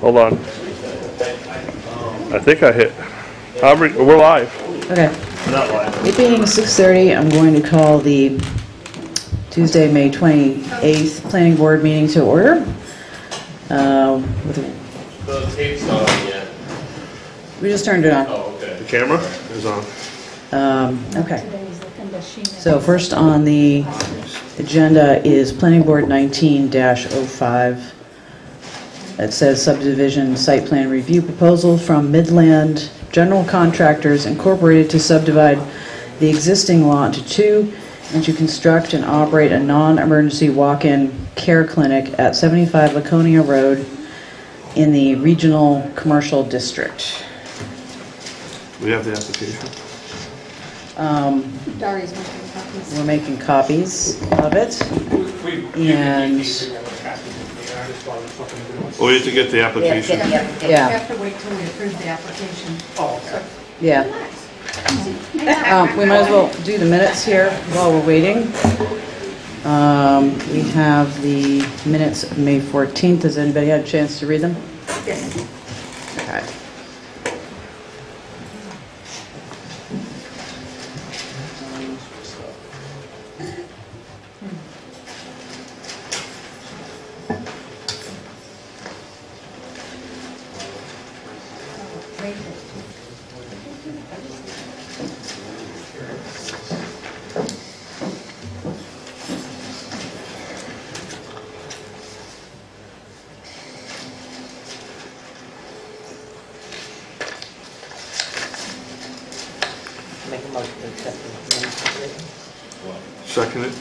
Hold on. I think I hit. We're live. Okay. We're not live. It being 6:30, I'm going to call the Tuesday, May 28th Planning Board meeting to order. The tape's not on yet. We just turned it on. Oh, okay. The camera is on. Okay. So first on the agenda is Planning Board 19-05. It says subdivision site plan review proposal from Midland General Contractors Incorporated to subdivide the existing lot into two and to construct and operate a non-emergency walk-in care clinic at 75 Laconia Road in the Regional Commercial District. We have the application. Dari's making copies. We're making copies of it. And We have to get the application. You yeah, have to wait till we approve the application. Oh, okay. yeah. We might as well do the minutes here while we're waiting. We have the minutes of May 14th. Has anybody had a chance to read them? Yes. Okay. Make a motion to accept the minutes. Second it.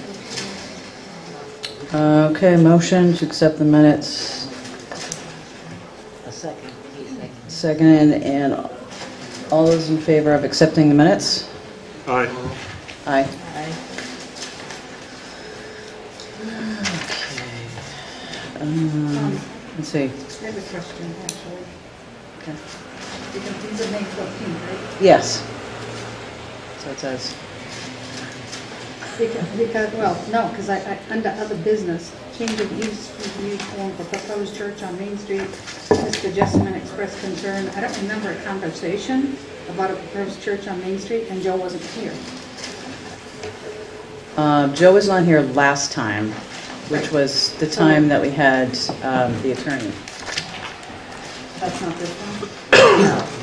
Okay, motion to accept the minutes. A second. Seconded, and all those in favor of accepting the minutes? Aye. Aye. Aye. Okay. Let's see. I have a question, actually. Okay. Because these are May 14th, right? Yes. So it says. Because, well, no, because I, under other business, change of use review form for proposed church on Main Street. Mr. Jessamine expressed concern. I don't remember a conversation about a proposed church on Main Street, and Joe wasn't here. Joe was not here last time, which was the time that we had the attorney. That's not this one?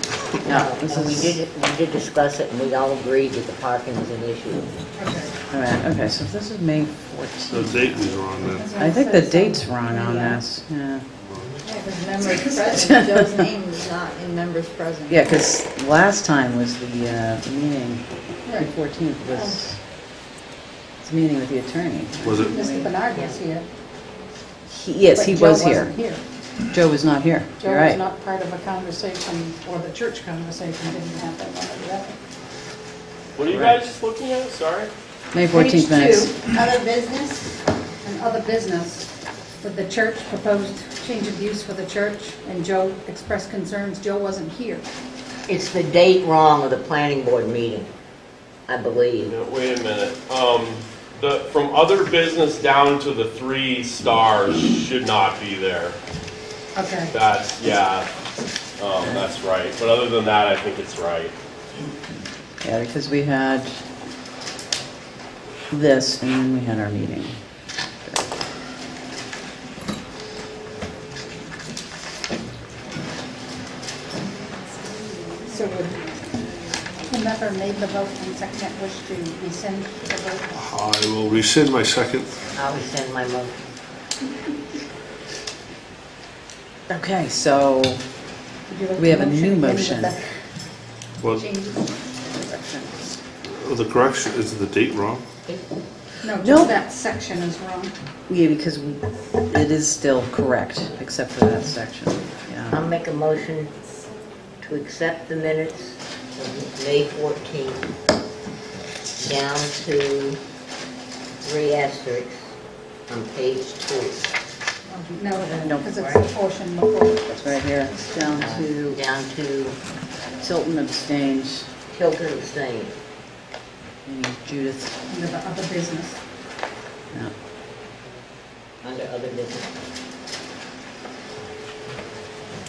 No, this And is. we did discuss it, and we all agreed that the parking was an issue. Okay. All right, okay, so this is May The 14th. date was wrong then. I think the date's wrong on this. Yeah, Because members present, Joe's name is not in members present. yeah, because last time was the meeting. May Right. 14th was the meeting with the attorney. Was it? Mr. Bernard was here. Yes, but he Joe was here. wasn't here. Joe was not here. Joe You're was right. not part of a conversation, or the church conversation didn't happen, one or the other. What are you Right. guys just looking at? Sorry? May 14th Page minutes. 2, Other business? and other business, with the church proposed change of use for the church, and Joe expressed concerns. Joe wasn't here. It's the date wrong of the planning board meeting, I believe. No, wait a minute. From other business down to the 3 stars should not be there. Okay. That's right. But other than that, I think it's right. Yeah, because we had this and then we had our meeting. So would whomever made the vote and second wish to rescind the vote? I will rescind my second. I'll rescind my motion. Okay, so Would you like we the have a new again with motion. the Well, changes? the correction, is the date wrong? No, No. just that section is wrong. Yeah, because it is still correct, except for that section. I'll Yeah. make a motion to accept the minutes of May 14th down to 3 asterisks on page 2. No, No, because it's right. the portion before. It's right here, down to Down to Tilton abstains, Tilton abstain. meaning Judith. Under the other business. No. Under other business.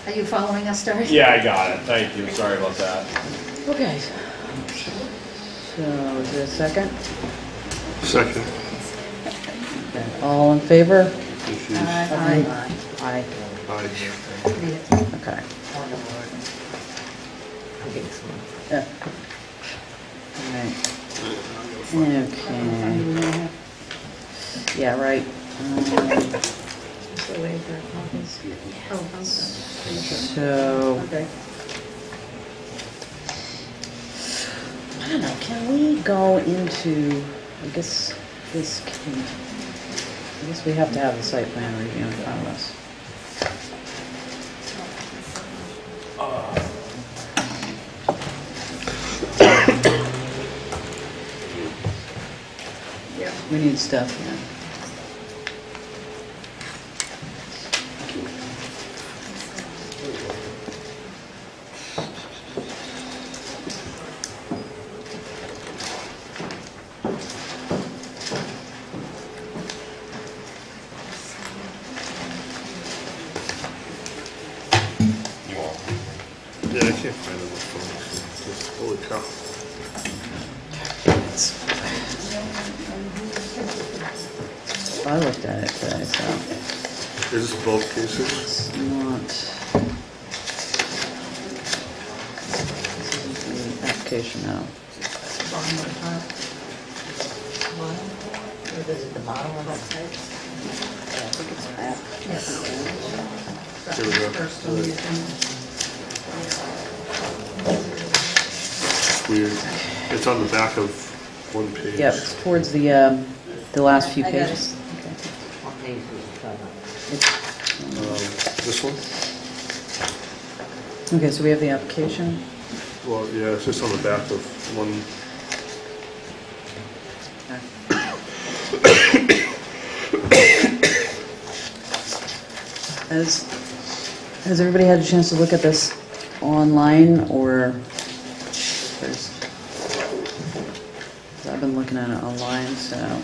Are you following us, Doris? Yeah, I got it. Thank you. Sorry about that. Okay. So, is there a second? Second. Okay. All in favor? Issues. Aye. Aye. Okay. Point of order. I'm getting some. Yeah. All right. Okay. Yeah, right. So wait for copies. Oh, okay. So, Okay. I don't know, can we go into, I guess we have to have the site plan review in front of us. Yeah. We need stuff, yeah. Yeah, I can't find it on the phone. Just, holy cow. I looked at it today, so Is this both cases? it's not. This is the application now. Bottom of the top. Bottom? Or is it the bottom of that page? Here we go. First one, you can- Weird. It's on the back of one page. Yep, it's towards the last few I got it. pages. What page is it from? This one? Okay, so we have the application. Well, yeah, it's just on the back of one. Has everybody had a chance to look at this online, or there's, I've been looking at it online, so.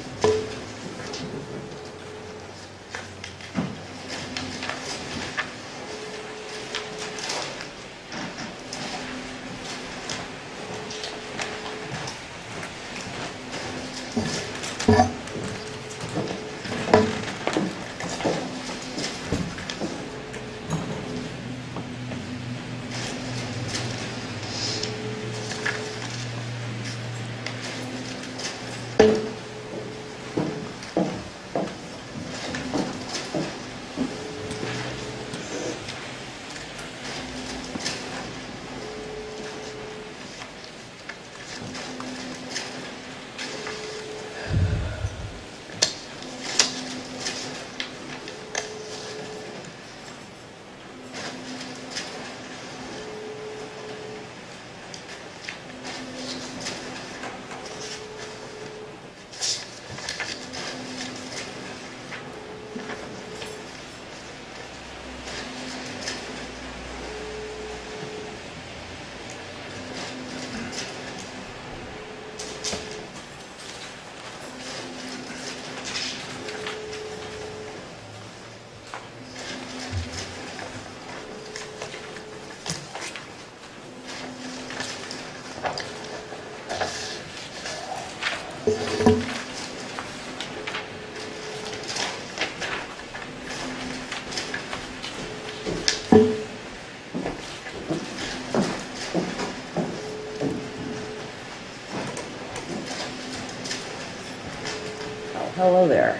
Hello there.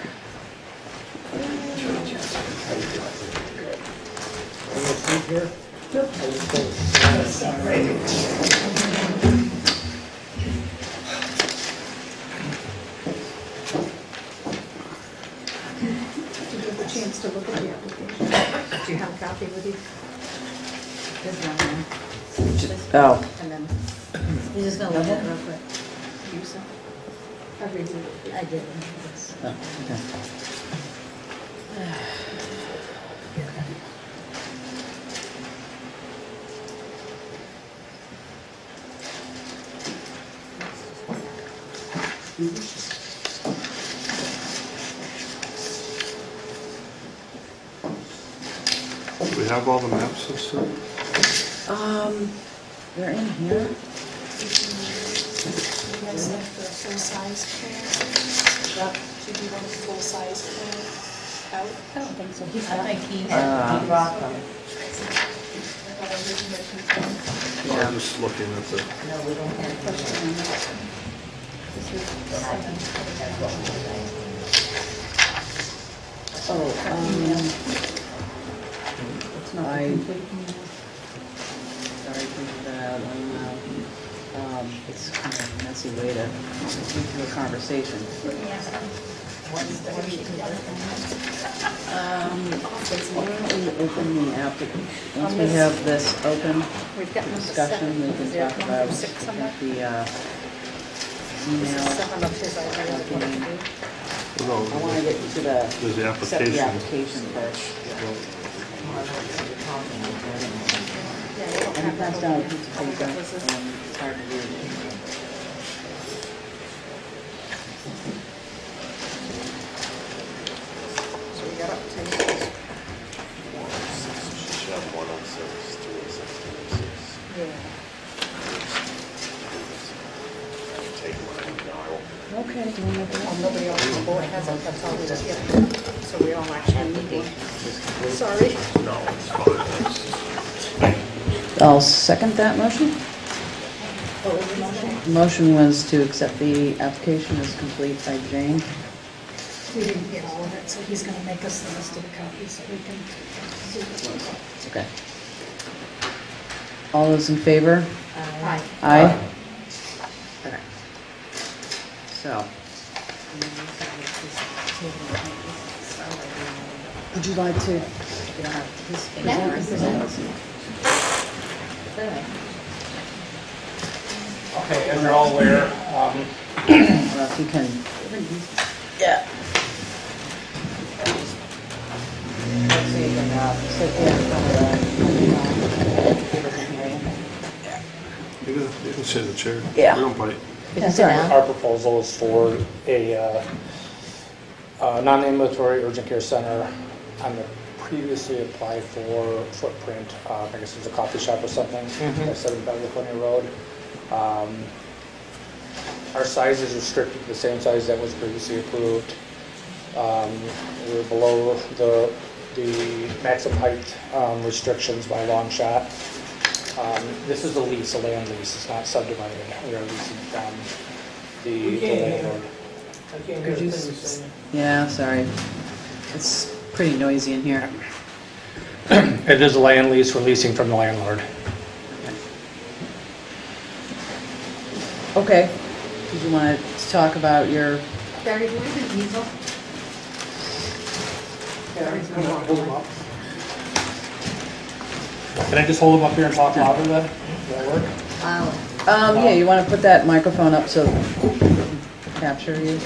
Did you have a chance to look at the application? Do you have a copy with you? There's one there. Oh, And then You're just gonna look at it real quick. you saw. I reviewed it. I did. Yes. oh, okay. We we have all the maps and stuff? They're in here. You guys have the full-size plan? Should you want a full-size plan out? I don't think so. I think he brought them. Yeah. I'm just looking at the, No, we don't have them. Oh, It's not I- complete. sorry to leave that out. It's kind of a messy way to get through a conversation. Why don't we open the application? Once we have this open We've got number discussion, seven. we can Is there talk number about six somewhere? the This email. is seven of his ideas of what to do. no, I want to get to the, there's the accept the application. application first. Yeah, we don't And it have that comes down a open. piece of All we paper, got was this. and it's hard to read. So we got up to, Should have 106, 206, 206. yeah. Take mine now. Okay. Well, nobody else on the board has it, that's all we just get. So we all actually need one. Sorry. No, it's fine. I'll second that motion. What was the motion? The motion was to accept the application as complete by Jane. We didn't get all of it, so he's gonna make us the list of the copies so we can see what it was. Okay. All those in favor? Aye. Aye. Okay. So, would you like to? Okay, as you're all aware, Well, if you can. Yeah. So you can sit there in front of You can sit in the chair. Yeah. We don't bite. That's all right. our proposal is for a non-ambulatory urgent care center on the previously applied for footprint. I guess it's a coffee shop or something, at 7 California Road. Our size is restricted to the same size that was previously approved. We're below the maximum height restrictions by a long shot. This is a lease, a land lease. It's not subdivided. We are leasing from the landlord. Could you yeah, sorry. It's pretty noisy in here. It is a land lease. We're leasing from the landlord. Okay. Did you want to talk about your? Barry, do you have an easel? Barry's gonna walk Hold them away. up. Can I just hold them up here and talk louder then? Does that work? Yeah, you want to put that microphone up so capture you?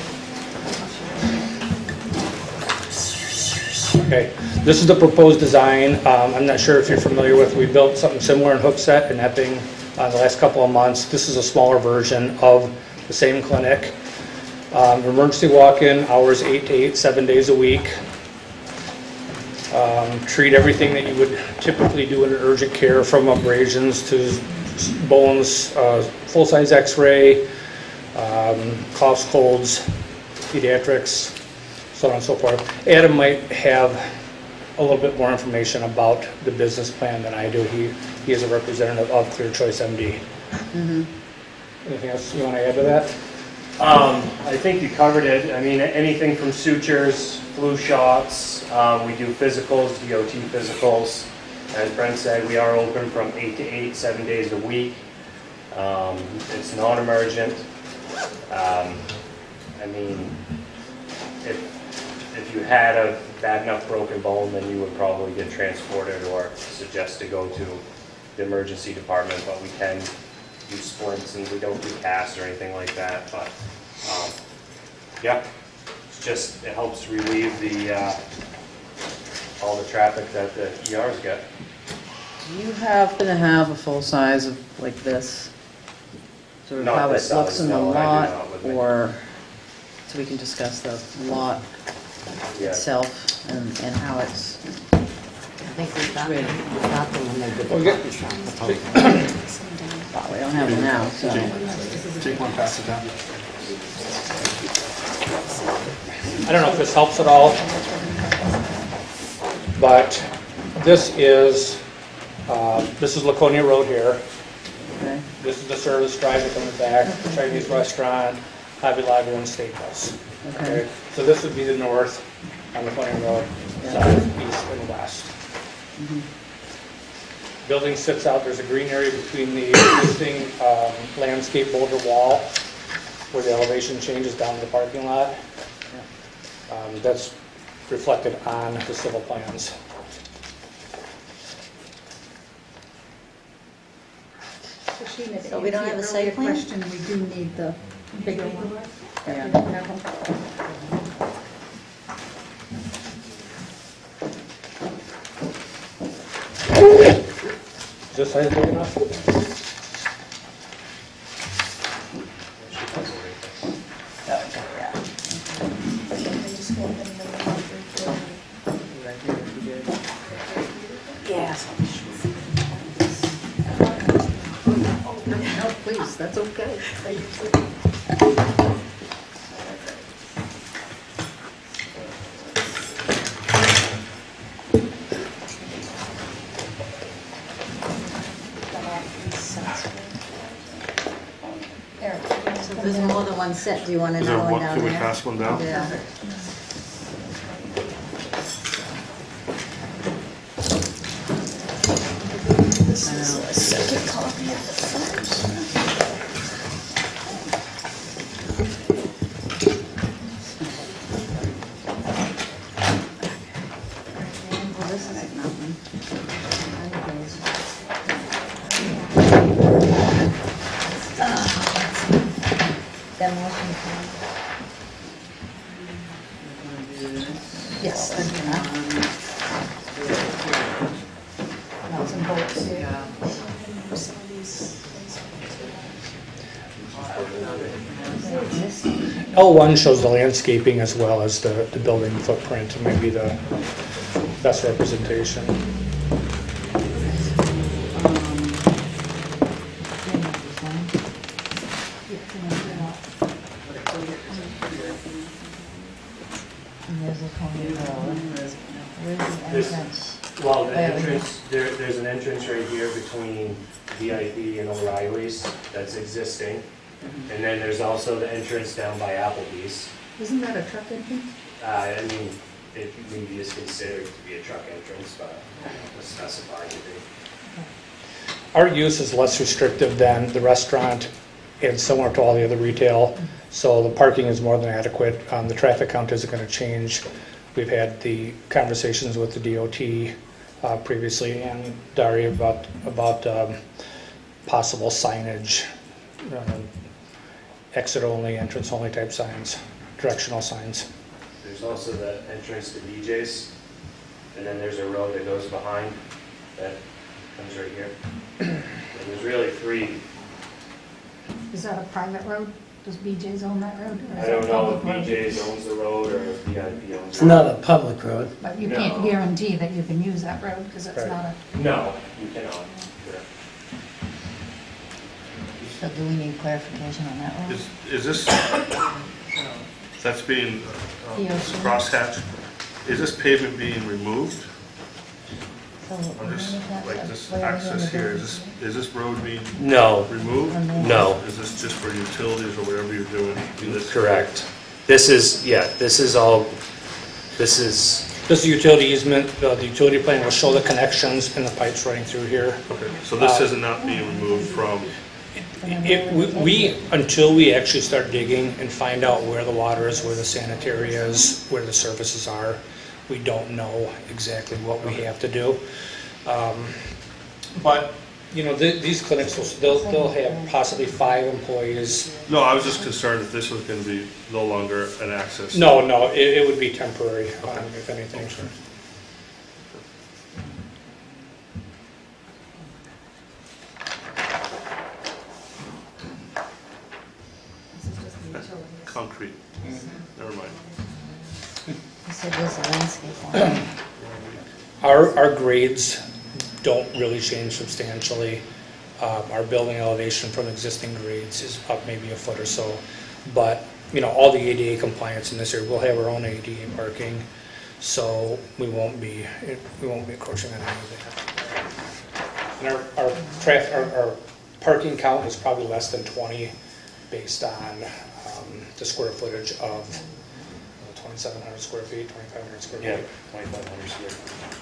Okay, this is the proposed design. I'm not sure if you're familiar with, we built something similar in Hooksett and Epping the last couple of months. This is a smaller version of the same clinic. Emergency walk-in, hours 8 to 8, 7 days a week. Treat everything that you would typically do in an urgent care, from abrasions to bones, full-size x-ray, coughs, colds, pediatrics, so on and so forth. Adam might have a little bit more information about the business plan than I do. He is a representative of Clear Choice MD. Anything else you want to add to that? I think you covered it. I mean, anything from sutures, flu shots, we do physicals, DOT physicals. As Brent said, we are open from 8 to 8, 7 days a week. It's non-emergent. I mean, if you had a bad enough broken bone, then you would probably get transported or suggest to go to the emergency department, but we can do splints and we don't do casts or anything like that. But yeah, it's just, it helps relieve the all the traffic that the ERs get. Do you happen to have a full size of like this? Sort of Not how it this looks size, in the no, I do lot, not with me. or so we can discuss the lot Yeah. itself and how it's think we got them when they did the Okay. coffee shop. Well, we don't have them now, so. Take one, pass it down. I don't know if this helps at all, but this is Laconia Road here. Okay. This is the service drive that comes back, Chinese restaurant, Hobby Lobby, and Steakhouse. Okay. So this would be the north on Laconia Road, south, east, and west. Building sits out, there's a green area between the existing landscape boulder wall where the elevation changes down to the parking lot. That's reflected on the civil plans. So we don't have a site plan? Question, we do need the bigger one. Yeah. Is this size big enough? No, please, that's okay. So there's more than one set, do you want to Is there know one, down can we there? pass one down? Yeah. This is a second copy of the first. Well, this isn't nothing. Demolition plan. Yes, I do that. Nuts and bolts, yeah. Some of these things. L1 shows the landscaping as well as the building footprint, maybe the best representation. And there's a Coney Road. Where's the This- entrance? Well, the entrance, there's an entrance right here between VIP and O'Reilly's that's existing. And then there's also the entrance down by Applebee's. Isn't that a truck entrance? I mean, it maybe is considered to be a truck entrance, but it's specified to be. Our use is less restrictive than the restaurant and similar to all the other retail, so the parking is more than adequate. The traffic count isn't going to change. We've had the conversations with the DOT previously and Daria about possible signage, exit only, entrance only type signs, directional signs. There's also the entrance to BJ's, and then there's a road that goes behind that comes right here. And there's really three. Is that a private road? Does BJ's own that road? or is I that don't know if public road? BJ's owns the road or if VIP owns It's the road. not a public road. But you No. can't guarantee that you can use that road because it's Right. not a, No, you cannot. Sure. So do we need clarification on that one? Is this, that's being Yes. crosshatched, is this pavement being removed? So Or just, like this where are we access gonna here, do? is this road being No, removed? no, Is this just for utilities or whatever you're doing? in this? correct. This is, yeah, this is all, this is, This is utility easement. The utility plan will show the connections and the pipes running through here. Okay, so this is not being removed from, Until we actually start digging and find out where the water is, where the sanitary is, where the services are, we don't know exactly what we have to do. But, you know, these clinics, they'll have possibly 5 employees. no, I was just concerned if this was going to be no longer an access. No, it would be temporary, if anything. this is just the utilities. Concrete, never mind. You said there's a landscape on it. Our grades don't really change substantially. Our building elevation from existing grades is up maybe a foot or so. But, all the ADA compliance in this area, we'll have our own ADA parking, so we won't be encroaching on any of that. And our parking count is probably less than 20 based on the square footage of 2,700 square feet, 2,500 square feet. Yeah, 2,500 square feet.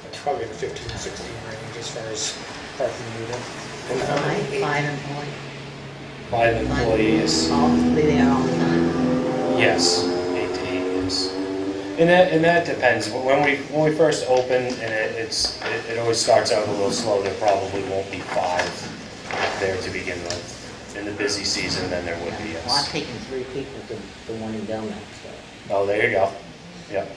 It's probably in the 15 to 16 range as far as parking needed. Five employees. 5 employees. All, be there all the time. Yes, 8 to 8, yes. And that depends. When we first open, and it always starts out a little slow. There probably won't be 5 there to begin with. In the busy season, then there would be, Well, I've yes. taken 3 people to the one in Belmont, so. Oh, there you go. Yep.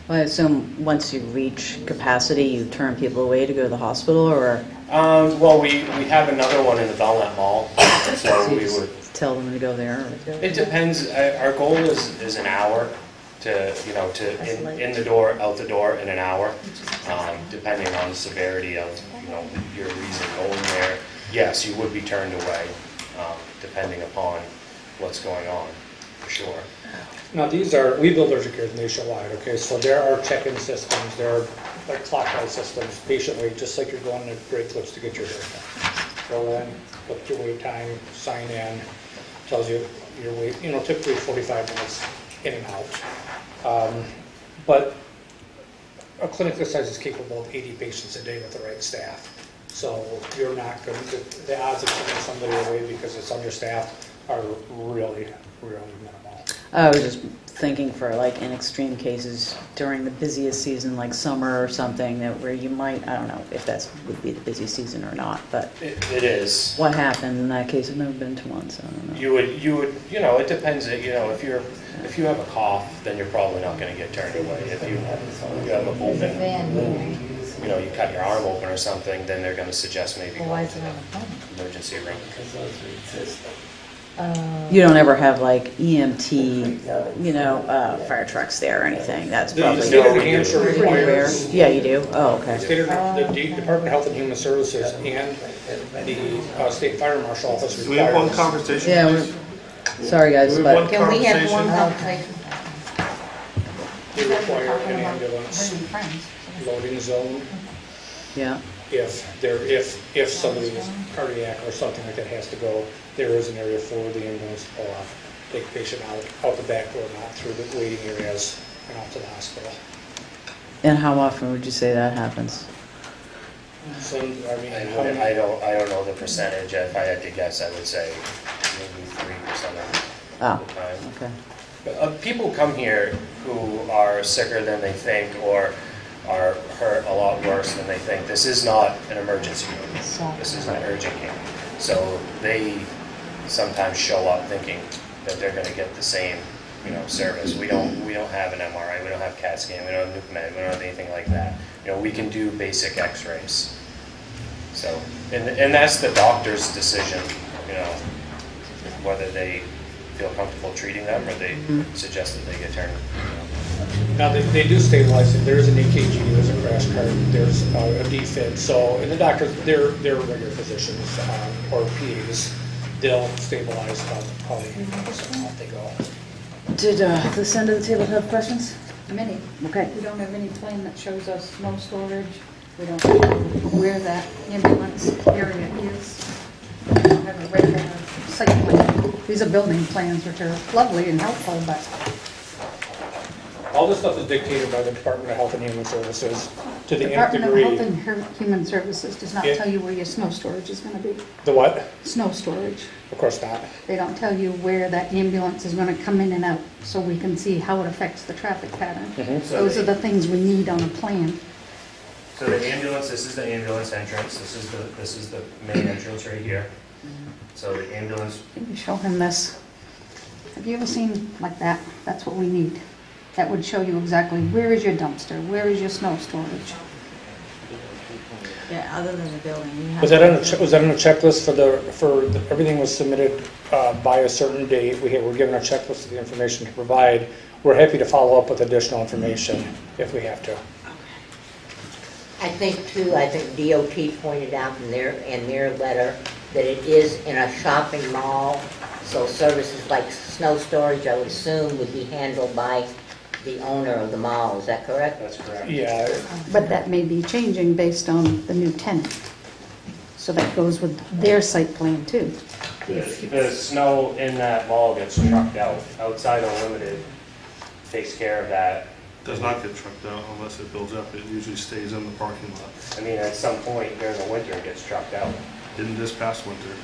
Well, I assume once you reach capacity, you turn people away to go to the hospital, or Well, we have another one in the Belmont Mall, so we would. tell them to go there? It depends. Our goal is an hour to in the door, out the door in an hour, depending on the severity of your reason going there. Yes, you would be turned away, depending upon what's going on, for sure. Now we build urgent cares nationwide, okay, so there are check-in systems, there are like clockwise systems, patient wait, just like you're going to Great Clips to get your haircut. Go in, look at your wait time, sign in, tells you your wait, typically 45 minutes in and out. But a clinic this size is capable of 80 patients a day with the right staff. So you're not going to, the odds of turning somebody away because it's understaffed are really, really minimal. I was just thinking for like in extreme cases during the busiest season, like summer or something, where you might, I don't know if that would be the busy season or not, but It is. what happens in that case? I've never been to one, so I don't know. You would, it depends, if you have a cough, then you're probably not going to get turned away. If you have a open wound, you cut your arm open or something, then they're going to suggest maybe going to the emergency room. You don't ever have like EMT, fire trucks there or anything. That's The probably state of New Hampshire pretty rare. requires, Yeah, you do. Oh, okay. the Department of Health and Human Services and the State Fire Marshal Office Do we have one requires. conversation, Yeah, please? Sorry guys, Do we have but one Can we have one conversation? conversation? They require an Talking about ambulance bringing friends. loading zone yeah. if somebody is cardiac or something like that has to go. There is an area for the ambulance to pull off, take the patient out the back door, not through the waiting areas and out to the hospital. And how often would you say that happens? So, I don't know the percentage. If I had to guess, I would say maybe 3% of Oh, the time. okay. People come here who are sicker than they think or are hurt a lot worse than they think. This is not an emergency room. This is an urgent care. So they sometimes show up thinking that they're going to get the same, service. We don't have an MRI. We don't have CAT scan. We don't have nuke med. We don't have anything like that. We can do basic X-rays. So, and that's the doctor's decision. Whether they feel comfortable treating them or they suggest that they get turned. Now, they do stabilize it. There is an EKG, there's a crash cart, there's a DFib. So, and the doctors, they're regular physicians or PAs. They'll stabilize how they go. Did this end of the table have questions? Many. Okay. We don't have any plan that shows us snow storage. We don't know where that ambulance area is. We don't have a regular site plan. These are building plans, which are lovely and helpful, but All this stuff is dictated by the Department of Health and Human Services to the nth Department of degree. Health and Human Services does not Yeah. tell you where your snow storage is going to be. The what? Snow storage. Of course not. They don't tell you where that ambulance is going to come in and out, so we can see how it affects the traffic pattern. Those are the things we need on a plan. So the ambulance, this is the ambulance entrance. This is the main entrance right here. So the ambulance, Can you show him this? Have you ever seen like that? That's what we need. That would show you exactly where is your dumpster, where is your snow storage. yeah, other than the building, you have. Was that on a checklist everything was submitted by a certain date? We're given a checklist of the information to provide. We're happy to follow up with additional information if we have to. I think too, I think DOT pointed out in their letter that it is in a shopping mall, so services like snow storage, I would assume, would be handled by the owner of the mall. Is that correct? That's correct. Yeah, But that may be changing based on the new tenant. So that goes with their site plan too. The snow in that mall gets trucked out. Outside Unlimited takes care of that. Does not get trucked out unless it builds up. It usually stays in the parking lot. I mean, at some point during the winter, it gets trucked out. Didn't this past winter.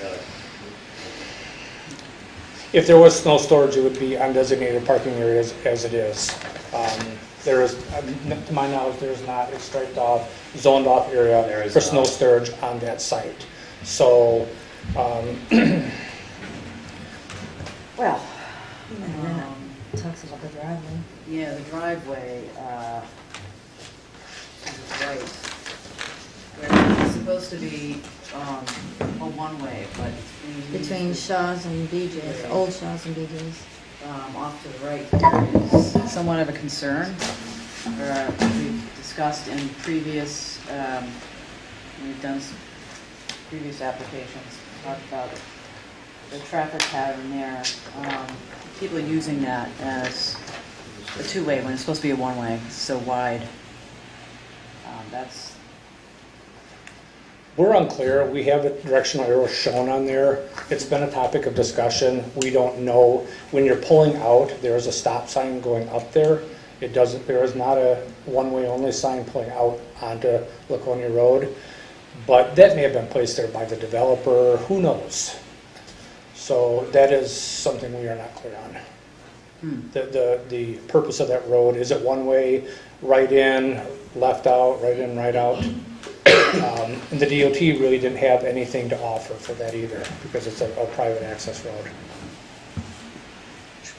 Really. if there was snow storage, it would be undesignated parking areas as it is. There is, to my knowledge, there's not a striped off, zoned off area for snow storage on that site. So, Well, and then it talks about the driveway. Yeah, the driveway, is right. Where it's supposed to be, a one-way, but it's being used Between Shaw's and BJ's, old Shaw's and BJ's. off to the right here is somewhat of a concern. We've discussed in previous, we've done some previous applications, talked about the traffic pattern there. People using that as a two-way when it's supposed to be a one-way, it's so wide. That's, we're unclear. We have a directional arrow shown on there. It's been a topic of discussion. We don't know. When you're pulling out, there is a stop sign going up there. There is not a one-way only sign pulling out onto Laconia Road. But that may have been placed there by the developer. Who knows? So that is something we are not clear on. The purpose of that road, is it one-way, right in, left out, right in, right out? And the DOT really didn't have anything to offer for that either, because it's a private access road.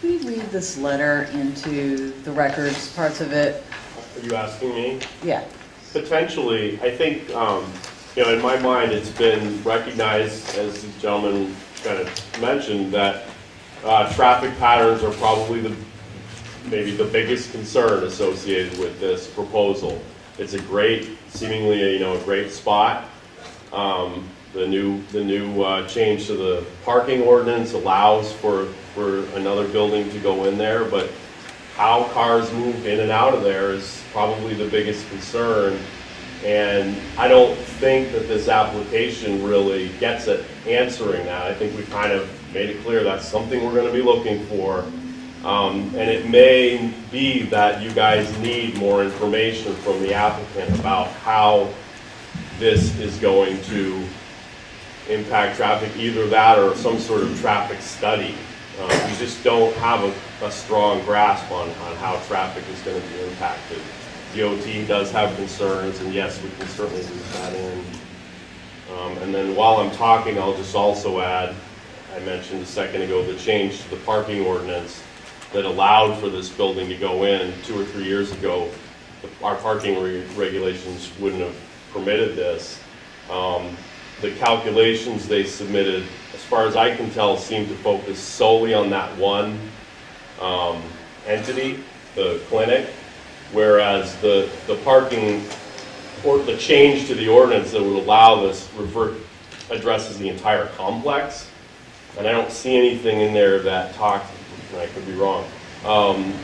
should we read this letter into the records, parts of it? Are you asking me? Yeah. Potentially, I think, in my mind, it's been recognized, as the gentleman kind of mentioned, that traffic patterns are probably maybe the biggest concern associated with this proposal. It's a great, seemingly a great spot. The new change to the parking ordinance allows for another building to go in there, but how cars move in and out of there is probably the biggest concern. And I don't think that this application really gets at answering that. I think we kind of made it clear that's something we're going to be looking for. And it may be that you guys need more information from the applicant about how this is going to impact traffic, either that or some sort of traffic study. We just don't have a strong grasp on how traffic is going to be impacted. DOT does have concerns, and yes, we can certainly leave that in. And then while I'm talking, I'll just also add, I mentioned a second ago, the change to the parking ordinance that allowed for this building to go in 2 or 3 years ago. Our parking regulations wouldn't have permitted this. The calculations they submitted, as far as I can tell, seem to focus solely on that one entity, the clinic, whereas the parking, or the change to the ordinance that would allow this addresses the entire complex. And I don't see anything in there that talks, and I could be wrong,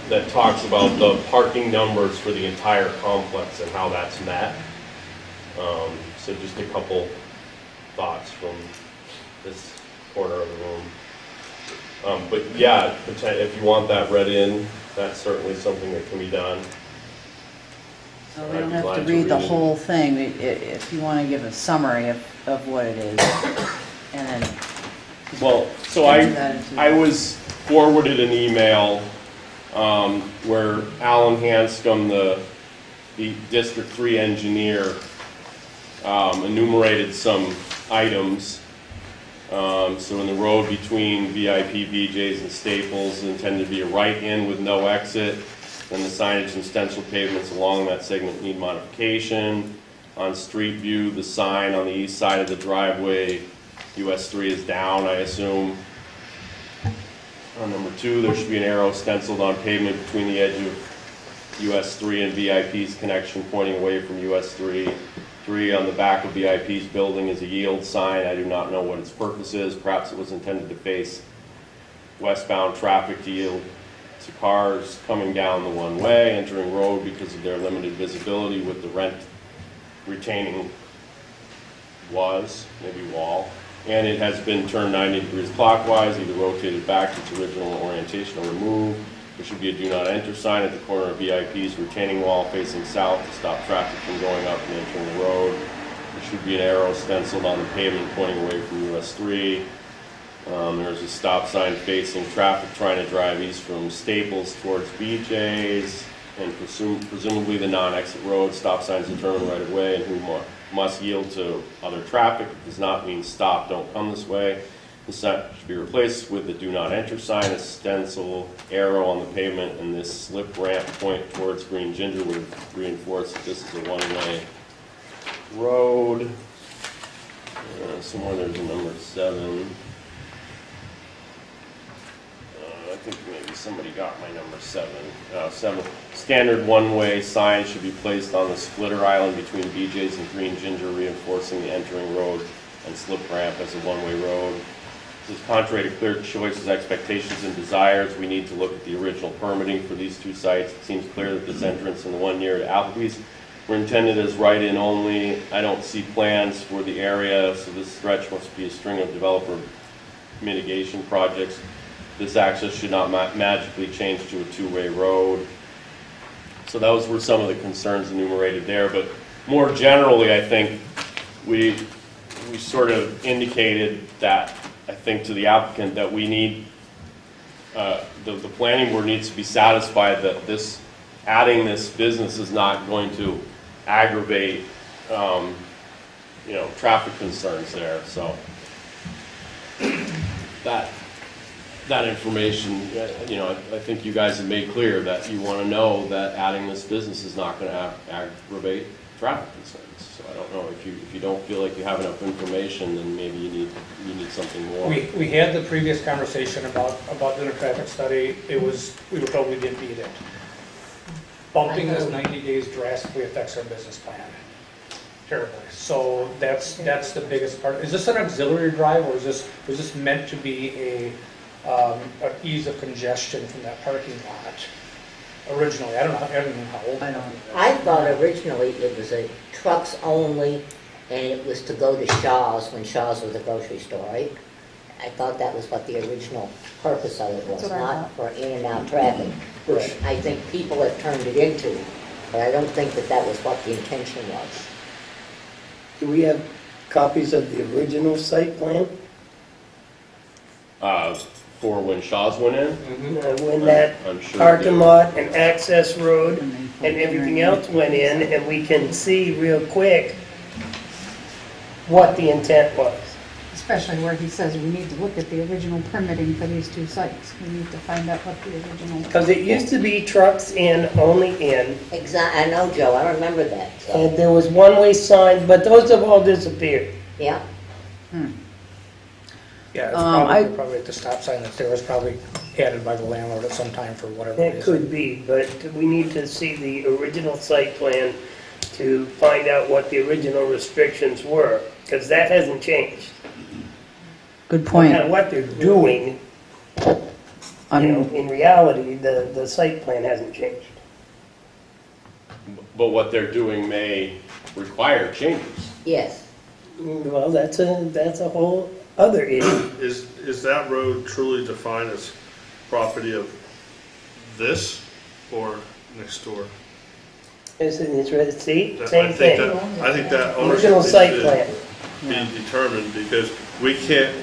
that talks about the parking numbers for the entire complex and how that's met. So just a couple thoughts from this corner of the room. But yeah, if you want that read in, that's certainly something that can be done. So we don't have to read the whole thing. If you want to give a summary of what it is, and then. Well, so I was forwarded an email where Alan Hanscom, the District 3 engineer, enumerated some items. So in the road between VIP, BJ's, and Staples is intended to be a right-in with no exit. Then the signage and stencil pavements along that segment need modification. On Street View, the sign on the east side of the driveway, US 3 is down, I assume. On number 2, there should be an arrow stenciled on pavement between the edge of US 3 and VIP's connection pointing away from US 3. 3 on the back of VIP's building is a yield sign. I do not know what its purpose is. Perhaps it was intended to face westbound traffic to yield to cars coming down the one way, entering road because of their limited visibility with the rent retaining maybe wall. And it has been turned 90 degrees clockwise, either rotated back to its original orientation or removed. There should be a do not enter sign at the corner of VIP's retaining wall facing south to stop traffic from going up and entering the road. There should be an arrow stenciled on the pavement pointing away from US 3. There's a stop sign facing traffic trying to drive east from Staples towards BJ's, and presumably the non-exit road. Stop signs determine right of way and who must yield to other traffic. It does not mean stop, don't come this way. The sign should be replaced with the do not enter sign, a stencil arrow on the pavement, and this slip ramp point towards Green Ginger would reinforce that this is a one-way road. Somewhere there's a number 7. I think maybe somebody got my number 7. 7. Standard one-way sign should be placed on the splitter island between BJ's and Green Ginger, reinforcing the entering road and slip ramp as a one-way road. This is contrary to Clear Choice's expectations and desires. We need to look at the original permitting for these two sites. It seems clear that this entrance and the one near to Applebee's were intended as right-in only. I don't see plans for the area, so this stretch must be a string of developer mitigation projects. This access should not magically change to a two-way road. So those were some of the concerns enumerated there. But more generally, I think we sort of indicated that, I think, to the applicant that we need, the planning board needs to be satisfied that adding this business is not going to aggravate, traffic concerns there. So that information, I think you guys have made clear that you want to know that adding this business is not going to aggravate traffic concerns. So I don't know, if you don't feel like you have enough information, then maybe you need something more. We had the previous conversation about doing a traffic study. We were told we didn't need it. Bumping this 90 days drastically affects our business plan. Terribly. So that's the biggest part. Is this an auxiliary drive, or was this meant to be an ease of congestion from that parking lot originally? I don't know how old. I thought originally it was a trucks only, and it was to go to Shaw's when Shaw's was a grocery store, right? I thought that was what the original purpose of it was, not for in and out traffic, which I think people have turned it into, but I don't think that was what the intention was. Do we have copies of the original site plan? For when Shaw's went in? When that sure parking lot and access road and everything else went in, and we can see real quick what the intent was. Especially where he says we need to look at the original permitting for these two sites. We need to find out what the original... Because it used to be trucks in, only in. Exactly. I know, Joe. I remember that. So. And there was one-way signs, but those have all disappeared. Yeah. Yeah, it's probably at the stop sign that's there was probably added by the landlord at some time for whatever reason. It could be, but we need to see the original site plan to find out what the original restrictions were, because that hasn't changed. Good point. No matter what they're doing, in reality, the site plan hasn't changed. But what they're doing may require changes. Yes. Well, that's a whole other issue. Is that road truly defined as property of this or next door? It's same I thing. I think that Original ownership site plan. be determined, because we can't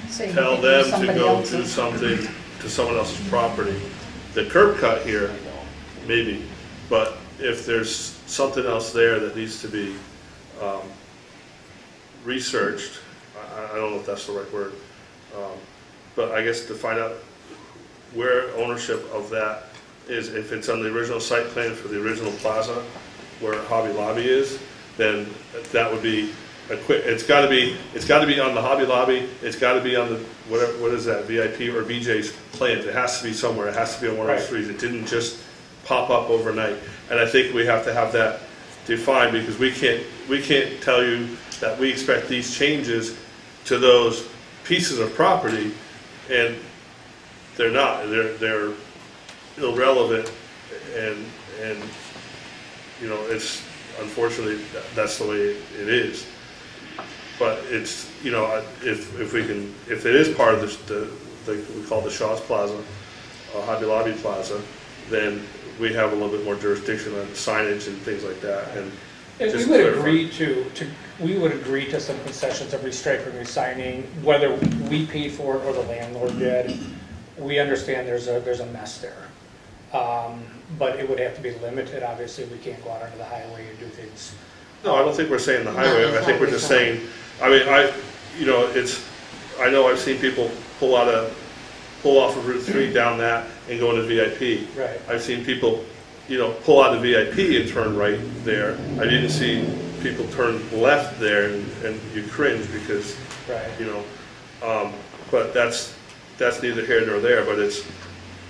Say you tell can them use to somebody go else's. do something to someone else's property. The curb cut here, maybe, but if there's something else there that needs to be researched, I don't know if that's the right word, but I guess to find out where ownership of that is, if it's on the original site plan for the original plaza where Hobby Lobby is, then that would be a quick, it's got to be on the Hobby Lobby, it's got to be on the, what is that, VIP or BJ's plans. It has to be somewhere, it has to be on one of those streets. It didn't just pop up overnight. And I think we have to have that defined, because we can't tell you that we expect these changes to those pieces of property, and they're not. They're irrelevant, and you know, it's unfortunately that's the way it is. But it's, you know, if it is part of this, we call the Shaw's Plaza, Hobby Lobby Plaza, then we have a little bit more jurisdiction on signage and things like that. And we would agree we would agree to some concessions of restriping, resigning, whether we paid for it or the landlord did. We understand there's a mess there, but it would have to be limited. Obviously, we can't go out onto the highway and do things. No, I don't think we're saying the highway. I think we're just saying. I mean, I know I've seen people pull off of Route 3 down that and go into VIP. Right. I've seen people, you know, pull out of VIP and turn right there. I didn't see people turn left there, and you cringe because, right. You know, but that's neither here nor there. But it's,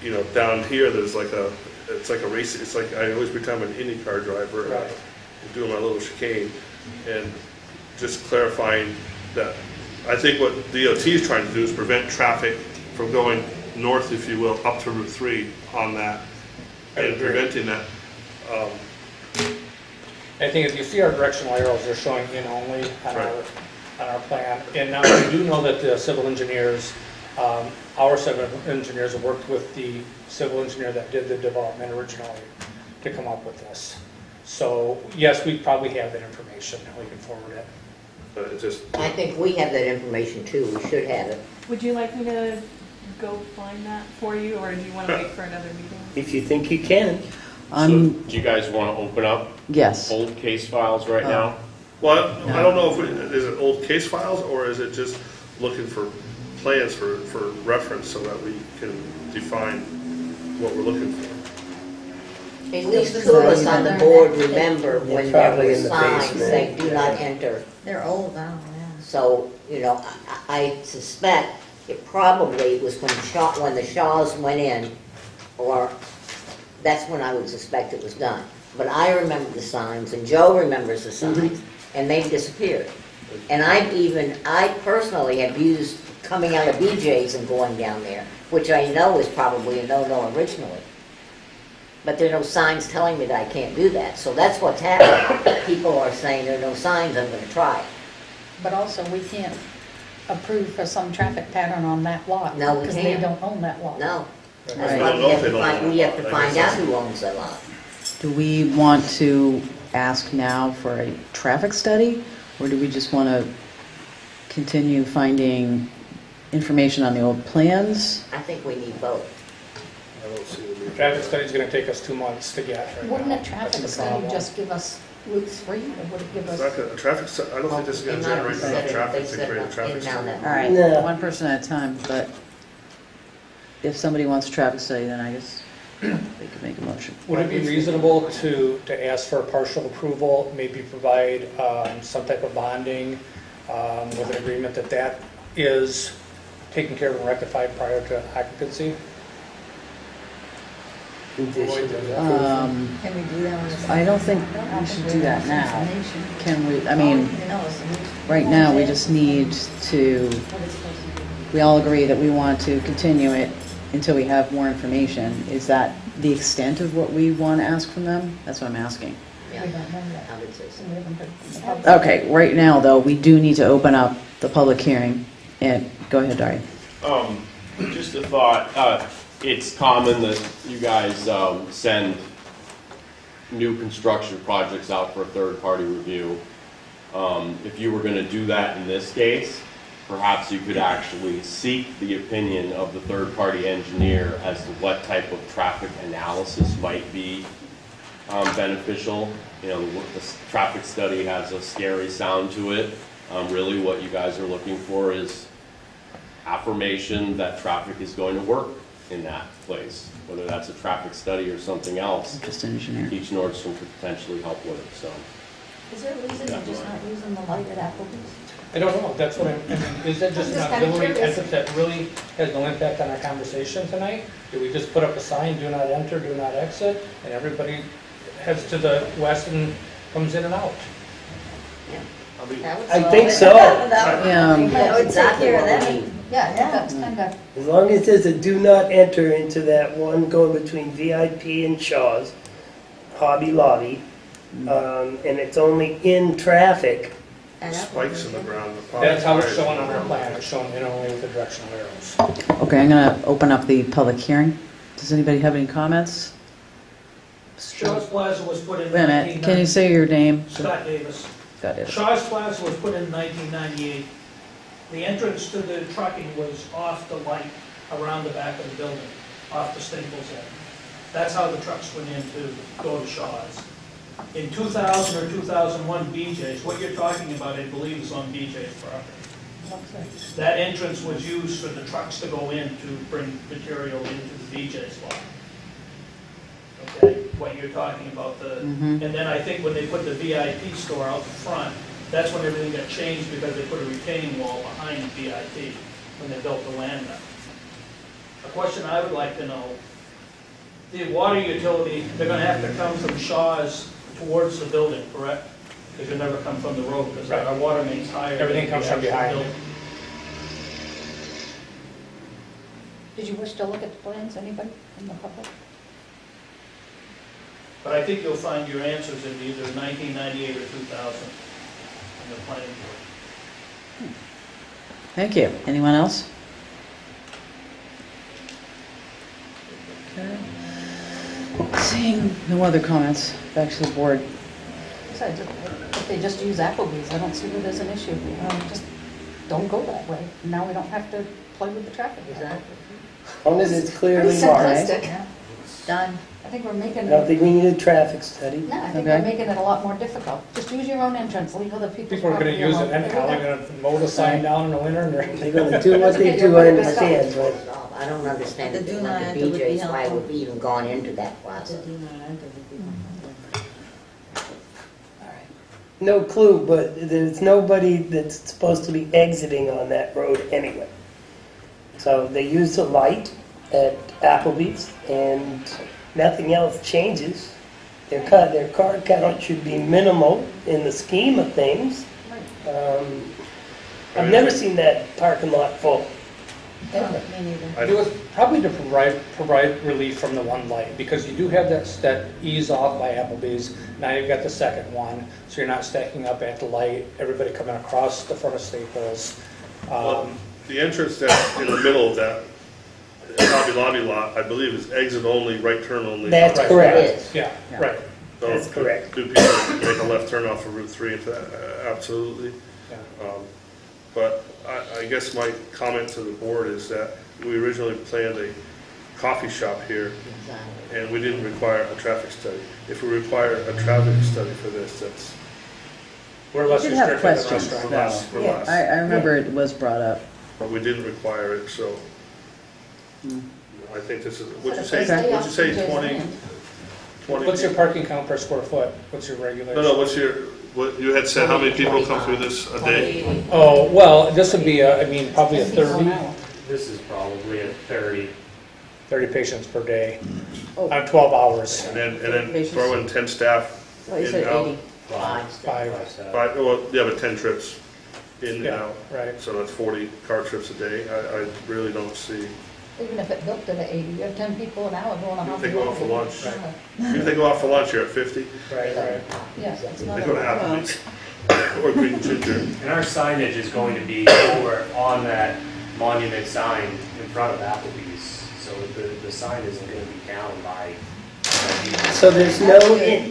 you know, down here there's it's like a race. It's like I always pretend I'm an IndyCar driver, right. Doing my little chicane, and just clarifying that I think what DOT is trying to do is prevent traffic from going north, if you will, up to Route 3 on that, and preventing that. I think if you see our directional arrows, they're showing in only on our plan. And now we do know that the civil engineers, our civil engineers have worked with the civil engineer that did the development originally to come up with this. So yes, we probably have that information and we can forward it. But it just, I think we have that information too, we should have it. Would you like me to go find that for you, or do you want to wait for another meeting? If you think you can. So do you guys want to open up Yes. old case files right now? well, I don't know is it old case files, or is it just looking for plans for reference so that we can define what we're looking for. At least two of us on the board remember when there Probably were in the signs basement. saying do not enter. They're old now, yeah. So, you know, I suspect it probably was when the Shaws went in, or that's when I would suspect it was done. But I remember the signs, and Joe remembers the signs, and they've disappeared. And I personally have used coming out of BJ's and going down there, which I know is probably a no-no originally. But there are no signs telling me that I can't do that. So that's what's happening. People are saying there are no signs, I'm going to try it. But also, we can't approve for some traffic pattern on that lot. No, we because they can't. don't own that lot. No. Right. That's why we have to find out who owns that lot. Do we want to ask now for a traffic study, or do we just want to continue finding information on the old plans? I think we need both. I don't see the need. Traffic study is going to take us 2 months to get. Right Wouldn't now. a traffic That's the study problem. just give us Route 3, or would it give us? I don't think this is going to generate enough traffic to create a traffic study. All right, No. one person at a time, but if somebody wants a traffic study, then I guess they could make a motion. Would it be reasonable to ask for a partial approval, maybe provide some type of bonding with an agreement that is taken care of and rectified prior to occupancy? Can we do that on this? I don't think we should do that now. Can we, I mean, right now, we just need to, we all agree that we want to continue it until we have more information. Is that the extent of what we want to ask from them? That's what I'm asking. Yeah, We don't know that. I would say so. We haven't heard from the public. Okay, right now, though, we do need to open up the public hearing. And go ahead, Dari. Just a thought, it's common that you guys send new construction projects out for a third-party review. If you were going to do that in this case, perhaps you could actually seek the opinion of the third-party engineer as to what type of traffic analysis might be beneficial. You know, the traffic study has a scary sound to it. Really what you guys are looking for is affirmation that traffic is going to work in that place, whether that's a traffic study or something else. Just an engineer. Each Nordstrom could potentially help with it, so. Is there a reason you're just not using the light at Applebee's? I don't know, that's what I mean, is that just I'm just an kinda auxiliary curious. entrance that really has no impact on our conversation tonight? Do we just put up a sign, do not enter, do not exit, and everybody heads to the west and comes in and out? I think so. Yeah. That's exactly what we need. Yeah, I think that's kind of, As long as there's a do not enter into that one going between VIP and Shaw's, Hobby Lobby, and it's only in traffic. And that Spikes in the ground. That's how it's shown on our plan, it's shown in only with the directional arrows. Okay, I'm going to open up the public hearing. Does anybody have any comments? Shaw's Plaza was put in Wait a minute, can you say your name? Scott Davis. Got it. Shaw's Plaza was put in 1998. The entrance to the trucking was off the light around the back of the building, off the Staples end. That's how the trucks went in to go to Shaw's. In 2000 or 2001 BJ's, what you're talking about, I believe, is on BJ's property. That entrance was used for the trucks to go in to bring material into the BJ's lot. Okay, what you're talking about, and then I think when they put the VIP store out in front, that's when everything got changed because they put a retaining wall behind VIP when they built the land up. A question I would like to know, the water utility, they're gonna have to come from Shaw's towards the building, correct? Because you'll never come from the road, because our water main's higher. Everything than comes the from actual behind. building. did you wish to look at the plans, anybody in the public? But I think you'll find your answers in either 1998 or 2000 in the planning board. Thank you. Anyone else? Okay. Seeing no other comments, back to the board. Besides, if they just use Applebee's, I don't see where there's an issue. Just don't go that way. Now we don't have to play with the traffic. Exactly. As long as it's Pretty clearly marked. simplistic. Yeah. Done. I think we're making I don't it, think we need a traffic study. no, I think Okay. we're making it a lot more difficult. Just use your own entrance, leave other people's People are gonna property use it alone. anyhow, they're gonna mow the sign down in the winter and They're they're. gonna do what they do, I understand, but I don't understand if The they do went not to enter would be BJ's, why helpful. would we even gone into that The plaza? do not enter would be helpful. no clue, but there's nobody that's supposed to be exiting on that road anyway. So they use the light at Applebee's and nothing else changes. Their car count should be minimal in the scheme of things. I've never seen that parking lot full. Me neither. It was probably to provide relief from the one light, because you do have that ease off by Applebee's. Now you've got the second one, so you're not stacking up at the light, everybody coming across the front of Staples. The entrance that's in the middle of that Hobby Lobby lot, I believe, is exit only, right turn only. That's Right. correct. It is. Yeah, right. So That's correct. Do people make a left turn off of Route 3 into that? Absolutely. Yeah. But I guess my comment to the board is that we originally planned a coffee shop here, Exactly. and we didn't require a traffic study. If we require a traffic study for this, that's, We're less I did have restricted than questions, restaurant. We're less, we're less. I remember it was brought up. but we didn't require it, so I think this is, would you say, Okay. would you say 20? What's your parking count per square foot? What's your regulation? No, what's your, what, you had said how many people come through this a day? Oh, well, this would be, probably a 30 This is probably a 30. patients per day, 12 hours. And then throw in 10 staff Oh, you in said and out. 80. Five. Five, well, yeah, but 10 trips in and Yeah, out. right. So that's 40 car trips a day. I really don't see, Even if it built to the 80, you have 10 people an hour going a if half. they go out for lunch, Right. if they go out for lunch, you're at 50. Right, right. Yeah, it's They not go to a, Applebee's or Green Ginger. And our signage is going to be over on that monument sign in front of Applebee's. So the sign isn't going to be down by. So there's no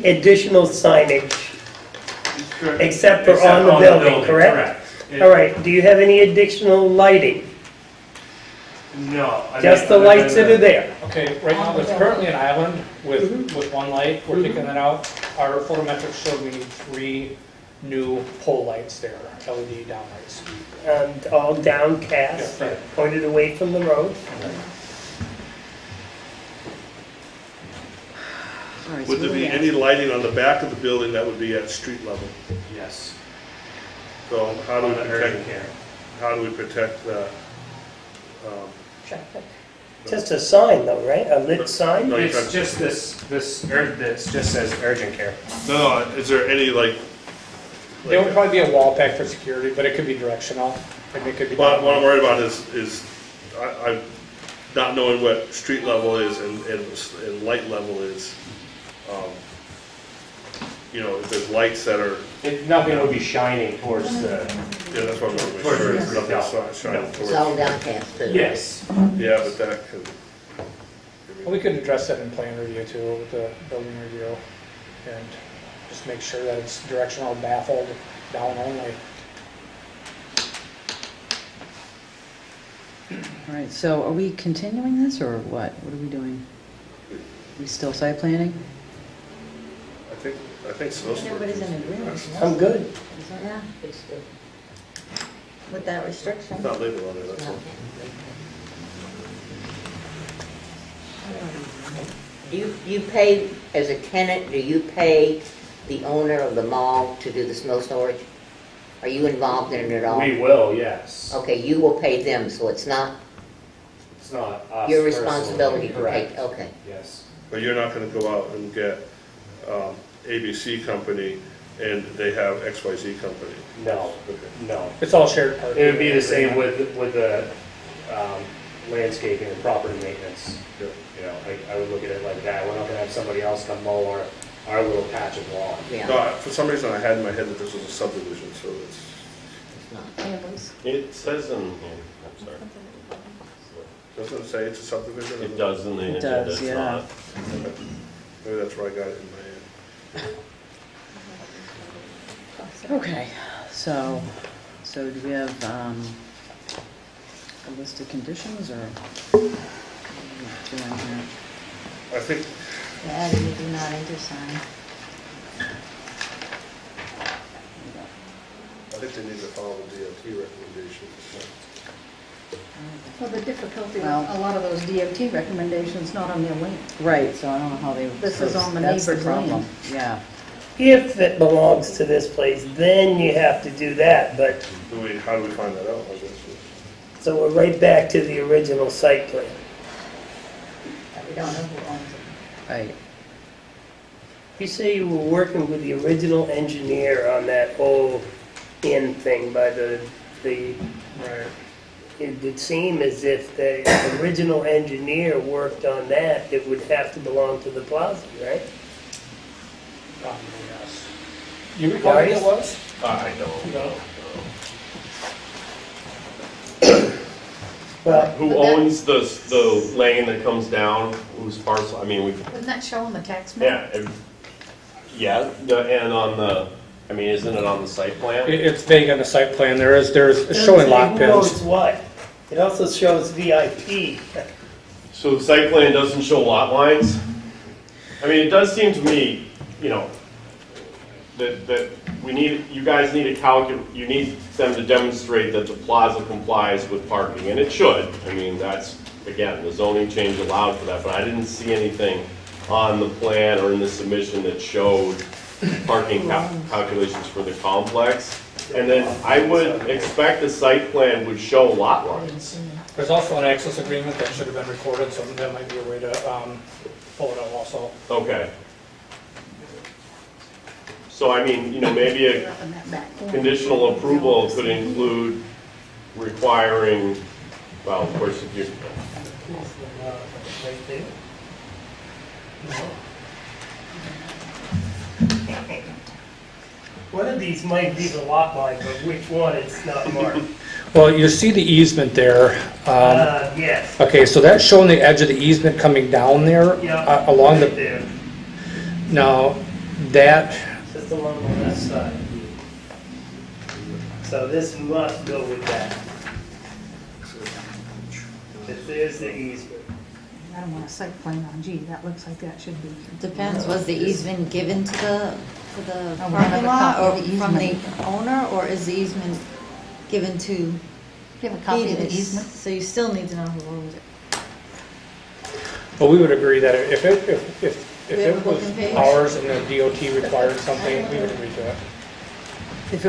additional signage except for Except on the building, correct? It- All right, do you have any additional lighting? No. I mean, Just the other lights than that are there? Okay, right now, there's currently an island with one light, we're taking it out. Our photometrics showed we need 3 new pole lights there, LED downlights. All downcast, Yeah, right. pointed away from the road? All right, right, so Would there what be do we any have? lighting on the back of the building that would be at street level? Yes. So how do we On the urgent protect, care. how do we protect that? Traffic. Just a sign though, right? A lit sign? No, you're It's talking- just this just says urgent care. No, is there any like? There would probably be a wall pack for security, but it could be directional. And it could be. What I'm worried about is I not knowing what street level is and light level is. You know, if there's lights that are, Nothing would be shining towards the. yeah, that's what I'm going to make Towards sure. the- It's nothing no, shining no. It's towards. all downcast too. Yes. Yeah, but that could. We could address that in plan review too, with the building review, and just make sure that it's directional baffled down only. All right, so are we continuing this, or what? What are we doing? We still site planning? I think so. Everybody's in agreement. I'm good. Yeah, It's good. with that restriction. It's not labeled on there, that's all. You pay, as a tenant, do you pay the owner of the mall to do the snow storage? Are you involved in it at all? We will, yes. Okay, you will pay them, so it's not It's not us. your personally. responsibility to Correct. take, okay. Yes. But you're not going to go out and get ABC company and they have XYZ company. No, Okay. no. It's all shared parking. It would be the same with the landscaping and property maintenance. Yeah. You know, I would look at it like that. We're not gonna have somebody else come mow our little patch of lawn. Yeah, No, for some reason I had in my head that this was a subdivision, so it's. it's not. Families. It says in, I'm sorry, Doesn't it say it's a subdivision? it does in the It agenda, does, it's yeah. not. Maybe that's where I got it in my head. Okay, so do we have a list of conditions, or what are we doing here? I think, Yeah, you do not intersign. I think they need to follow the DOT recommendations. Well, the difficulty with Well- a lot of those DOT recommendations, not on their link. Right, so I don't know how they. This is on the that's neighbor's problem. land. Yeah, If it belongs to this place, then you have to do that, but, How do we find that out, I guess? so we're right back to the original site plan. We don't know who owns it. right. You say you were working with the original engineer on that whole inn thing by the, Right. it would seem as if the original engineer worked on that, it would have to belong to the plaza, right? Probably, yes. You recall what it was? I don't know. Well, Who owns the lane that comes down, whose parcel, I mean, Wouldn't that show on the tax map? and on the, I mean, isn't it on the site plan? It's vague on the site plan. It's doesn't showing say lot who owns pins. what. It also shows VIP. So the site plan doesn't show lot lines? I mean, it does seem to me, you know, that we need, you guys need you need them to demonstrate that the plaza complies with parking, and it should. I mean, that's, again, the zoning change allowed for that, but I didn't see anything on the plan or in the submission that showed parking calculations for the complex. And then I would expect the site plan would show lot lines. There's also an access agreement that should have been recorded, so that might be a way to pull it up also. Okay. So I mean, you know, maybe a Up in that back corner. conditional approval could include requiring, well, of course, if you, Right there. One of these might be the lot line, but which one, it's not marked. Well, you see the easement there. Yes. Okay, so that's showing the edge of the easement coming down there Yeah. along right the. there. Now that Just along the left side. So this must go with that. If there's the easement. I don't want a site plan on G, that looks like that should be. Depends, was the easement given to the I parking wanna have a lot copy or of the from the easement. owner, or is the easement given to Do you have a copy of the Peters? easement? So you still need to know who owns it. Well, we would agree that if If We have a it was booking page? ours and the DOT required something, we would agree to it.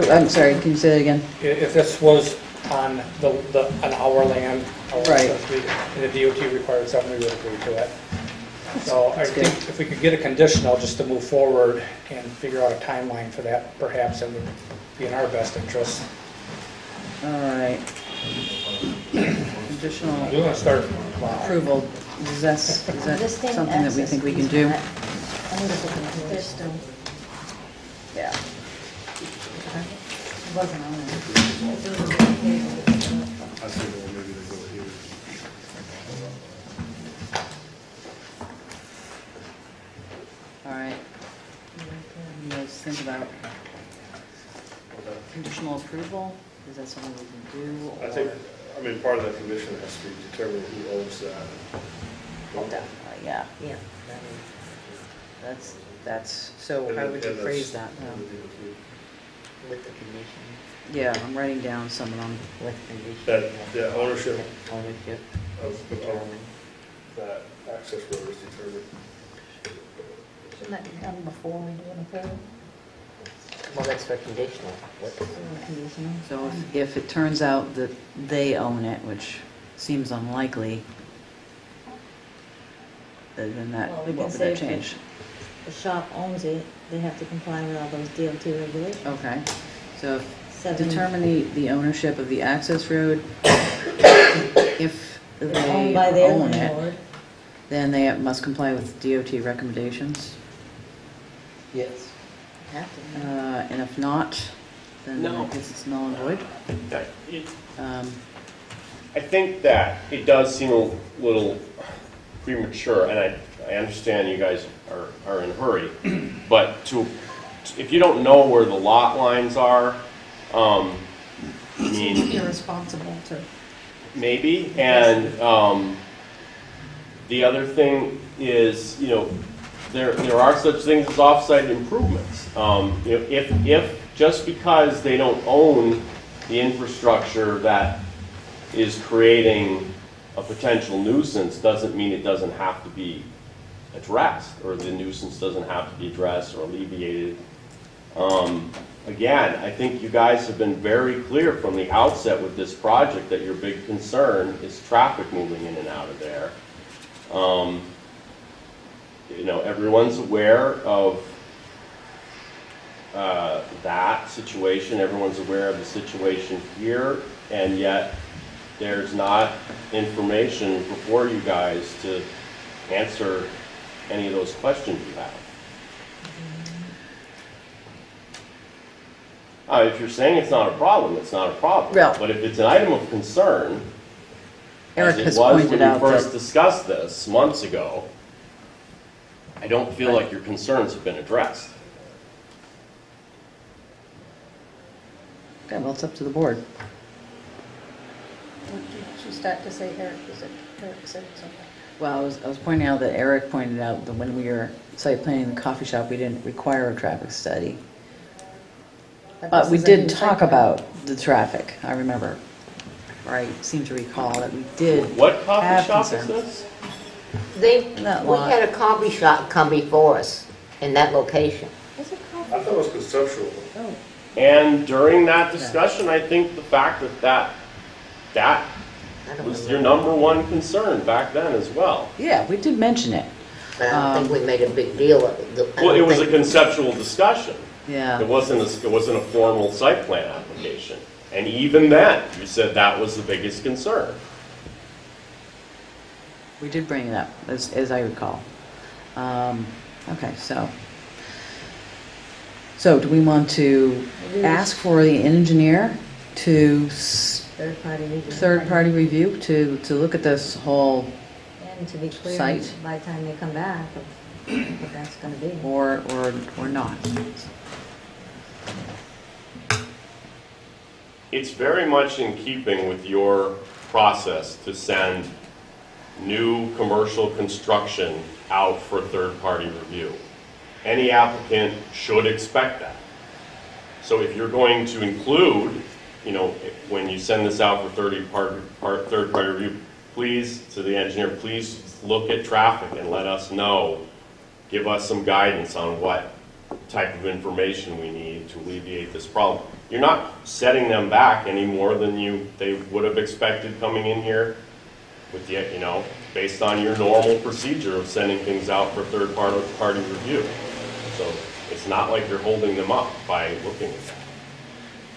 I'm sorry, can you say that again? If this was on on our land, Right. and the DOT required something, we would agree to it. So I That's good. think if we could get a conditional just to move forward and figure out a timeline for that, perhaps it would be in our best interest. All right. Additional We want to start approval, is that Existing something that we access think we can easement. do? I need a booking page. There's still, Yeah. it wasn't on there. I think, well, maybe they go here. All right. You guys think about conditional approval? Is that something we can do? I think, part of that condition has to be determining who owns that. Yeah, Yeah. that's, so how would you phrase that? With the condition, Yeah, I'm writing down some of them. with condition. That the ownership Ownership of determined. that access road is determined. Shouldn't that come before we do an approval? Well, that's for conditional. What is Conditional? So if it turns out that they own it, which seems unlikely, then that, Well, we what can would say that change? The shop owns it, they have to comply with all those DOT regulations. Okay, so Seven- determine the ownership of the access road. If they Owned by their own it, landlord. then they must comply with DOT recommendations. Yes. Have to. And if not, then No. I guess it's null and void. I think that it does seem a little premature, and I understand you guys are in a hurry, but if you don't know where the lot lines are, I mean, Irresponsible to, maybe, and the other thing is, there are such things as off-site improvements. If just because they don't own the infrastructure that is creating a potential nuisance doesn't mean it doesn't have to be addressed, or the nuisance doesn't have to be addressed or alleviated. Again, I think you guys have been very clear from the outset with this project that your big concern is traffic moving in and out of there. Everyone's aware of that situation. Everyone's aware of the situation here, and yet there's not information before you guys to answer any of those questions you have. If you're saying it's not a problem, it's not a problem. Well- But if it's an item of concern, Eric as it has was pointed when out we first that, discussed this months ago, I don't feel like your concerns have been addressed. okay, well, it's up to the board. what did you start to say, Eric? Was it, Eric said something? Well, I was pointing out that Eric pointed out that when we were site planning the coffee shop, we didn't require a traffic study. But this we is a did new talk site plan. about the traffic, I remember. I seem to recall that we did What coffee have shop is concerns. this? That We lot. had a coffee shop come before us in that location. I thought it was conceptual. And during that discussion, I think the fact that I don't was remember. your number one concern back then as well. Yeah, we did mention it. But I don't think we made a big deal of it. I Well, don't it was a think- conceptual discussion. Yeah. It wasn't a formal site plan application. And even then, you said that was the biggest concern. We did bring it up, as I recall. Okay, so do we want to ask for the engineer to Third-party review. third-party review to look at this whole, And to be clear, Site. by the time they come back, what that's gonna be. or not? It's very much in keeping with your process to send new commercial construction out for third-party review. Any applicant should expect that. So if you're going to include, when you send this out for third-party review, please, to the engineer, please look at traffic and let us know, give us some guidance on what type of information we need to alleviate this problem. You're not setting them back any more than they would have expected coming in here with the, based on your normal procedure of sending things out for third party review. So it's not like you're holding them up by looking at that.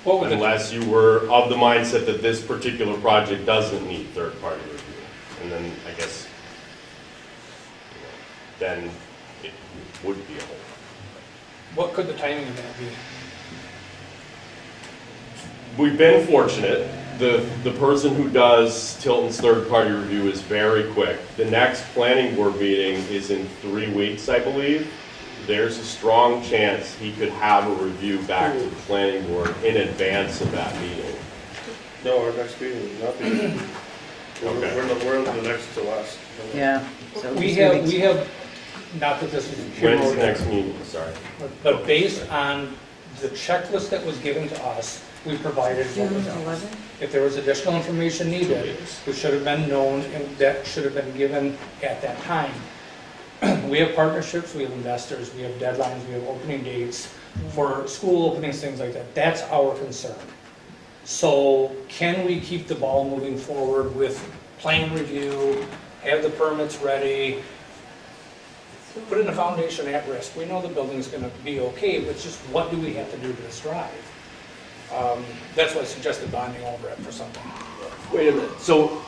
Unless you were of the mindset that this particular project doesn't need third party review. And then I guess, then it would be a hold. What could the timing of that be? We've been fortunate. The person who does Tilton's third-party review is very quick. The next planning board meeting is in 3 weeks, I believe. There's a strong chance he could have a review back to the planning board in advance of that meeting. No, our next meeting is not the, Okay. we're the next to last. Yeah. So We it's 3 weeks. have, not that this is. When's the next meeting? Sorry. But based on the checklist that was given to us, we provided what June was out. 11th? If there was additional information needed, it should have been known, and that should have been given at that time. We have partnerships, we have investors, we have deadlines, we have opening dates for school openings, things like that. That's our concern. So can we keep the ball moving forward with plan review, have the permits ready, putting the foundation at risk? We know the building's going to be okay, but it's just what do we have to do to strive? That's why I suggested bonding over it for something. Wait a minute. So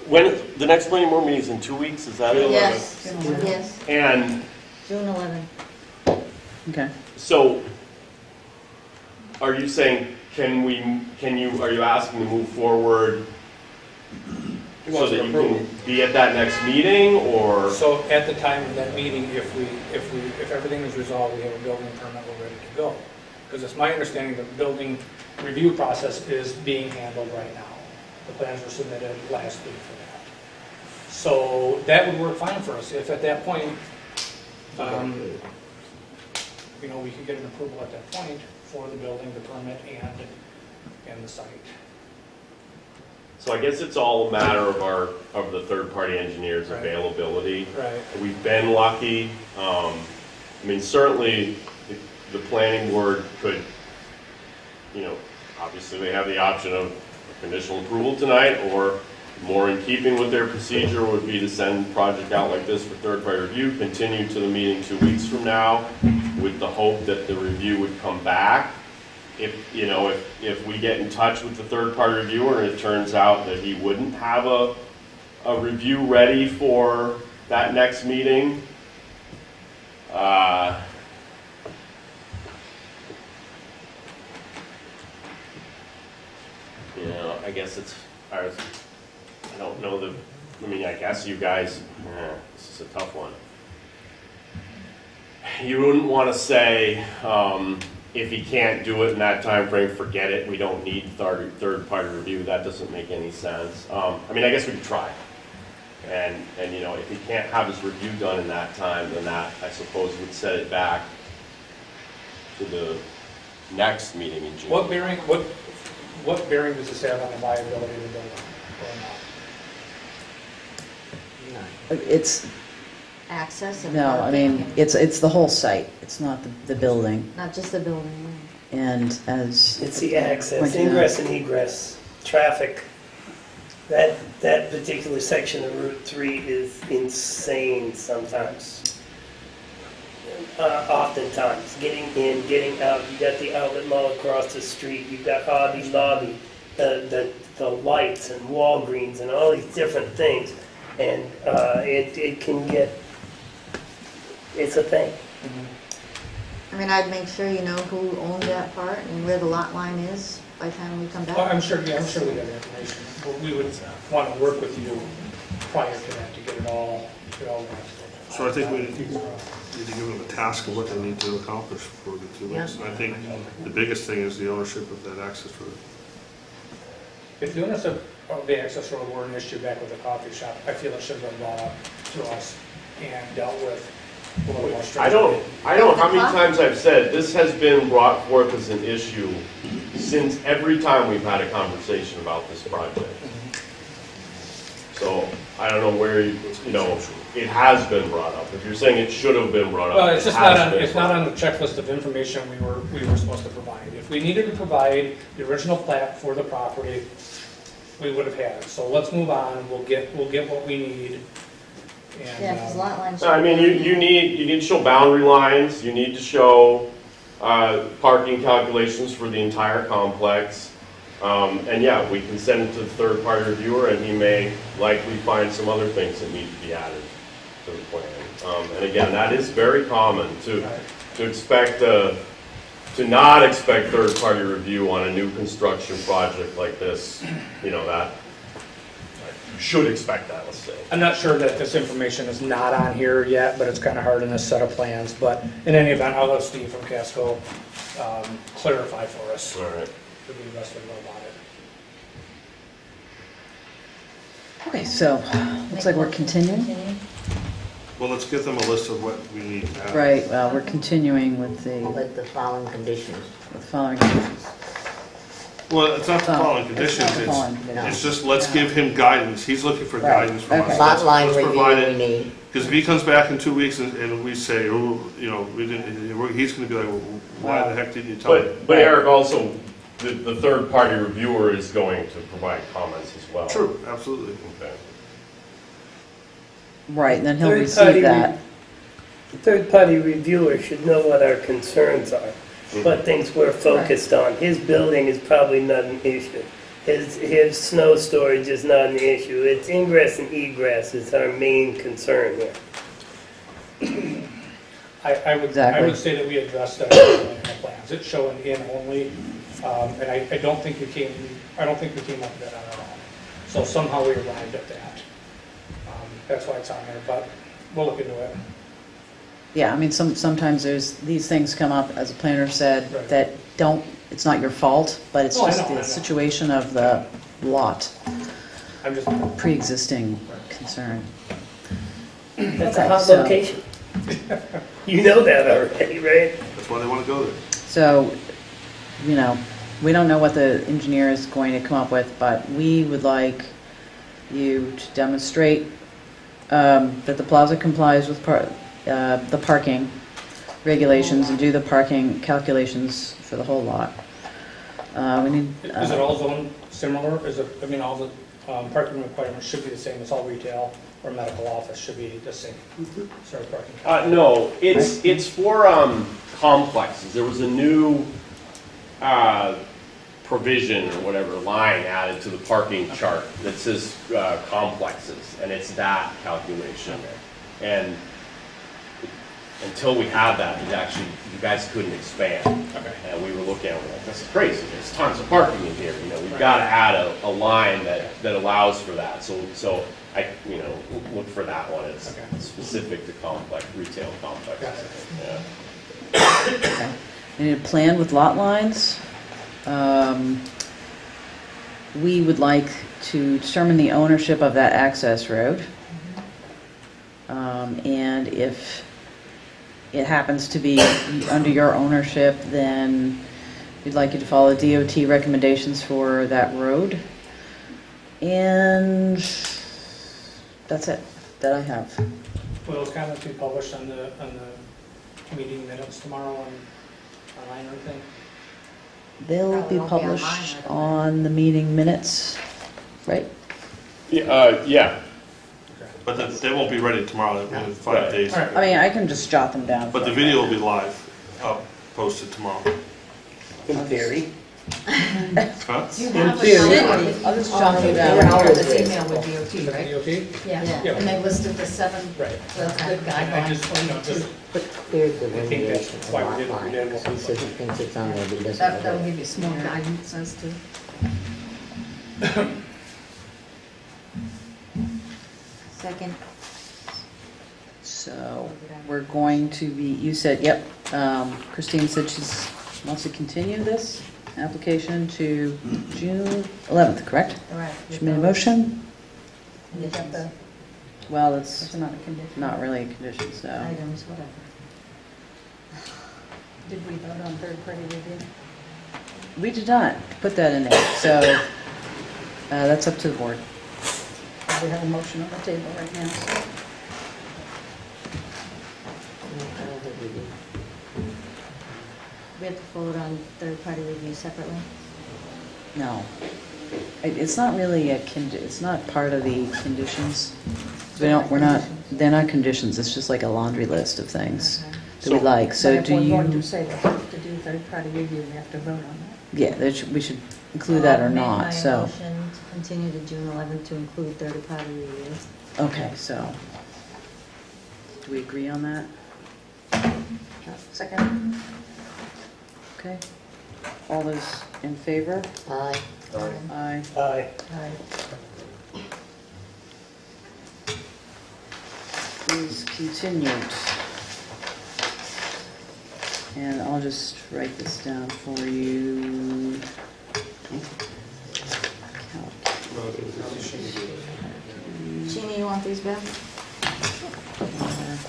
when the next planning board meeting is in 2 weeks, is that it? Yes, yes. And June 11th. Okay. so are you saying, are you asking to move forward so that you can be at that next meeting, or? So at the time of that meeting, if everything is resolved, we have a building permit, we're ready to go. Because it's my understanding that the building review process is being handled right now. The plans were submitted last week for that. So that would work fine for us if at that point, we could get an approval at that point for the building, the permit, and the site. So I guess it's all a matter of the third-party engineer's Right. availability. Right. We've been lucky. Certainly the planning board could, obviously they have the option of conditional approval tonight, or more in keeping with their procedure would be to send a project out like this for third-party review, continue to the meeting 2 weeks from now with the hope that the review would come back. If we get in touch with the third-party reviewer and it turns out that he wouldn't have a review ready for that next meeting, I guess I don't know I guess you guys, this is a tough one. You wouldn't want to say, if he can't do it in that time frame, forget it. We don't need third-party review. That doesn't make any sense. I guess we could try. And if he can't have his review done in that time, then that, I suppose, would set it back to the next meeting in June. What bearing does this have on the viability of the building? It's, Access and no, parking. it's the whole site. It's not the building. Not just the building. And as It's the access, pointed ingress out- and egress, traffic. That particular section of Route 3 is insane sometimes. Oftentimes, getting in, getting out. You got the outlet mall across the street. You've got Hobby Lobby, the lights and Walgreens and all these different things, and it can get. It's a thing. I'd make sure you know who owns that part and where the lot line is by the time we come back. Well, I'm sure we have the information. But we would want to work with you prior to that to get it all. So I think we need to give them a task of what they need to accomplish for the 2 weeks. And I think the biggest thing is the ownership of that access road. If the ownership of the access road were an issue back with the coffee shop, I feel it should have been brought up to us and dealt with a little more I don't The know how many clock? times I've said this has been brought forth as an issue since every time we've had a conversation about this project. So I don't know where, it has been brought up. If you're saying it should have been brought up, Well, it's it just has not on, been it's not brought on up. the checklist of information we were supposed to provide. If we needed to provide the original plat for the property, we would have had it. So let's move on, we'll get what we need. And, Yeah, because lot lines. No, I mean, you need to show boundary lines, you need to show parking calculations for the entire complex. And yeah, we can send it to the third-party reviewer, and he may likely find some other things that need to be added to the plan. And again, that is very common to expect, to not expect third-party review on a new construction project like this. That you should expect that, let's say. I'm not sure that this information is not on here yet, but it's kind of hard in this set of plans. But in any event, I'll let Steve from Casco clarify for us. All right. To be the best way to go about it. Okay, so, looks like we're continuing. Well, let's give them a list of what we need to have. Right, well, we're continuing with the With the following conditions. following conditions. Well, it's not the following It's conditions, not the following conditions. it's just, let's give him guidance. He's looking for Right, guidance from okay. us. Lot line Let's review provide we it. need. Because if he comes back in 2 weeks and we say, oh, we didn't, he's gonna be like, well, why the heck didn't you tell me? But Eric, also, the third-party reviewer is going to provide comments as well. True, absolutely. Okay. Right, and then he'll Third-party receive that. The third-party reviewer should know what our concerns are, what things we're focused on. His building is probably not an issue. His snow storage is not an issue. It's ingress and egress is our main concern here. I would Exactly. say that we addressed that in the plans. It's showing in only, and I don't think we came up with that on our own. So somehow we arrived at that. That's why it's on there, but we'll look into it. Yeah, I mean, sometimes these things come up, as a planner said, Right. that it's not your fault, but it's Oh, I just know, I the know. situation of the lot, I'm just, pre-existing concern. That's a Okay, hot so- location. You know that already, right? That's why they wanna go there. So, we don't know what the engineer is going to come up with, but we would like you to demonstrate that the plaza complies with the parking regulations and do the parking calculations for the whole lot. We need. is it all zoned similar? All the parking requirements should be the same, it's all retail or medical office should be the same sort of parking. No, it's for complexes. There was a new provision or whatever line added to the parking chart that says complexes, and it's that calculation. And until we had that, you guys couldn't expand. Okay. And we were looking at it like, this is crazy. There's tons of parking in here. We've got to add a line that allows for that. So I look for that one. It's specific to retail complexes. Yeah. Okay. We need a plan with lot lines. We would like to determine the ownership of that access road. And if it happens to be under your ownership, then we'd like you to follow DOT recommendations for that road. And that's it that I have. Will those comments be published on the meeting minutes tomorrow online or anything? They'll Probably be won't be published online, on the meeting minutes, right? Yeah. But they won't be ready tomorrow, in 5 days. All right. I mean, I can just jot them down. But the video will be live, posted tomorrow. In theory. Huh? You In have a theory. summary I'll just jot them of down. this email with DOT, right? DOT? Yeah, Yeah. and they listed the 7 Right. the good And I guidelines. just, Put clear I think that's delineation of why we lot did what we did. lines. He says he thinks it's on there, but he doesn't That'll know. give you some more guidance as to. Second. So we're going to be, you said, yep, Christine said she wants to continue this application to June 11th, correct? Right. She made a motion? You got the, Well, it's it's not a condition. not really a condition, so. Items, whatever. Did we vote on third-party review? We did not put that in there, so that's up to the board. we have a motion on the table right now, so. I don't think we do. We have to vote on third-party review separately? No. It's not really it's not part of the conditions. We're not, they're not conditions, it's just like a laundry list of things that we like. So But do if we're going you, to say we have to do third-party review, we have to vote on that. yeah, we should include that or I'll not, make so. my motion to continue to June 11th to include third-party review. Okay, so, do we agree on that? Second? Okay. All those in favor? Aye. Aye. Aye. Aye. Is continued. And I'll just write this down for you. Sheena, you want these back?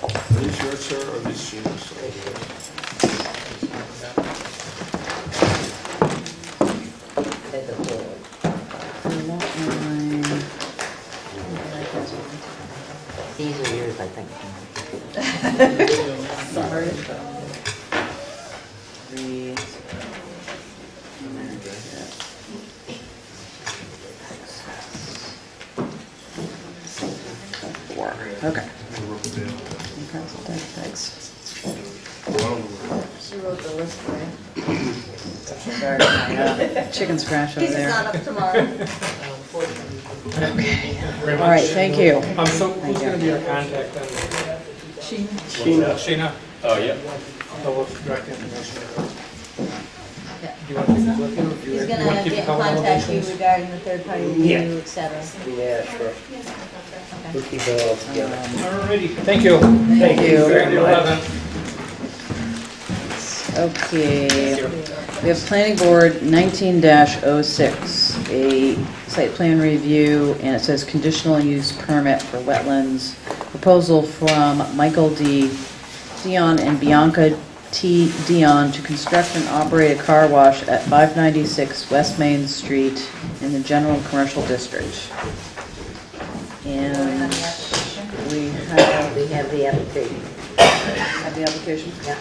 Are these yours, sir, or are these Sheena's? There's a board. These are yours, I think. Sorry. Three. Four. Okay. Thanks. She wrote the list for you. Sorry, my, chicken scratch over He's there. not up tomorrow. Okay. All right, thank you. So who's you. going to be our contact then? Sheena. Sheena? Oh, yeah. I'll direct information. Yeah. Do you want to keep looking? or do He's you gonna want to keep get in calling all contact you locations? regarding the third-party Yeah. review, et cetera. Yeah, sure. We'll keep it all together. Alrighty, thank you. Thank you Very very much. much. Okay, we have Planning Board 19-06, a site plan review, and it says conditional use permit for wetlands. Proposal from Michael D. Dion and Bianca T. Dion to construct and operate a car wash at 596 West Main Street in the General Commercial District. And we have, We have the application. have the application? Yeah.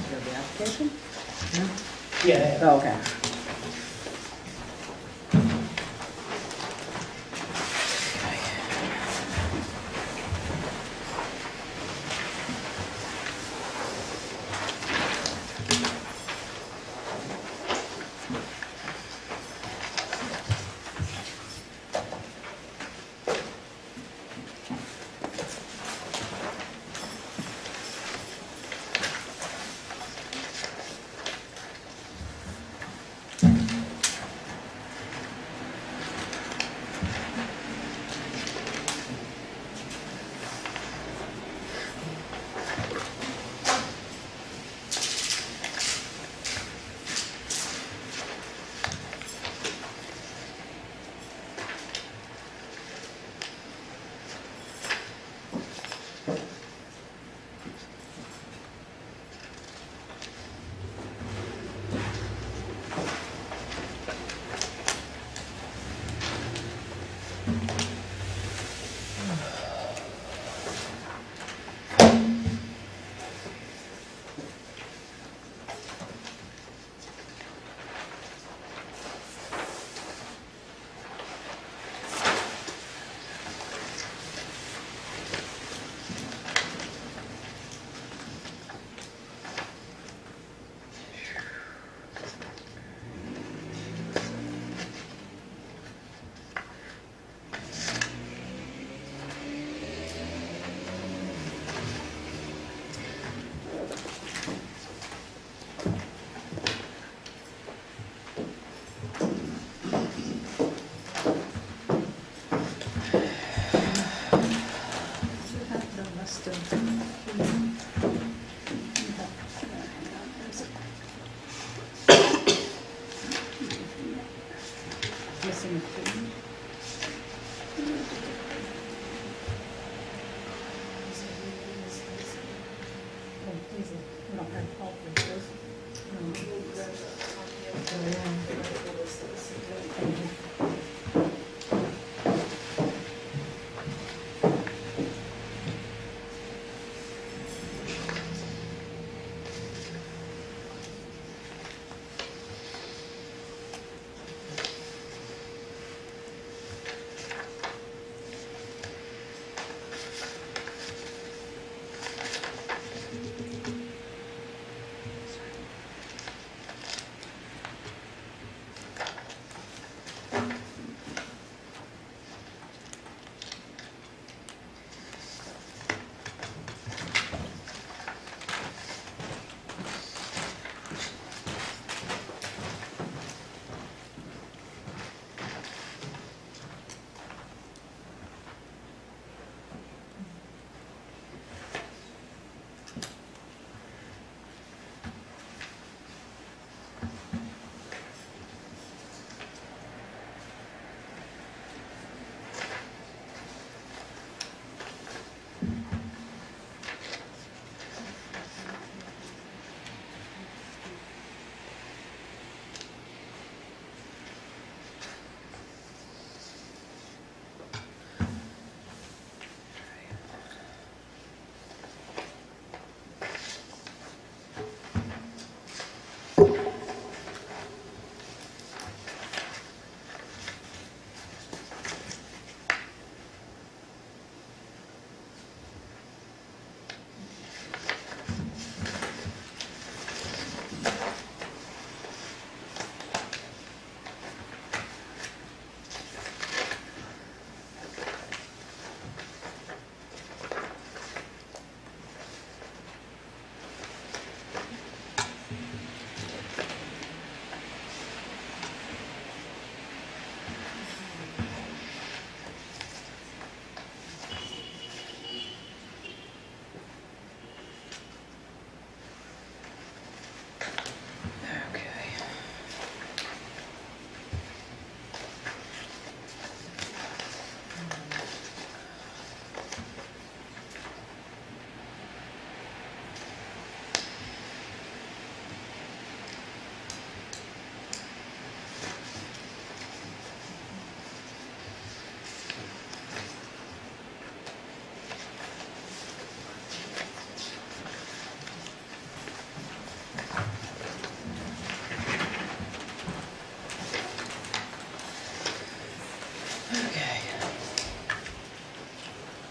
The application? Yeah. Oh, okay. Missing a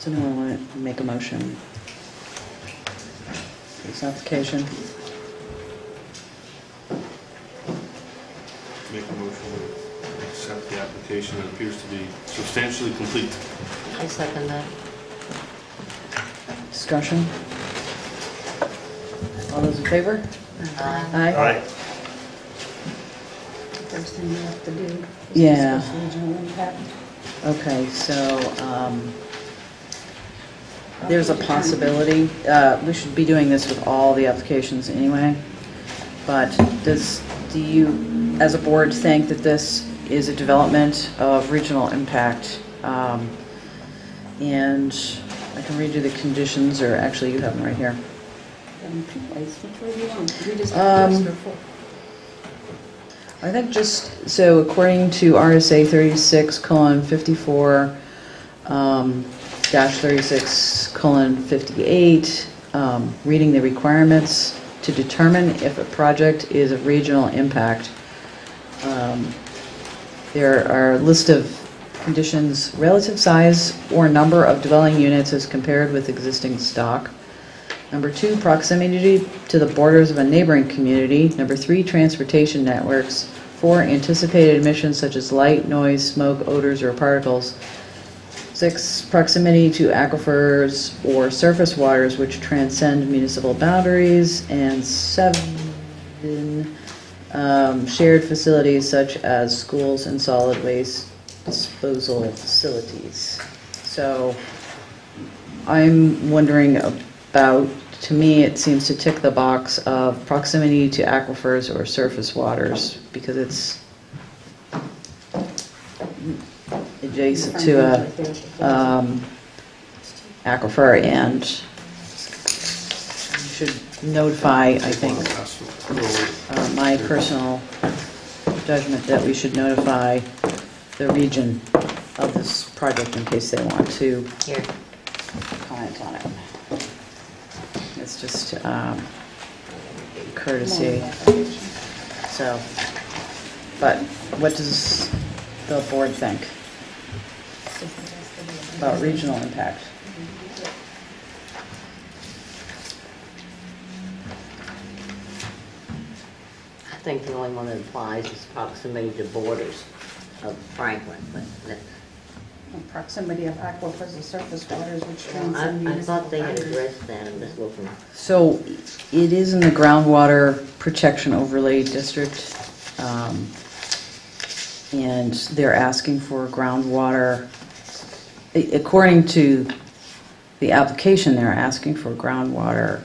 Does anyone want to make a motion? This application? Make a motion to accept the application that appears to be substantially complete. I second that. Discussion? All those in favor? Aye. Aye. First thing you have to do is Yeah. discuss regional impact. Okay, so, there's a possibility, we should be doing this with all the applications anyway, but do you, as a board, think that this is a development of regional impact? And I can read you the conditions, or actually you have them right here. Which way do you want? We just have to list or full? I think just, so according to RSA 36:54, dash 36:58, reading the requirements to determine if a project is of regional impact. There are a list of conditions: relative size or number of dwelling units as compared with existing stock. Number 2, proximity to the borders of a neighboring community. Number 3, transportation networks. 4, anticipated emissions such as light, noise, smoke, odors, or particles. 6, proximity to aquifers or surface waters which transcend municipal boundaries. And 7, shared facilities such as schools and solid waste disposal facilities. So I'm wondering about, to me, it seems to tick the box of proximity to aquifers or surface waters because it's adjacent to a aquifer, and you should notify, I think, my personal judgment that we should notify the region of this project in case they want to Here. comment on it. It's just courtesy. So, but what does the board think about regional impact? I think the only one that applies is proximity to borders of Franklin, but that's, Proximity of aquifers and surface waters which well, transcend I thought they had municipal addressed that, I'm just looking. So it is in the groundwater protection overlay district, and they're asking for groundwater, according to the application, they're asking for a groundwater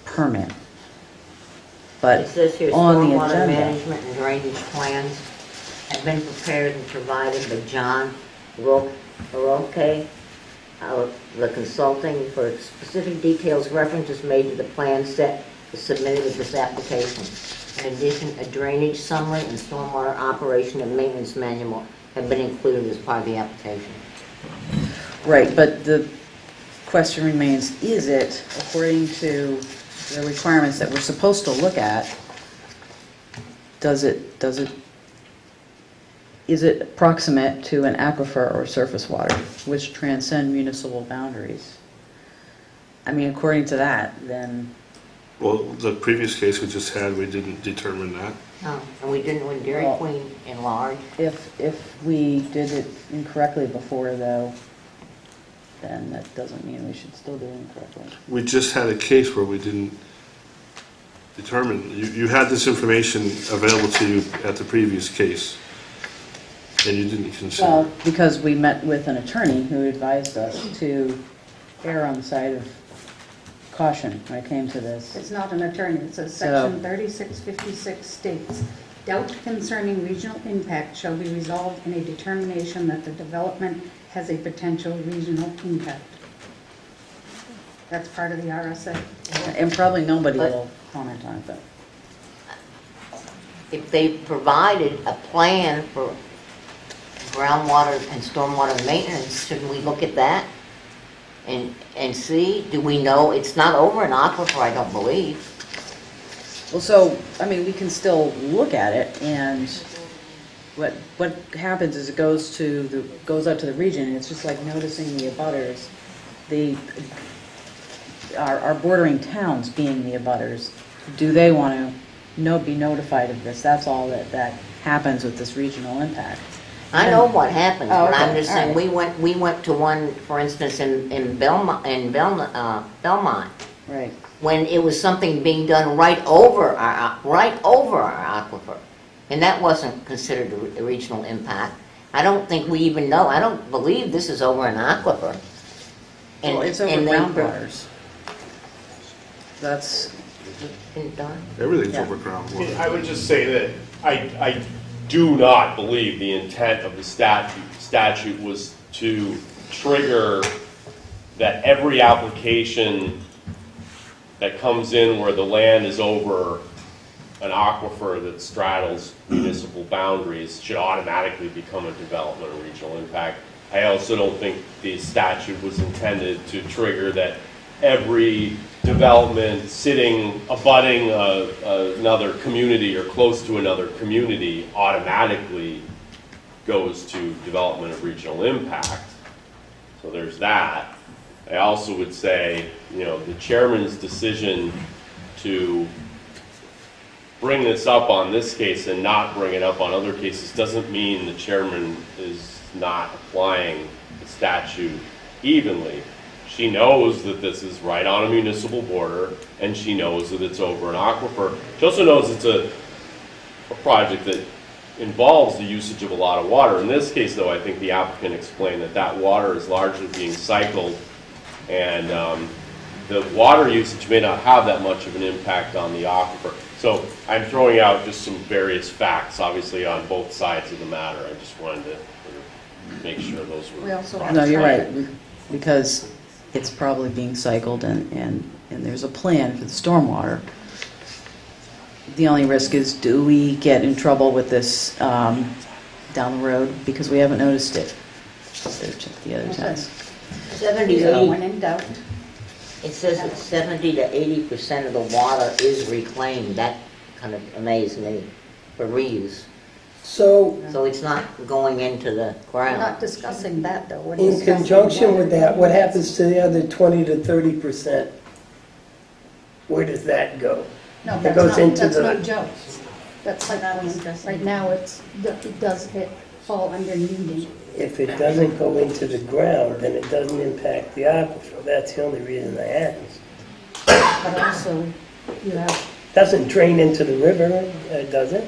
permit. It But says here, on the stormwater agenda, management and drainage plans have been prepared and provided by John Roque, the consulting. For specific details, reference is made to the plan set submitted with this application. In addition, a drainage summary and stormwater operation and maintenance manual have been included as part of the application. right, but the question remains, is it, according to the requirements that we're supposed to look at, is it proximate to an aquifer or surface water, which transcend municipal boundaries? I mean, according to that, then, Well, the previous case we just had, we didn't determine that. Oh, and we didn't when Dairy Well, Queen enlarged. if we did it incorrectly before, though, then that doesn't mean we should still do it incorrectly. We just had a case where we didn't determine. You had this information available to you at the previous case, and you didn't consider Well, it. because we met with an attorney who advised us to err on the side of caution when it came to this. It's not an attorney, it says So- section 3656 states, doubt concerning regional impact shall be resolved in a determination that the development has a potential regional impact. That's part of the RSA. And probably nobody But- will comment on it, but. If they provided a plan for groundwater and stormwater maintenance, shouldn't we look at that and see? Do we know it's not over an aquifer? I don't believe. Well, so, I mean, we can still look at it, and what happens is it goes up to the region, and it's just like noticing the abutters. Our bordering towns being the abutters, do they want to be notified of this? That's all that happens with this regional impact. I know what happens, Oh, but I'm okay, just all saying, right. we went to one, for instance, in Belmont, Right. when it was something being done right over our aquifer, and that wasn't considered a regional impact. I don't think we even know. I don't believe this is over an aquifer. Well, it's over and they- groundwaters. That's, Done. Everything's Yeah. over groundwater. I would just say that I do not believe the intent of the statute was to trigger that every application that comes in where the land is over an aquifer that straddles municipal boundaries should automatically become a development or regional impact. I also don't think the statute was intended to trigger that every development abutting another community or close to another community automatically goes to development of regional impact. So there's that. I also would say, the chairman's decision to bring this up on this case and not bring it up on other cases doesn't mean the chairman is not applying the statute evenly. She knows that this is right on a municipal border, and she knows that it's over an aquifer. She also knows it's a project that involves the usage of a lot of water. In this case, though, I think the applicant explained that water is largely being cycled, and the water usage may not have that much of an impact on the aquifer. So I'm throwing out just some various facts, obviously, on both sides of the matter. I just wanted to make sure those were... We also have no, to you're try right, because it's probably being cycled, and there's a plan for the stormwater. the only risk is, do we get in trouble with this down the road? Because we haven't noticed it. Better check the other towns. 70 to So 80, when in doubt, it says that 70 to 80% of the water is reclaimed. That kind of amazed me for reuse. So So it's not going into the we're ground. not discussing that though. We're in discussing conjunction with whether- that, what happens to the other 20 to 30%? Where does that go? No, It that's goes not, into that's the- not Joe's. That's like, right now, it does fall under needing. If it doesn't go into the ground, then it doesn't impact the aquifer. That's the only reason I asked. But also, you have, Doesn't drain into the river, does it?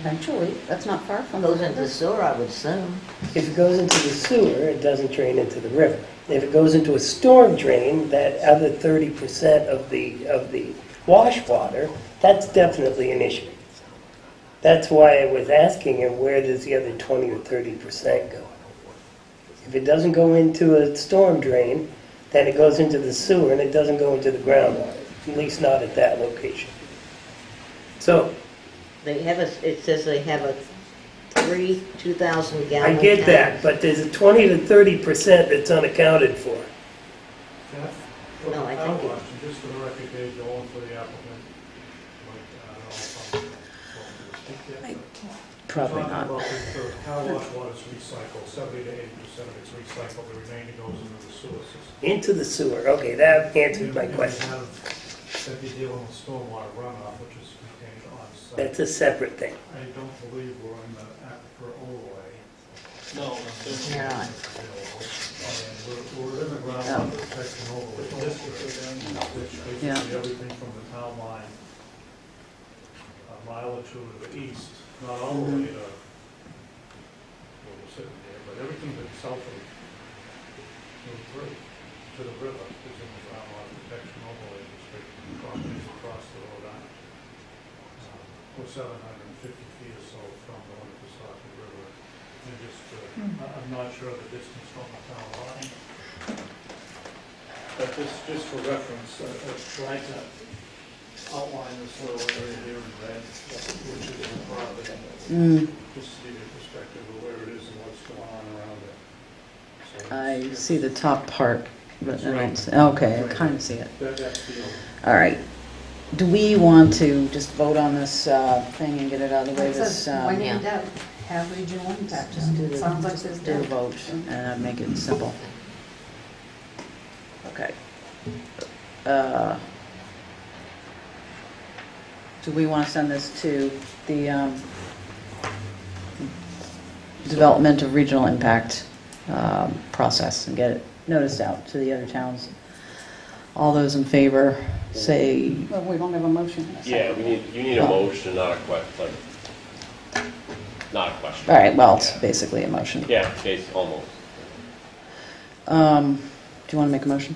eventually, that's not far from. Goes into the sewer, I would assume. If it goes into the sewer, it doesn't drain into the river. If it goes into a storm drain, that other 30% of the wash water, that's definitely an issue. That's why I was asking him, where does the other 20 or 30% go? If it doesn't go into a storm drain, then it goes into the sewer and it doesn't go into the groundwater, at least not at that location. So, They have it says they have a 2,000 gallon I get tank. that, but there's a 20 to 30% that's unaccounted for. No, I think it- Just for the record, Dave Dolan for the applicant. I don't know if I'm welcome to speak yet, but Probably talking not. about the car wash water is recycled, 70 to 80% of it's recycled, the remainder goes into the sewer system. Into the sewer, okay, that answers my And you question. have- If you're dealing with stormwater runoff, which is contained on site. That's a separate thing. I don't believe we're in the aquifer overlay. No, You're not. We're in the groundwater protection overlay district, which Yeah. basically everything from the town line, a mile or two to the east, not all the way to, where we're sitting here, but everything that's south of Route 3 to the river is in the groundwater protection overlay district, properties across the road on. We're 750 feet or so from the Winnipesaukee River, and just, I'm not sure the distance from the town line. But just for reference, I've tried to outline this little area here in red, which is the property, just to give you a perspective of where it is and what's going on around it. So I see the top part, but I don't see, okay, I kind of see it. That's the only. All right. Do we want to just vote on this thing and get it out of the way? It This, says, when yeah. in doubt, have regional impact. Just do the- Sounds like there's do a doubt. vote and make it simple. Okay. Do we want to send this to the development of regional impact process and get it noticed out to the other towns? All those in favor say, Well, we don't have a motion in a Yeah, second. you need a motion, not a question, not a question. all right, well, it's Yeah. basically a motion. Yeah, case, almost. Do you want to make a motion?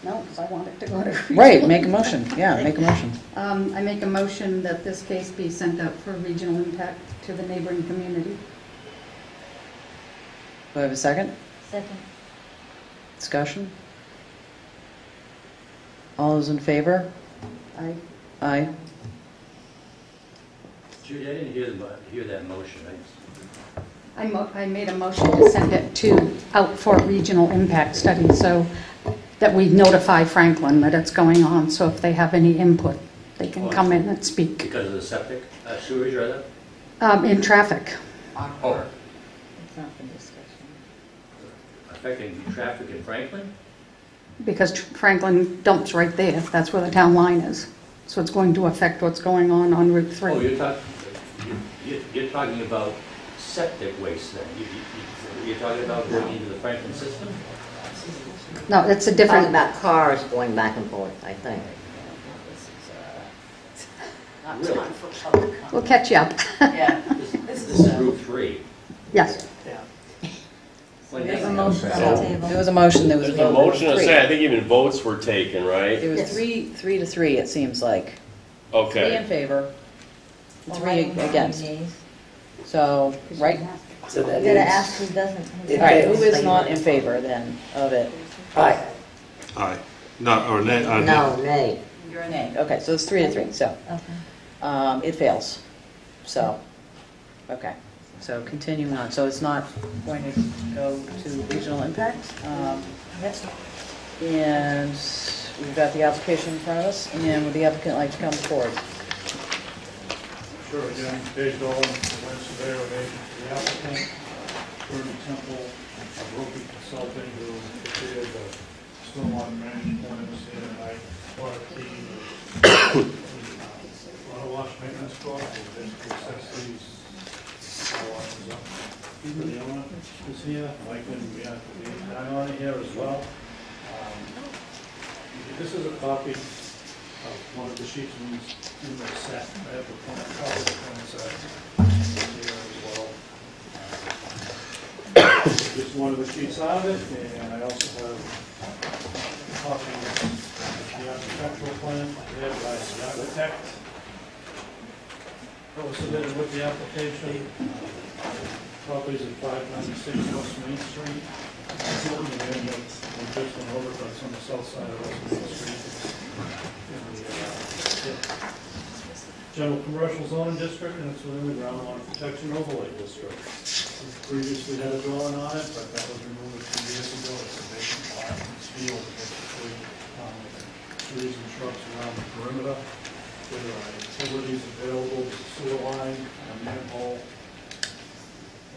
No, because I want it to go to. Right, regional make a impact. motion. Yeah, make a motion. I make a motion that this case be sent out for regional impact to the neighboring community. Do I have a second? Second. Discussion? All those in favor? I, Aye. Judy, I didn't hear that motion. I made a motion to send it out for regional impact study, so that we notify Franklin that it's going on, so if they have any input, they can come in and speak. Because of the septic, sewage, rather? In traffic. Oh, It's not for discussion. affecting traffic in Franklin? Because Franklin dumps right there, that's where the town line is. So it's going to affect what's going on Route 3. Oh, you're talking about septic waste then? You're talking about going into the Franklin system? No, it's a Talking different, about cars going back and forth, I think. Really? we'll catch you up. This is Route 3. Yes. When There's a that- motion on the table. There was a motion, there was a There's a vote. motion to say, I think even votes were taken, right? It was Yes. 3 to 3, it seems like. 3 in Okay. favor, Well, 3 I don't know against. any nays. So, right? So You that gotta means, ask who doesn't. It All right, who fails. is not in favor then of it? aye. Aye. No, or nay, No, nay. You're a nay. Okay, so it's 3-3, so Okay. it fails. So, okay. So continuing on, so it's not going to go to regional impact. And we've got the application in front of us, and would the applicant like to come forward? Sure, again, Dave Dolan, the surveyor of agent for the applicant, Bernie Temple, a rookie consulting who prepared the stormwater management plans here tonight, part of the water wash maintenance cost, and basically sets these water washes up. The owner is here, Mike and we have the guy on here as well. This is a copy of one of the sheets in the set. I have a copy of the plan set here as well. Just one of the sheets out of it, and I also have a copy of the architectural plan prepared by the architect. That was submitted with the application. Properties at 596 West Main Street. And just went over, but it's on the south side of West Main Street. In the general commercial zoning district, and it's within the groundwater protection overlay district. We previously had a drawing on it, but that was removed a few years ago. It's a vacant lot in this field, basically, trees and shrubs around the perimeter. There are utilities available, there's a sewer line, a manhole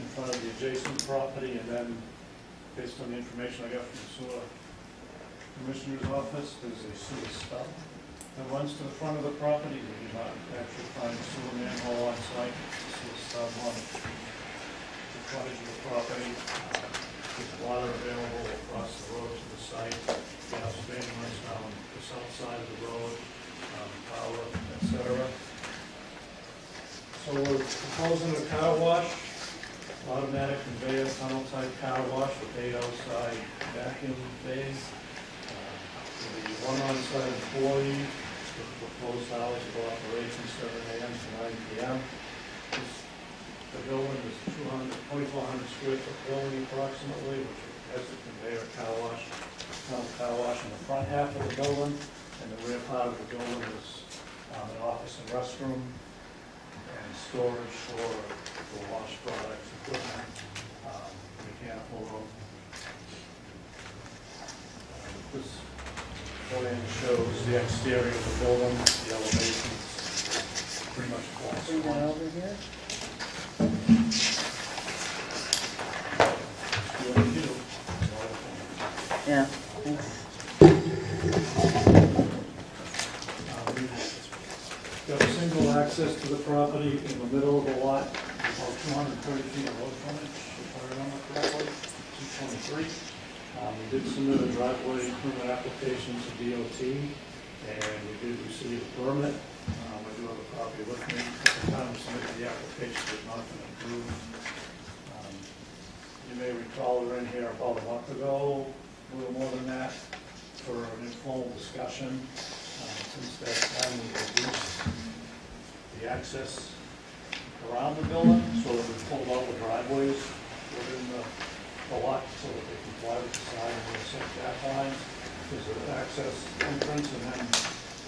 in front of the adjacent property, and then, based on the information I got from the sewer commissioner's office, there's a sewer stub that runs to the front of the property. We did not actually find a sewer manhole on site. Sewer stub on the frontage of the property. There's water available across the road to the site. Gas main runs down the south side of the road, power, etc. So we're proposing a car wash, automatic conveyor tunnel type car wash with 8 outside vacuum bays. The one on-site employee with the proposed hours of operation 7 a.m. to 9 p.m. The building is 2,400 square foot building approximately, which has the conveyor car wash, tunnel car wash in the front half of the building, and the rear part of the building is an office and restroom and storage for the wash products, equipment, mechanical room. This plan shows the exterior of the building, the elevations, pretty much flat. Bring that over here. Yeah, thanks. Got a single access to the property in the middle of the lot, about 230 feet of road frontage, if I remember correctly, 223. We did submit a driveway permit application to DOT, and we did receive a permit. I do have a copy with me. At the time we submitted the application, it had not been approved. You may recall we were in here about a month ago, a little more than that, for an informal discussion. Since that time, we reduced the access around the building, so that we pulled out the driveways within the lot so that they comply with the side and the setback lines. There's an access entrance, and then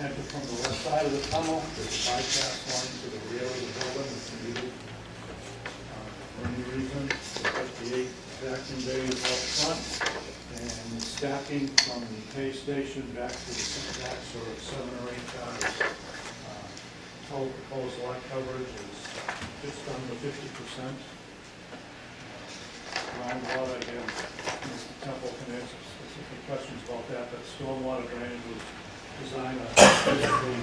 enter from the west side of the tunnel. There's a bypass line to the rear of the building if needed. For any reason, there's 58 vacuum bays up front, and stacking from the pay station back to the setbacks are 7 or 8 cars. Total proposed lot coverage is just under 50%. Groundwater, again, Mr. Temple can answer specific questions about that, but stormwater drainage was designed to basically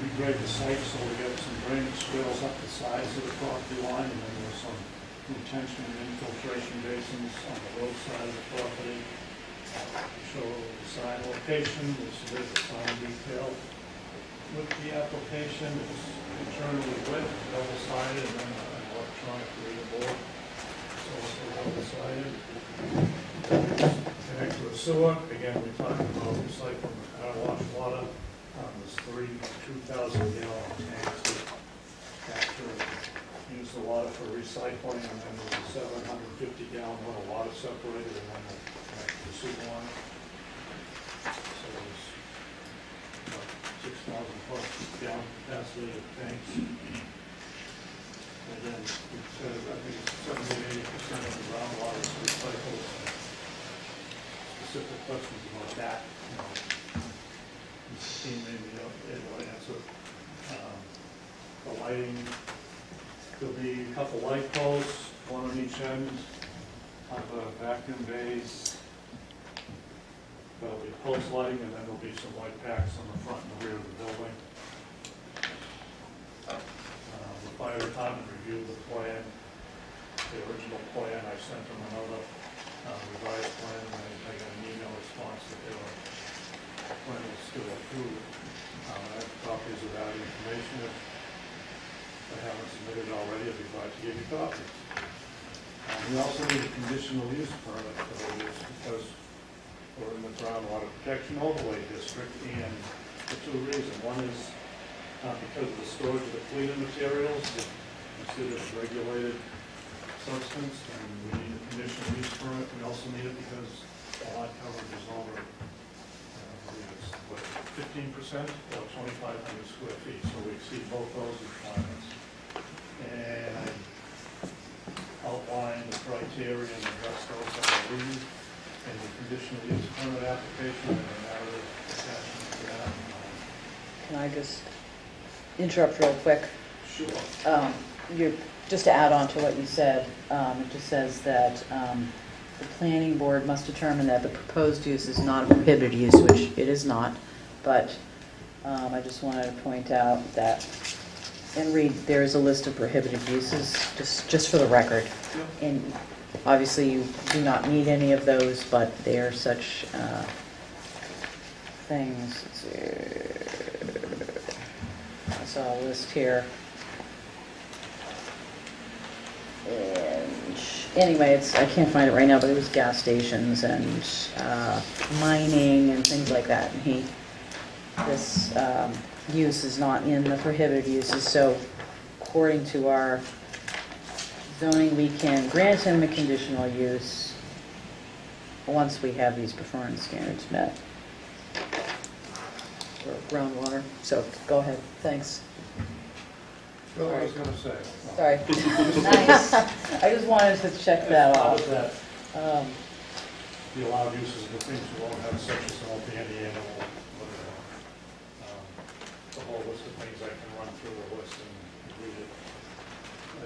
regrade the site so we get some drainage swales up the sides of the property line, and then there's some retention and infiltration basins on the road side of the property. Show the sign location, we submitted the sign detail with the application. It's internally lit, double-sided, and then an electronic reader board. So it's double-sided. Connect to a sewer. Again, we're talking about recycling the car wash water. There's 3 2,000-gallon tanks that capture and use the water for recycling, and then there's a 750-gallon water separator, and then the sewer line. So there's 6,000+ gallon capacity of tanks. And then, I think it's 70-80% of the groundwater is recycled. Specific questions about that, you know, this team maybe able to answer. The lighting, there'll be a couple light posts, one on each end of the vacuum bays. There'll be post lighting, and then there'll be some light packs on the front and the rear of the building. The fire department reviewed the plan, the original plan. I sent them another revised plan, and I got an email response that their plan was still approved. I have copies of that information. If I haven't submitted already, I'd be glad to give you copies. We also need a conditional use permit for the use because we're in the groundwater protection overlay district, and for two reasons. One is because of the storage of the cleaner materials, it's considered a regulated substance, and we need a conditional use permit. We also need it because the lot coverage is over, I believe it's, what, 15% or 2,500 square feet, so we exceed both those requirements. And I outlined the criteria and the rest of those, I believe, in the conditional use permit application and a narrative attachment to that. Can I just interrupt real quick? Sure. Just to add on to what you said, it just says that the planning board must determine that the proposed use is not a prohibited use, which it is not, but I just wanted to point out that, and read, there is a list of prohibited uses, just for the record. And obviously you do not need any of those, but they are such things. Let's see. I saw a list here. And anyway, I can't find it right now, but it was gas stations and mining and things like that. And this use is not in the prohibited uses, so according to our zoning, we can grant him a conditional use once we have these performance standards met for groundwater. So go ahead, thanks. Well, I was going to say. Sorry. Nice. I just wanted to check that off. The allowed uses of the things you won't have, such as an open-ended animal, the whole list of things. I can run through the list and read it. I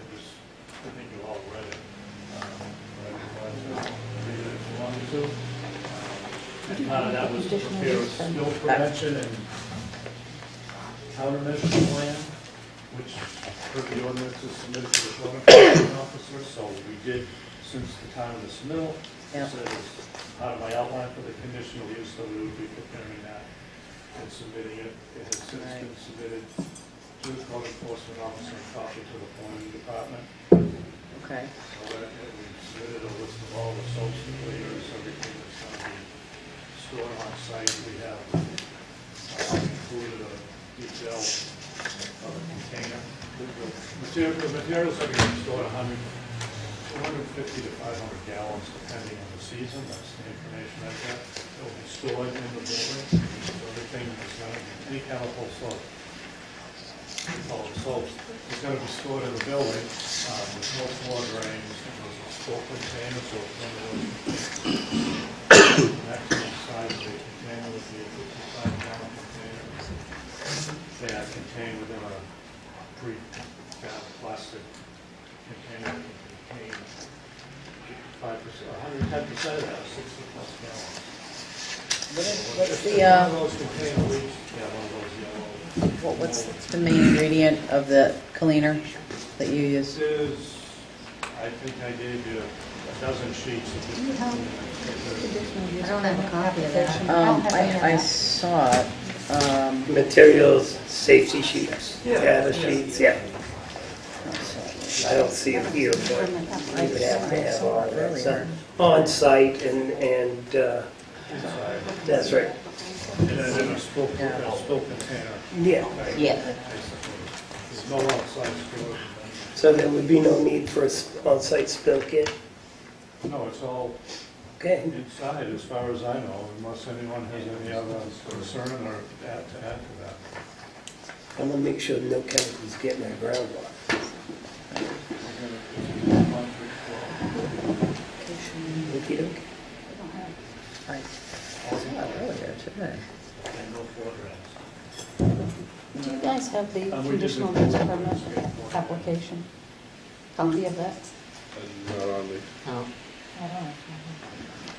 think you all read it. But I'd be glad to read it if you want me to. And part of that was to prepare a spill prevention and countermeasure plan, which per the ordinance is submitted to the zoning enforcement officer. So we did, since the time of the submittal, so it was part of my outline for the conditional use, so we would be preparing that and submitting it. It has since been submitted to the code enforcement officer and copy to the planning department. Okay. So that we submitted a list of all the soaps and cleaners, everything that's going to be stored on site. We have included a detail of a container. The materials are going to be stored 250 to 500 gallons depending on the season. That's the information I've got. It will be stored in the building. So everything is going to be, any chemical soap, we call it soap, is going to be stored in the building. There's no floor drains. There's a spill container, so it's one of those. The maximum size of the container would be a 55-gallon container. They are contained within a plastic container that can contain 5%, 110% of that, 60+ gallons. What's the one of those containers, one of those yellow. what's the main ingredient of the cleaner that you use? This is, I think I gave you a dozen sheets of this. I don't have a copy of that. I saw it. Materials, safety sheets, data sheets, yeah. I don't see them here, but you would have to have all that stuff on site and that's right. And then a spill container. Yeah. Yeah. There's no outside storage. So there would be no need for an on-site spill kit? No, it's all Okay. inside, as far as I know, unless anyone has any other concern or add to that. I want to make sure no chemicals get in our groundwater. Okey-dokey. I saw it earlier today. And no floor drains. Do you guys have the conditional use permit application? Copy of that? Not on me. Oh.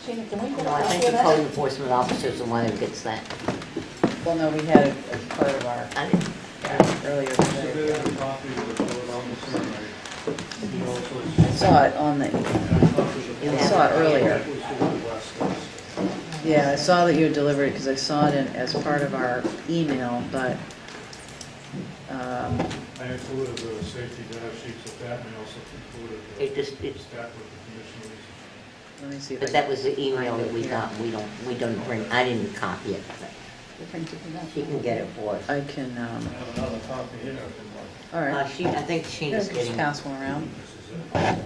Sheena, can we get a No, I copy think of the code that? enforcement officer is the one who gets that. Well, no, we had it as part of our, I didn't, earlier Submitted today. a copy of the code on the survey. He also I saw it on the, You I have saw it it. earlier. was delivered last Thursday. Yeah, I saw that you had delivered it because I saw it in, as part of our email, but, I included the safety data sheets with that, and I also included the It just, stack with the conditional use. let me see if I but can. that was the email find that it we here. got, we don't bring, I didn't copy it, but We printed it out. she can get it for us. I can, I have another copy here if you'd like. all right. I think Yeah, Sheena's just getting, pass one around. This is it.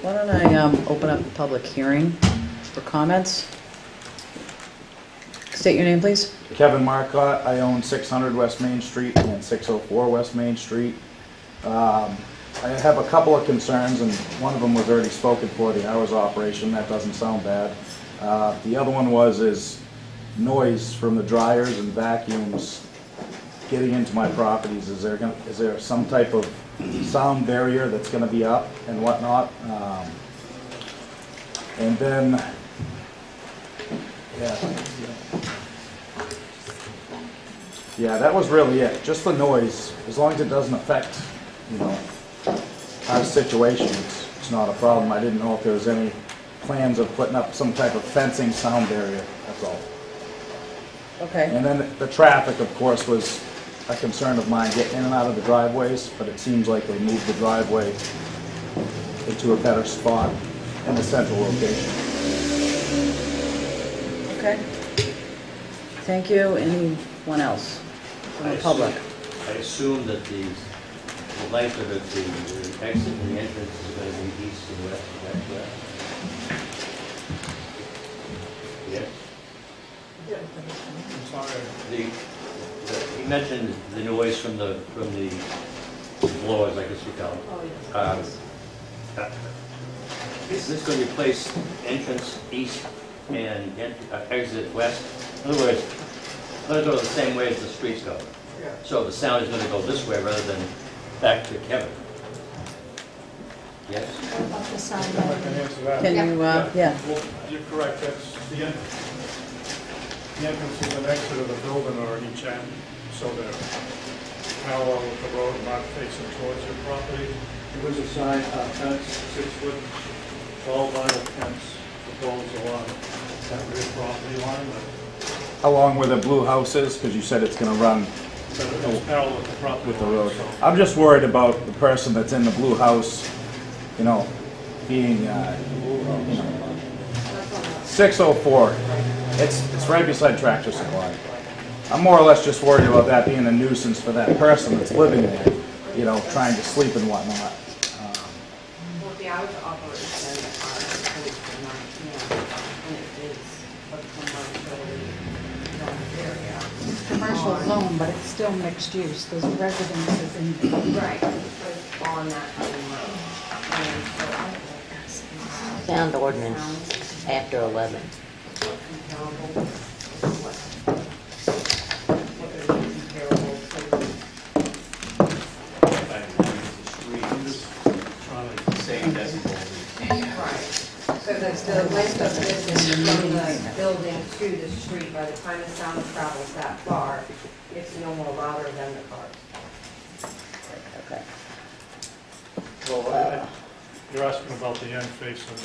Why don't I open up the public hearing for comments? State your name, please. Kevin Marcotte, I own 600 West Main Street and 604 West Main Street. I have a couple of concerns, and one of them was already spoken for, the hours of operation. That doesn't sound bad. The other one is noise from the dryers and vacuums getting into my properties. Is there some type of sound barrier that's going to be up and whatnot? And then, yeah, that was really it. Just the noise. As long as it doesn't affect, our situation, it's not a problem. I didn't know if there was any plans of putting up some type of fencing sound barrier. That's all. Okay. And then the traffic, of course, was a concern of mine, getting in and out of the driveways, but it seems like they moved the driveway into a better spot in the central location. Okay. Thank you. Anyone else from the public? I assume that the length of it, the exit and the entrance is going to be east and west, is that correct? Yes? I'm sorry. You mentioned the noise from the blowers, I guess you call them. Is this going to replace entrance east and exit west? In other words, it's going to go the same way as the streets go. So the sound is going to go this way rather than back to Kevin. Yes? What about the sound? I can answer that. Can you, yeah. Well, you're correct, that's the entrance. The entrances and exit of the building are at each end, so they're parallel with the road, not facing towards your property. There is a sign, fence, 6-foot tall vinyl fence that goes along that rear property line. Along where the blue house is, because you said it's going to run It's parallel with the property with the line, road. so- I'm just worried about the person that's in the blue house, being, 604. It's right beside Tractor Supply. I'm more or less just worried about that being a nuisance for that person that's living there, trying to sleep and whatnot. Well, the hours of operation are posted when it is a commercial area. Commercial zone, but it's still mixed use. There's residences in. Right, because on that road. And so sound ordinance after 11. comparable, what are the comparable places? Right, so the length of distance from the building to the street, by the time the sound travels that far, it's no more louder than the cars. Okay. Well, you're asking about the end facing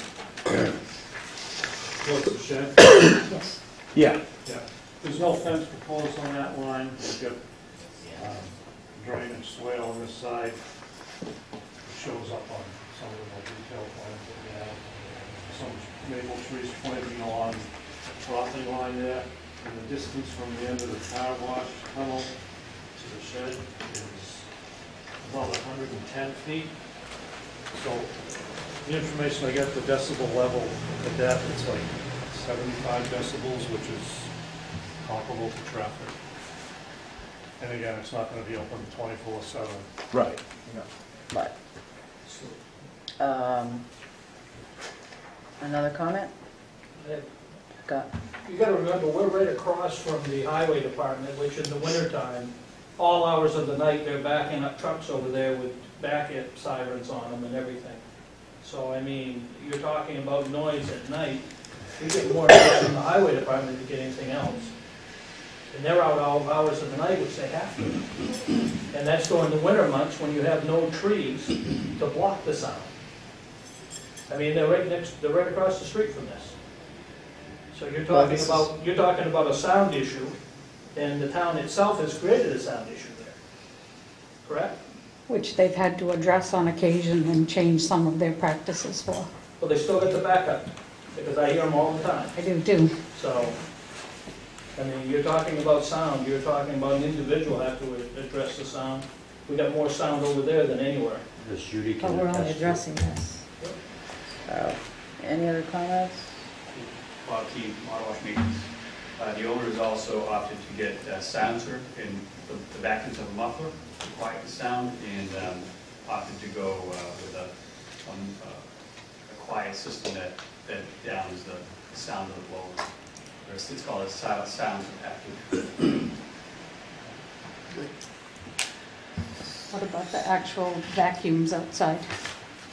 towards the shed? Yes. Yeah. Yeah. There's no fence proposed on that line. We've got drainage swale on this side. It shows up on some of the more detailed plans that we have. Some maple trees planting along the property line there. And the distance from the end of the car wash tunnel to the shed is about 110 feet. So The information I got, the decibel level at that, it's like 75 decibels, which is comparable to traffic. And again, it's not going to be open 24/7. Right. Right. Another comment? Scott? You gotta remember, we're right across from the highway department, which in the wintertime, all hours of the night, they're backing up trucks over there with backup sirens on them and everything. So, I mean, you're talking about noise at night, you get more noise from the highway department than you get anything else. And they're out all hours of the night, which they have to. And that's during the winter months when you have no trees to block the sound. I mean, they're right across the street from this. So you're talking about a sound issue, and the town itself has created a sound issue there, correct? Which they've had to address on occasion and change some of their practices for. Well, they still get the backup, because I hear them all the time. I do too. So, I mean, you're talking about sound, you're talking about an individual have to address the sound. We got more sound over there than anywhere. But we're only addressing this. Any other comments? Bob Key, Auto Wash Maintenance. The owner has also opted to get a silencer in the vacuums of a muffler to quiet the sound, and opted to go with a quiet system that downs the sound of the blower. It's called a silent sound package. What about the actual vacuums outside?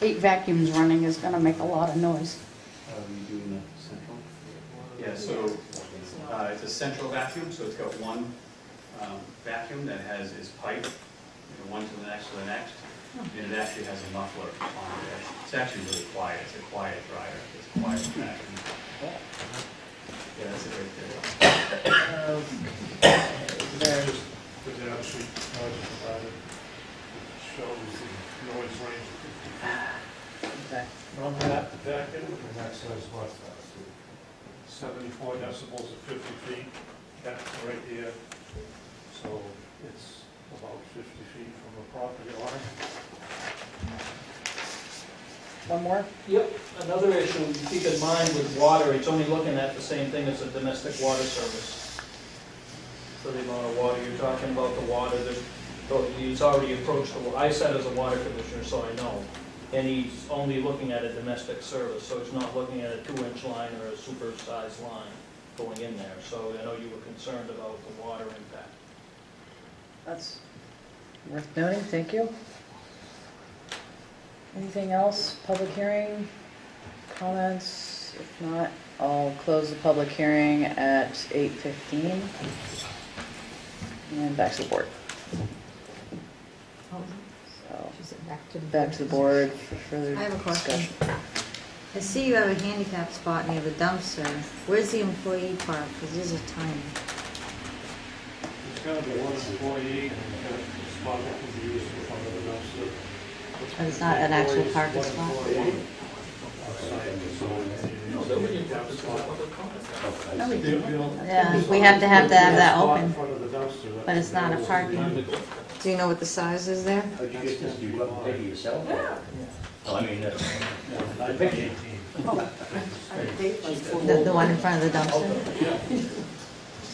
8 vacuums running is gonna make a lot of noise. Are we doing the central? Yeah, so it's a central vacuum, so it's got one vacuum that has its pipe, one to the next to the next, and it actually has a muffler on it. It's actually really quiet. It's a quiet dryer. It's a quiet vacuum. Yeah, that's it right there. The data sheet provided shows the noise range of 50 feet. Okay. From that vacuum, and that says what? 74 decibels at 50 feet. That's right here. So it's about 50 feet from the property line. One more? Yep, another issue you keep in mind with water, it's only looking at the same thing as a domestic water service. For the amount of water, you're talking about the water that, he's already approached the, I sat as a water commissioner, so I know. And he's only looking at a domestic service, so he's not looking at a 2-inch line or a super-sized line going in there. So I know you were concerned about the water impact. That's worth noting, thank you. Anything else? Public hearing? Comments? If not, I'll close the public hearing at 8:15. And back to the board. So, back to the board for further I have a question. discussion. I see you have a handicap spot near the dumpster. Where's the employee park? Because these are tiny. It's going to be one employee, and a spot that can be used in front of the dumpster. But it's not an actual parking spot? No, we do. Yeah, we have to have that open. But it's not a parking. Do you know what the size is there? How'd you get this? You up maybe yourself? Well, I mean, the picture. The one in front of the dumpster?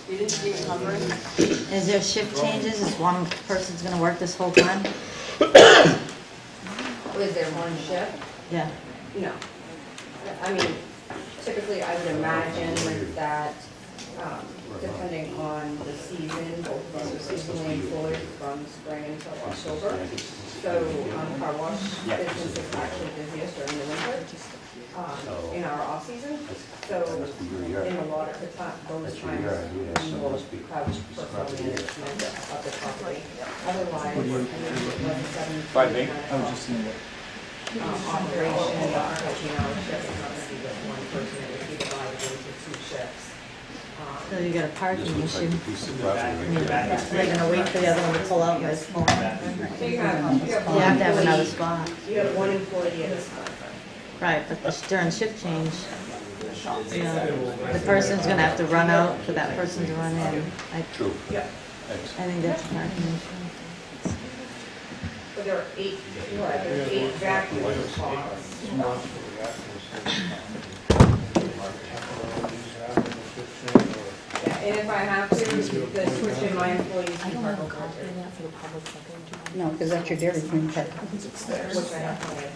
You didn't see it hovering? Is there shift changes? Is one person's gonna work this whole time? Was there one shift? Yeah. No. I mean, typically I would imagine that, depending on the season, these are seasonally employed from spring until October. So, car wash business is actually busiest during the winter, in our off-season. So, in a lot of the time, those times, we will have personal management of the property. Otherwise, I mean, it was a 7 operation, 14-hour shift, it's not going to be just one person, it would be divided into 2 shifts. So you got a parking issue. They're gonna wait for the other one to pull out and just pull out. So you have to have another spot. You have one employee at a time. Right, but during shift change, you know, the person's gonna have to run out for that person to run in. True. Yeah. I think that's a parking issue. The there are 8, right, there are 8 vacuum spots. Yeah, and if I have to, then switch in my employees to park over there. No, because that's your Dairy Queen park. Which I have planned.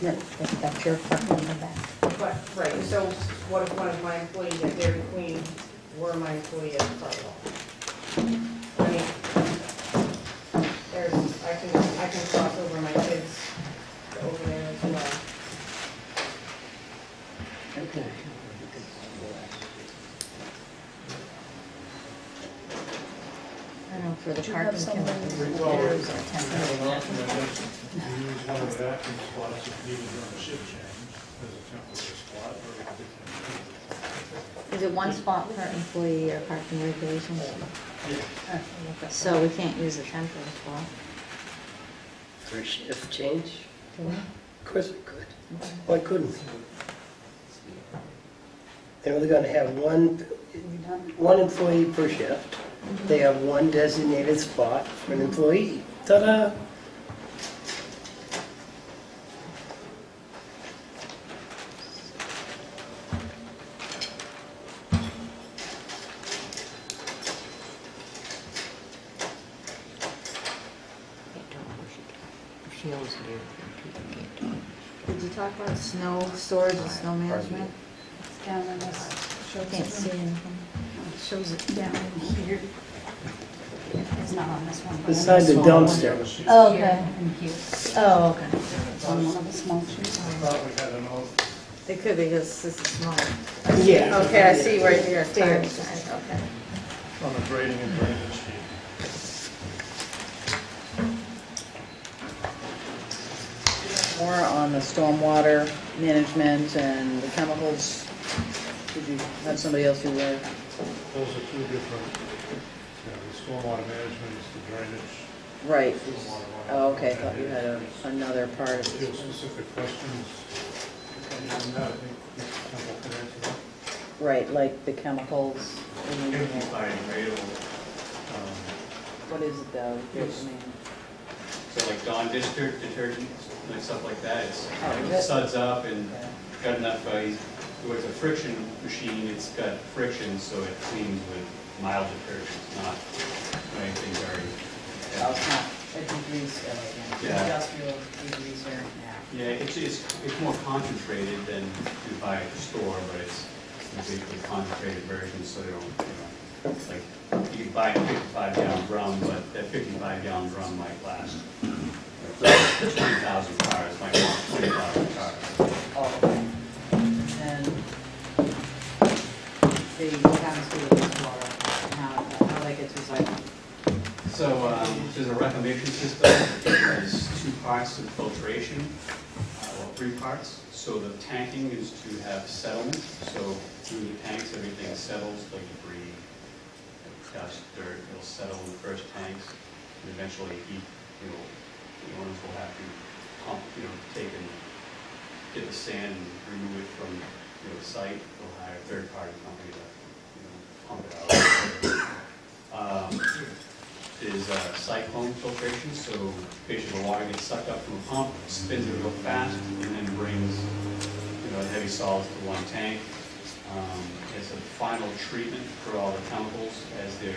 Yeah, that's your park in the back. But, right, so what if one of my employees at Dairy Queen were my employee at the car wash? I mean, I can cross over my kids over there as well. Okay. I don't know, for the Do you have parking someone- chemicals, there's a We temporary. have an alternate, we use one of the vacuum spots if needed during a shift change as a temporary spot or a different. Is it one spot per employee or parking regulations? Yeah. So we can't use a temporary spot. For a shift change? Can we? Of course we could. Why couldn't we? They're only gonna have one employee per shift. They have one designated spot for an employee. Ta-da! She owns here, people can't talk. Did you talk about snow storage and snow management? It's down in this. shows Can't it. see anything. It shows it down here. It's not on this one. but on Beside this the one. dumpster. Oh, Here okay. and here. Oh, okay. It's on one of the small sheets. Thought we had an old It could be because this is small. Yeah. Okay, I see right here, tiny size, okay. on the grading and drainage sheet. More on the stormwater management and the chemicals. Did you have somebody else who were? Those are two different, the stormwater management is the drainage. Right. Stormwater Oh, okay, I thought you management. had another part of If you it. have specific questions, on that, I think Mr. Temple can answer that. Right, like the chemicals. Chemically biodegradable. What is it though? I mean, So like Dawn dish detergent, like stuff like that, Oh, is it it? suds up and got enough, with a friction machine, it's got friction, so it cleans with mild detergents, not anything very. oh, it's not a degreaser, like an Yeah. industrial degreaser now. Yeah, it's more concentrated than you buy at the store, but it's basically a concentrated version, so they don't, like, you can buy a 55-gallon drum, but that 55-gallon drum might last 20,000 cars, might last 20,000 cars. Oh, okay. And what happens to the wastewater, and how that gets recycled? So there's a reclamation system. There's 2 parts to the filtration, or 3 parts. So the tanking is to have settlement. So through the tanks, everything settles, like debris, dust, dirt. It'll settle in the first tanks, and eventually the owners will have to pump, take and get the sand and remove it from the site. They'll hire a third-party company to pump it out. Is cyclone filtration, so basically the water gets sucked up from a pump, spins it real fast, and then brings heavy solids to one tank. It's a final treatment for all the chemicals as they're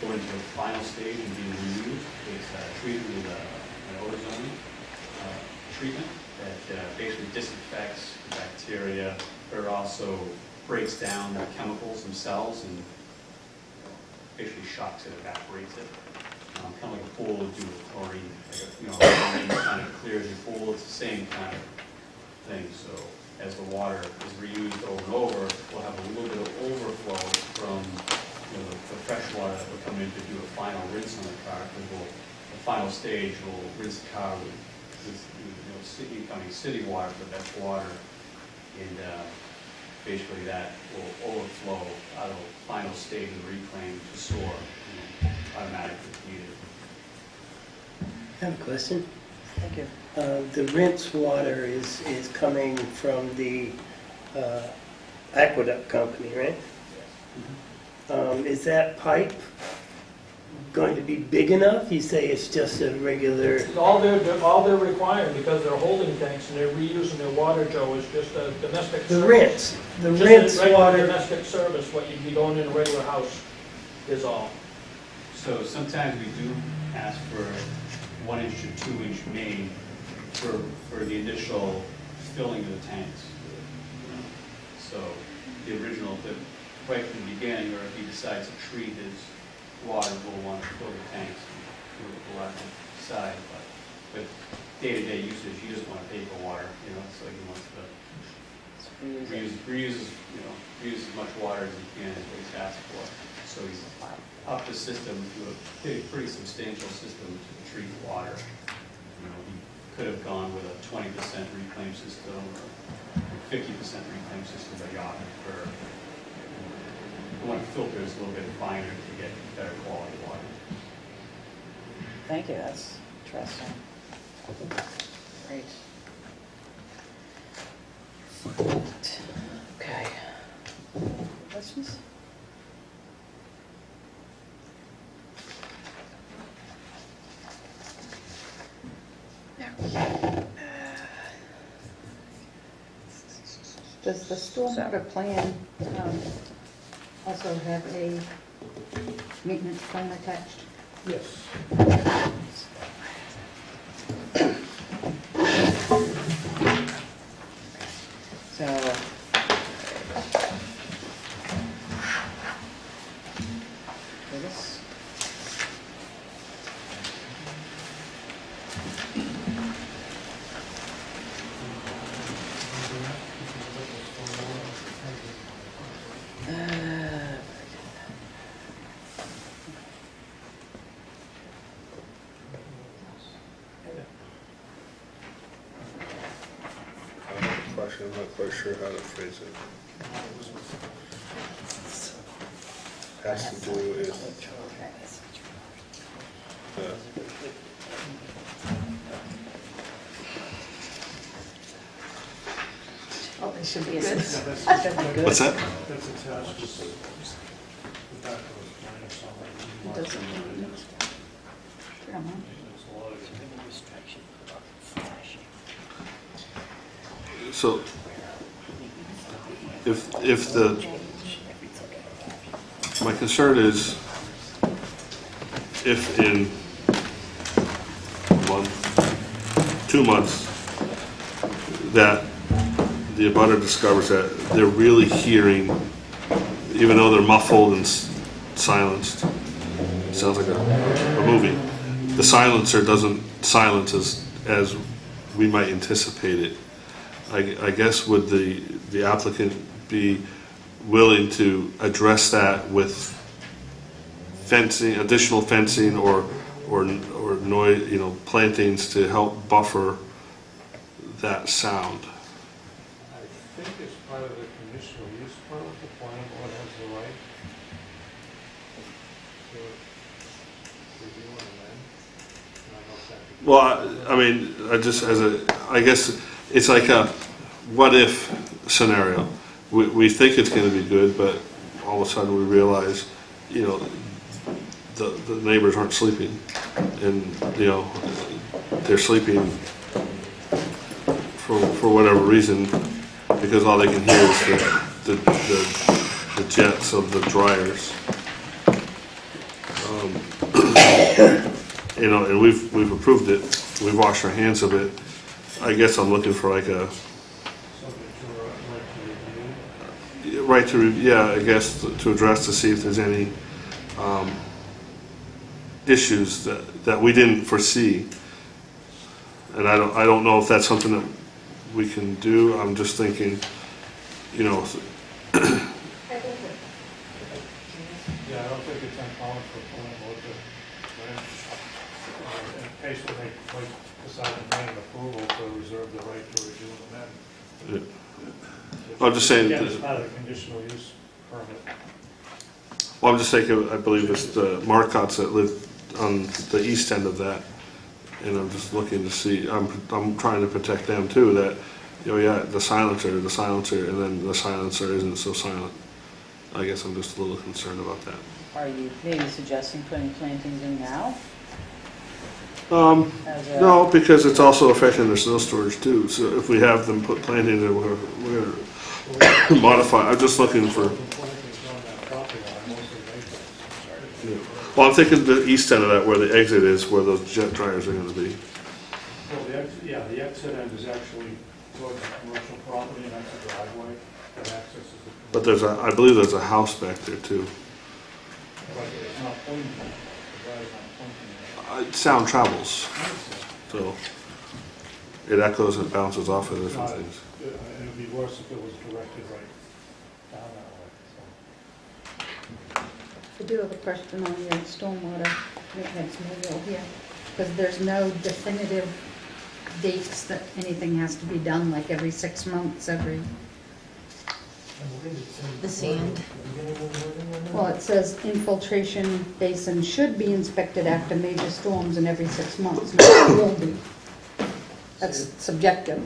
going to the final stage and being removed. It's treated with an ozone treatment that basically disinfects the bacteria, but it also breaks down the chemicals themselves and basically shocks it, evaporates it. Kind of like a pool would do with chlorine. Chlorine kind of clears your pool. It's the same kind of thing. So as the water is reused over and over, we'll have a little bit of overflow from the fresh water that will come in to do a final rinse on the car. Because the final stage will rinse the car with incoming city water, but that's water, and basically that will overflow out of the final stage of the reclaim to sewer, automatically needed. I have a question. Thank you. The rinse water is coming from the aqueduct company, right? Is that pipe going to be big enough? You say it's just a regular... All they're requiring, because they're holding tanks and they're reusing their water, Joe, is just a domestic service. The Just rinse a regular water. domestic service, what you'd be doing in a regular house is all. So sometimes we do ask for 1 inch to 2 inch main for the initial filling of the tanks. So the original, right from the beginning, or if he decides to treat his water, we'll want to fill the tanks and go out the side. But day-to-day usage, he doesn't want to pay for water, so he wants to reuse as much water as he can, is what he's asked for. So he's upped the system to a pretty substantial system to treat water. He could have gone with a 20% reclaim system or 50% reclaim system, but he opted for the one filter is a little bit finer to get better quality water. Thank you, that's interesting. Great. Okay. Questions? Does the stormwater plan also have a maintenance plan attached? Yes. So, for this, Question, I'm not quite sure how to phrase it. Has to do with, Oh, it should be a Yeah, six. What's that? That's attached to the back of the plan somewhere. It doesn't. Come on. There's a lot of it. So, if my concern is, if in a month, 2 months, that the abutter discovers that they're really hearing, even though they're muffled and silenced, it sounds like a movie, the silencer doesn't silence as we might anticipate it. I guess would the applicant be willing to address that with fencing, additional fencing, or noise, plantings to help buffer that sound? I think it's part of the conditional use permit, the planning board has the right to review and amend. Well, I mean, I guess it's like a what if scenario. We think it's going to be good, but all of a sudden we realize, the neighbors aren't sleeping, and they're sleeping for whatever reason, because all they can hear is the jets of the dryers. And we've approved it. We've washed our hands of it. I guess I'm looking for like a right to I guess to address, to see if there's any issues that we didn't foresee. And I don't know if that's something that we can do. I'm just thinking, Yeah, I don't think it's uncommon for a planning board to, in case when they might decide to grant an approval, to reserve the right to review and amend. I'm just saying. Again, it's part of the conditional use permit. Well, I'm just thinking, I believe it's the Marcotts that live on the east end of that, and I'm just looking to see, I'm trying to protect them too, that, the silencer, and then the silencer isn't so silent. I guess I'm just a little concerned about that. are you maybe suggesting putting plantings in now? As a- No, because it's also affecting their snow storage too. So if we have them put plantings in, we're gonna modify. I'm just looking for. Yeah. Well, I'm thinking the east end of that, where the exit is, where those jet dryers are going to be. Well, the exit end is actually towards the commercial property, and that's a driveway that accesses the. But I believe there's a house back there too. But it's not pointing, the driveway's not pointing. Sound travels, so it echoes and bounces off of different Not- things. It'd be worse if it was directed right down that way, so. I do have a question on your stormwater maintenance manual here, because there's no definitive dates that anything has to be done, like every 6 months, every... The sand. Well, it says infiltration basin should be inspected after major storms and every 6 months. No, it will be. That's subjective.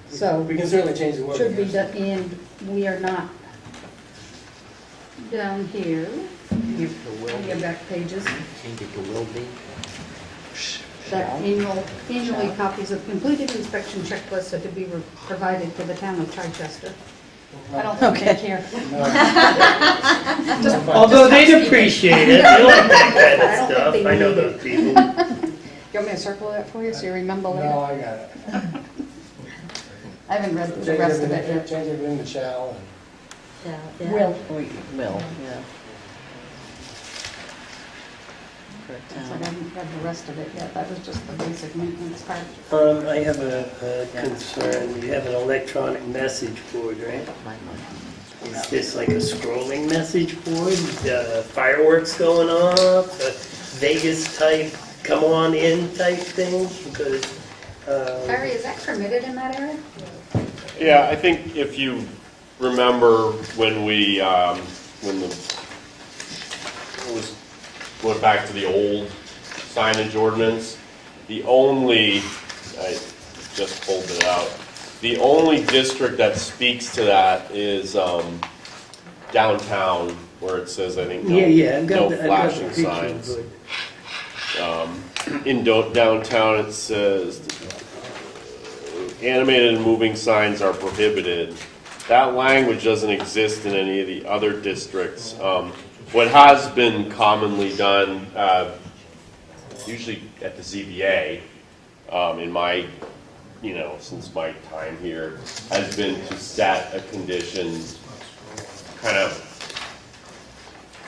So, We can certainly change the word. should be done, and we are not down here. On your back pages. Change it to will be. That annually copies of completed inspection checklists are to be provided to the town of Chichester. I don't think they care. Although they'd appreciate it, they like that kind I of don't stuff. think they I know need those it. people. You want me to circle that for you so you remember later? No, I got it. I haven't read through the rest of it yet. Change everything to shall. Will. Will, yeah. For It's like I town. haven't read the rest of it yet. That was just the basic maintenance part. I have a concern. You have an electronic message board, right? Is this like a scrolling message board? Fireworks going off? Vegas type, come on in type thing? Because. Harry, is that permitted in that area? Yeah, I think if you remember when we, went back to the old signage ordinance, I just pulled it out, the only district that speaks to that is downtown, where it says, I think, no flashing signs. In downtown, it says animated and moving signs are prohibited. That language doesn't exist in any of the other districts. What has been commonly done, usually at the ZBA, in my, since my time here, has been to set a condition kind of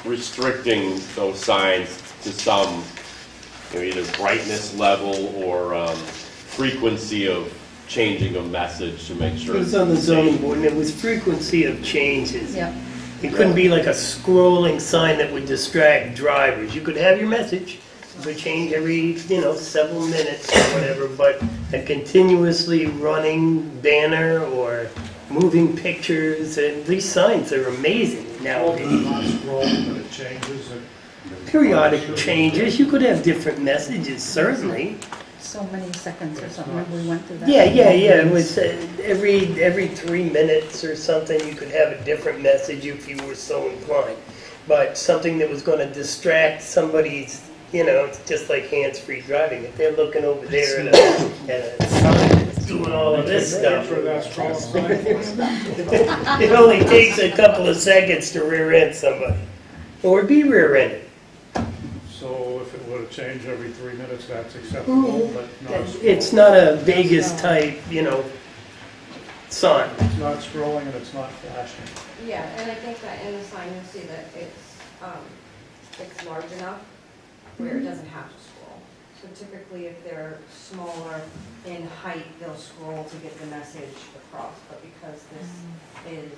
restricting those signs to some, either brightness level or frequency of changing a message to make sure. It was on the zoning board, and it was frequency of changes. Yeah. It couldn't be like a scrolling sign that would distract drivers. You could have your message, you could change every, several minutes or whatever, but a continuously running banner or moving pictures, and these signs are amazing nowadays. Not scrolling, but it changes. Periodic changes, you could have different messages, certainly. So many seconds or something, remember we went through that? Yeah, it was every 3 minutes or something, you could have a different message if you were so inclined. But something that was going to distract somebody's, it's just like hands-free driving. If they're looking over there at a sign that's doing all of this stuff, it only takes a couple of seconds to rear-end somebody. Or be rear-ended. So if it were to change every 3 minutes, that's acceptable, but not scrolling. It's not a Vegas type, sign. It's not scrolling and it's not flashing. Yeah, and I think that in the sign you'll see that it's large enough where it doesn't have to scroll. So typically if they're smaller in height, they'll scroll to get the message across, but because this is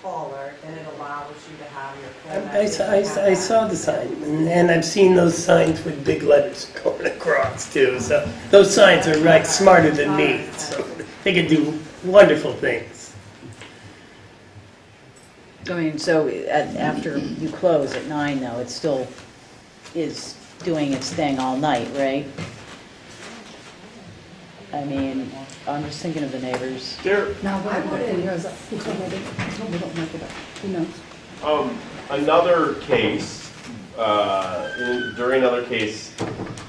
taller, then it allows you to have your full message. I saw the sign, and I've seen those signs with big letters going across too. So those signs are like smarter than me, so they can do wonderful things. I mean, so after you close at 9, though, it still is doing its thing all night, right? I mean, I'm just thinking of the neighbors. No, we don't make it up. Who knows? another case, during another case,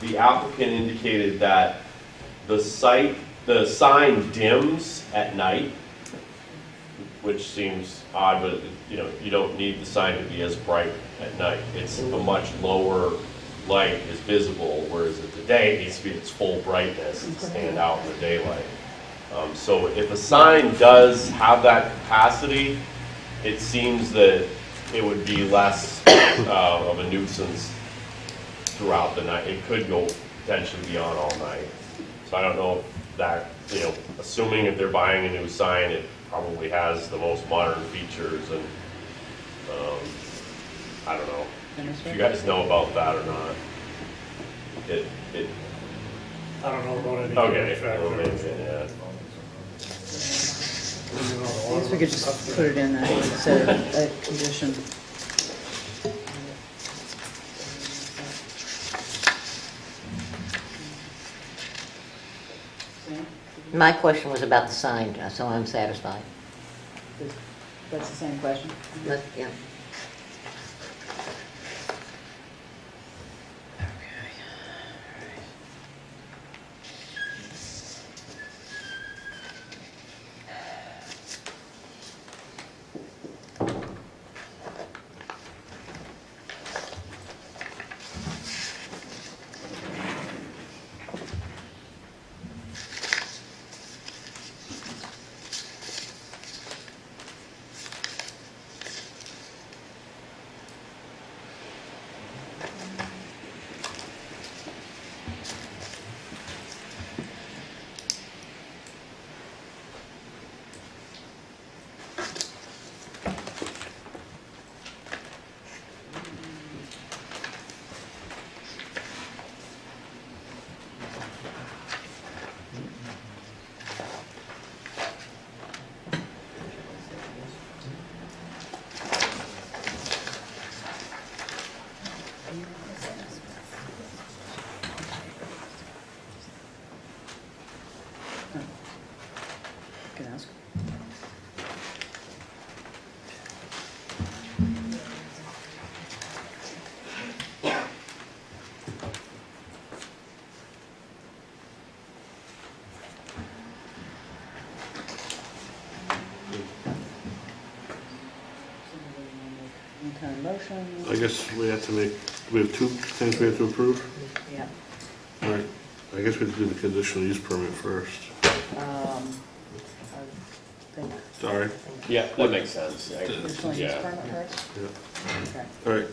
the applicant indicated that the sign dims at night, which seems odd, but you don't need the sign to be as bright at night. It's a much lower light is visible, whereas at the day it needs to be its full brightness and stand out in the daylight. So if a sign does have that capacity, it seems that it would be less of a nuisance throughout the night. It could go potentially beyond all night. So I don't know if that, assuming if they're buying a new sign, it probably has the most modern features, and I don't know if you guys know about that or not. I don't know about any. Okay, well, maybe, yeah. I guess we could just put it in that instead of a condition. My question was about the sign, so I'm satisfied. That's the same question? Yeah. Can ask. Any kind of motion? I guess we have two things we have to approve? Yeah. All right, I guess we have to do the conditional use permit first. I think. Sorry. Yeah, that makes sense. Conditional use Yeah. permit first? Yeah. Okay. All right.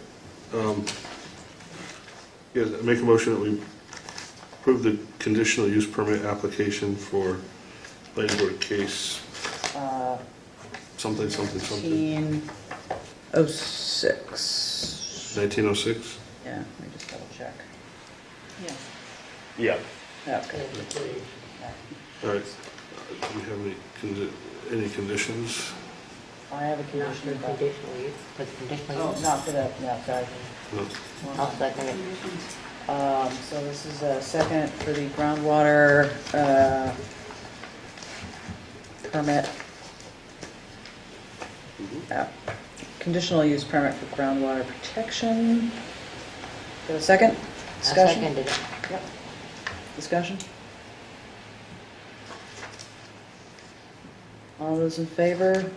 Yes, make a motion that we approve the conditional use permit application for planning board case something. 1906. 1906? Yeah, let me just double check. Yeah. Okay. All right. Do we have any conditions? I have a condition. Conditional use, for the conditional Oh, use. not for that, no, sorry. No. I'll second it. So this is a second for the groundwater permit. Conditional use permit for groundwater protection. Got a second? I Discussion? seconded it. Yep. Discussion? All those in favor?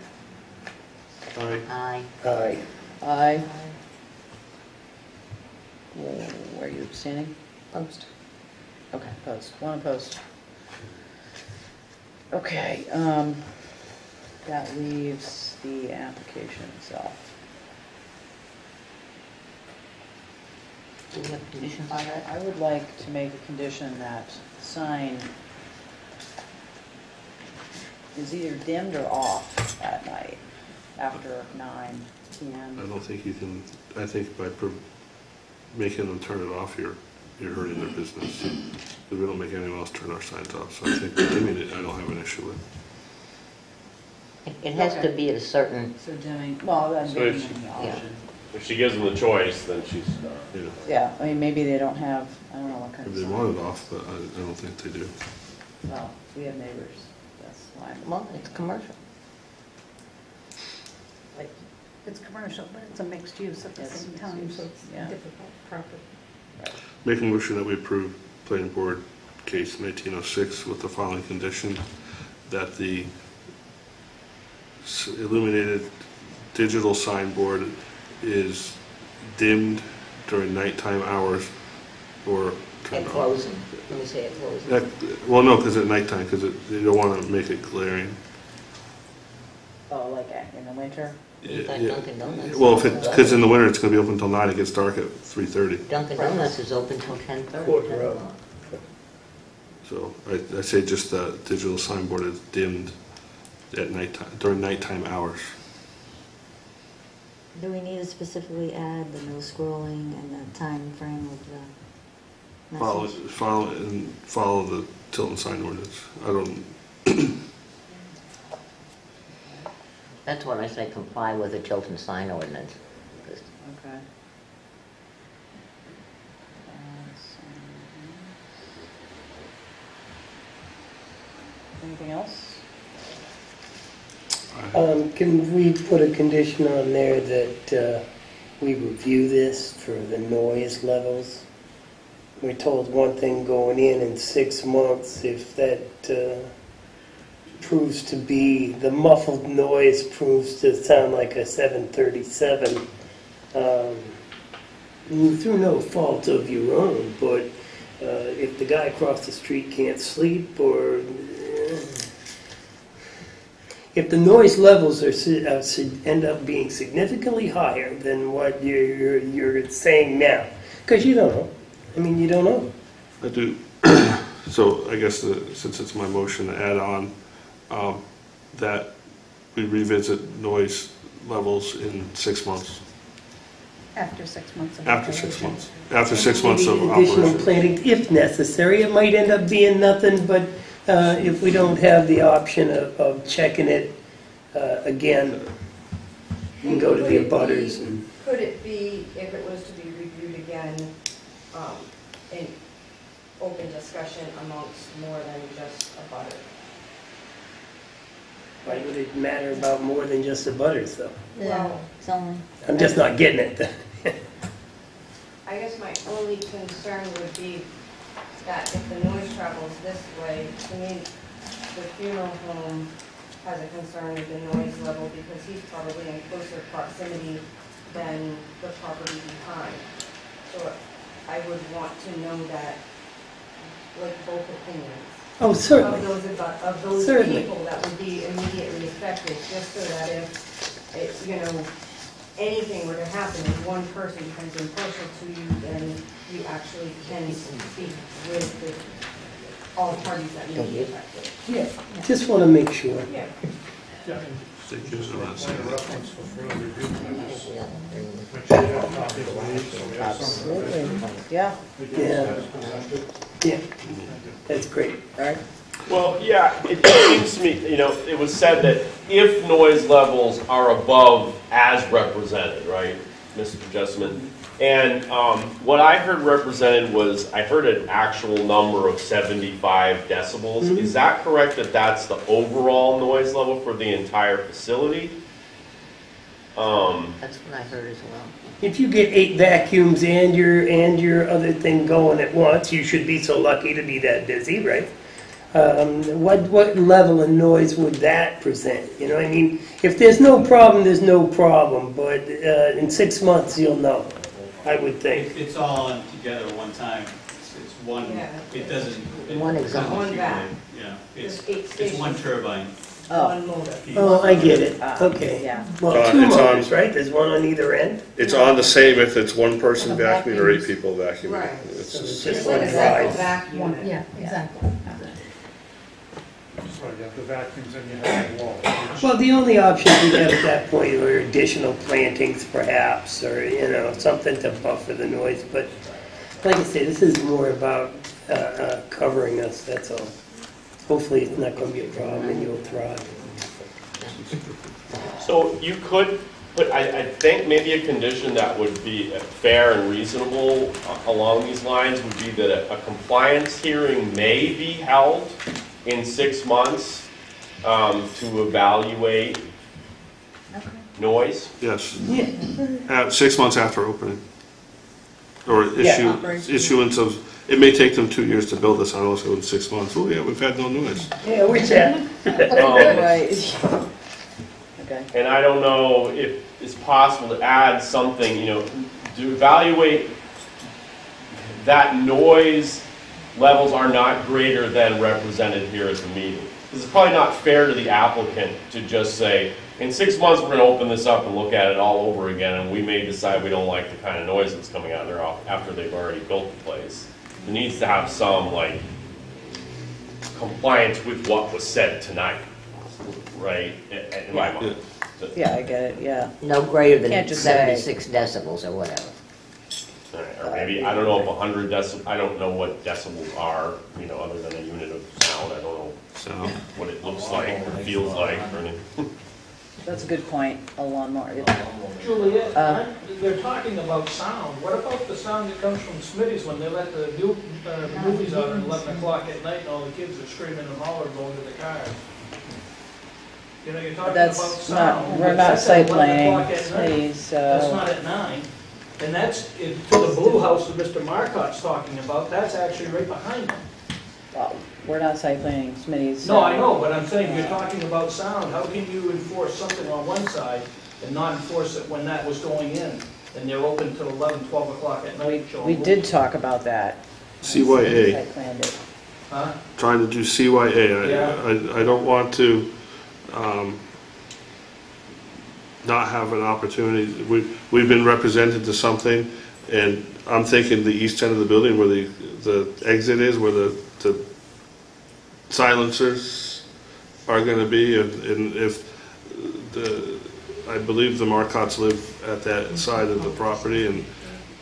Aye. Aye. Aye. Aye. Where are you abstaining? Post. Okay, opposed. One opposed. Okay, that leaves the application itself. Do we have conditions on that? I would like to make a condition that sign is either dimmed or off at night after 9 p.m. I don't think you can, I think by making them turn it off, you're hurting their business. Because we don't make anyone else turn our signs off, so I think dimming it, I don't have an issue with. It has to be at a certain, So dimming, well, then So giving if- them the option. If she gives them the choice, then she's, Yeah, I mean, maybe they don't have, I don't know what kind If of they sign. want it off, but I don't think they do. Well, we have neighbors, that's why. well, it's commercial. It's commercial, but it's a mixed use at the same time, so it's difficult property. Make a motion that we approve planning board case 1906 with the following condition, that the illuminated digital signboard is dimmed during nighttime hours or turned And on. closing, let me say it closing. Well, no, because at nighttime, because you don't want to make it glaring. Oh, like in the winter? You've got Yeah. Dunkin' Donuts. Well, because in the winter it's going to be open until 9, it gets dark at 3:30. Dunkin' Donuts is open till 10:30. Quarter of. So I say just the digital signboard is dimmed at nighttime, during nighttime hours. Do we need to specifically add the no scrolling and the time frame of the message? Follow the Tilton sign ordinance. I don't. That's what I say, comply with the Tilton sign ordinance. Okay. Anything else? Can we put a condition on there that we review this for the noise levels? We're told one thing going in 6 months. If that proves to be, the muffled noise proves to sound like a 737, through no fault of your own, but if the guy across the street can't sleep, or if the noise levels end up being significantly higher than what you're saying now, because you don't know. I mean, you don't know. I do. So I guess since it's my motion to add on that we revisit noise levels in 6 months. After 6 months of After 6 operation. months. After 6 months of Maybe additional operation. planning, if necessary. It might end up being nothing, but if we don't have the option of checking it again, you can go to the abutters. And Could it be, if it was to be reviewed again, in open discussion amongst more than just a butter? why would it matter about more than just the abutters, though? Well, It's only, I'm just not getting it. I guess my only concern would be that if the noise travels this way, to me, the funeral home has a concern with the noise level because he's probably in closer proximity than the property behind. So I would want to know that, like, both opinions. Oh, certainly. Of those Certainly. people that would be immediately affected, just so that if it, anything were to happen and one person becomes impartial to you, then you actually can speak with all parties that may be affected. Yeah, just want to make sure. Yeah. Yeah, Thank you so much. point of reference for further review. Make sure you have copies of these, so we have some. Absolutely. Yeah. Yeah, that's great. All right. Well, yeah, it seems to me, it was said that if noise levels are above as represented, right, Mr. Jessamine? And what I heard represented was, I heard an actual number of 75 decibels. Mm-hmm. Is that correct, that that's the overall noise level for the entire facility? That's what I heard as well. If you get 8 vacuums and your other thing going at once, you should be so lucky to be that busy, right? What level of noise would that present? You know what I mean? If there's no problem, there's no problem. But in 6 months, you'll know, I would think. It's all on together at one time. It's one, Yeah. it doesn't. One it example. doesn't One back. accumulate. Yeah, There's 8 it's one stations, turbine. one motor. Oh, I get it. Okay. Yeah. Well, 2 It's on- motors, right? There's one on either end? It's on the same if it's one person And the vacuuming or 8 vacuums. people vacuuming. Right. It's So it's just, just It's one like a cycle drive. vacuum. One, yeah, exactly. So you have the vacuums and you have the wall. Well, the only options we have at that point are additional plantings, perhaps, or, something to buffer the noise. But like I say, this is more about covering us, that's all. Hopefully, it's not going to be a problem and you'll thrive. So you could put, I think maybe a condition that would be fair and reasonable along these lines would be that a compliance hearing may be held in 6 months to evaluate noise? Yes. Yeah. 6 months after opening. Or Yeah. issuance of, it may take them 2 years to build this house, so in 6 months, oh yeah, we've had no noise. Yeah, we said. Right. Okay. And I don't know if it's possible to add something, you know, to evaluate that noise levels are not greater than represented here at the meeting. This is probably not fair to the applicant to just say, in 6 months we're going to open this up and look at it all over again, and we may decide we don't like the kind of noise that's coming out of there after they've already built the place. It needs to have some, like, compliance with what was said tonight, right, in my mind. Yeah, I get it, yeah. No greater than Can't just say. 76 decibels or whatever. Or maybe, I don't know if 100 decibels, I don't know what decibels are, you know, other than a unit of sound. I don't know what it looks like or feels like or anything. That's a good point, a lawnmower. Juliet, they're talking about sound. What about the sound that comes from Smitty's when they let the new movies out at 11 o'clock at night and all the kids are screaming and hollering going to the cars? You know, you're talking about That's not, sound. we're not That's site at 11 o'clock planning, at night. please, That's not at 9. And that's, to the blue house that Mr. Marcotte's talking about, that's actually right behind them. well, we're not site planning, Smitty's. No, I know, but I'm saying, you're talking about sound. How can you enforce something on one side and not enforce it when that was going in? And they're open till 11, 12 o'clock at night. showing We did movies. talk about that. CYA. Site planned it. Huh? Trying to do CYA. Yeah. I don't want to not have an opportunity. We've been represented to something, and I'm thinking the east end of the building where the exit is, where the silencers are going to be, and if I believe the Marcotts live at that side of the property, and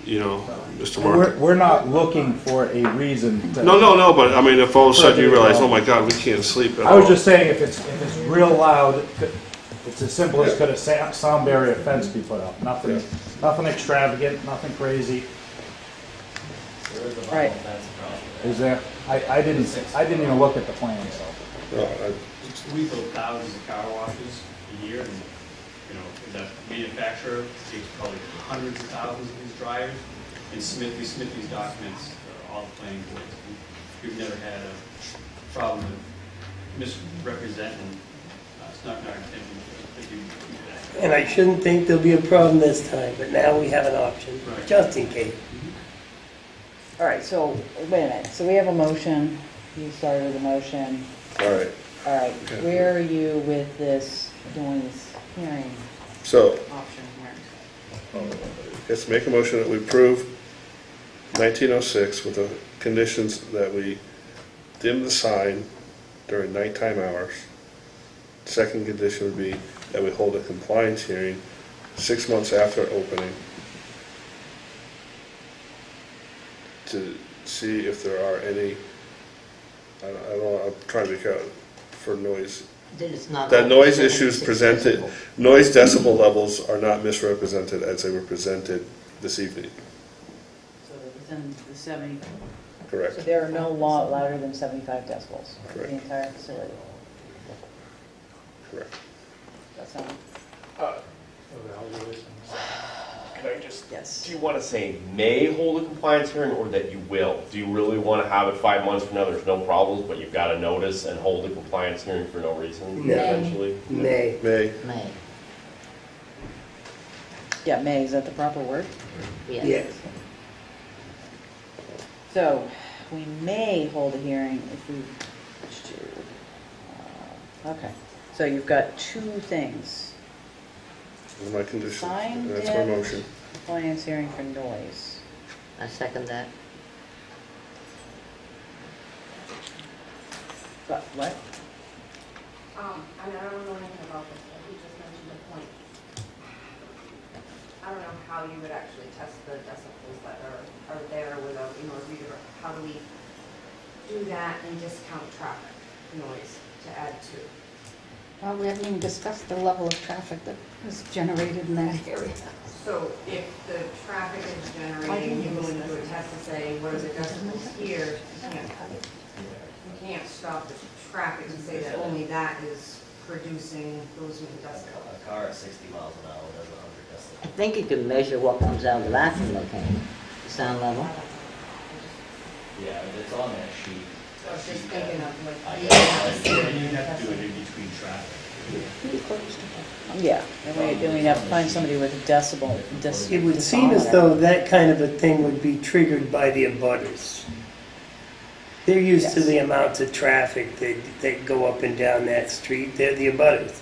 you know, Mr. Marcotte. We're not looking for a reason to. No, but I mean, if all of a sudden you realize, oh my God, we can't sleep at all. I was just saying, if it's real loud, it's as simple as could a sound barrier fence be put up. Nothing extravagant, nothing crazy. Right. Is there? I didn't even look at the plan, so. We build thousands of car washes a year, and you know, the manufacturer takes probably hundreds of thousands of these dryers, and Smithy's documents all the planning boards. We've never had a problem with misrepresenting. It's not our intention to do that. And I shouldn't think there'll be a problem this time, but now we have an option, Right. just in case. All right, so, wait a minute, so we have a motion, you started the motion. All right. All right, Okay. where are you with this noise hearing So, option here? let's make a motion that we approve 1906 with the conditions that we dim the sign during nighttime hours. Second condition would be that we hold a compliance hearing 6 months after opening to see if there are any, I don't know, I'm trying to count for noise. That noise issues presented, noise decibel levels are not misrepresented as they were presented this evening. So they're within the 70. Correct. So there are no louder than 75 decibels for Correct. the entire facility. Correct. That sound? Can I just, Yes. do you want to say may hold a compliance hearing or that you will? Do you really want to have it 5 months from now, there's no problems, but you've got to notice and hold a compliance hearing for no reason No. eventually? May. May. Yeah, may, is that the proper word? Yes. So, we may hold a hearing if we wish to. Okay, so you've got two things. Those are my conditions. Sign That's my dimmed, motion. compliance hearing for noise. I second that. But what? I mean, I don't know anything about this, but he just mentioned a point. I don't know how you would actually test the decibels that are there without, you know, a reader. How do we do that and discount traffic noise to add to? Well, we haven't even discussed the level of traffic that is generated in that area. So if the traffic is generating, you go into a test to say, what are the decibels here? You can't stop the traffic and say that only that is producing those many decibels. A car at 60 miles an hour does 100 decibels. I think you can measure what comes out of the vacuum, though, can you? The sound level? Yeah, it's on that sheet. I was just thinking of like. And you have to do it in between traffic. Yeah, and we have to find somebody with a decibel. It would seem as though that kind of a thing would be triggered by the abutters. They're used to the amounts of traffic that go up and down that street. They're the abutters.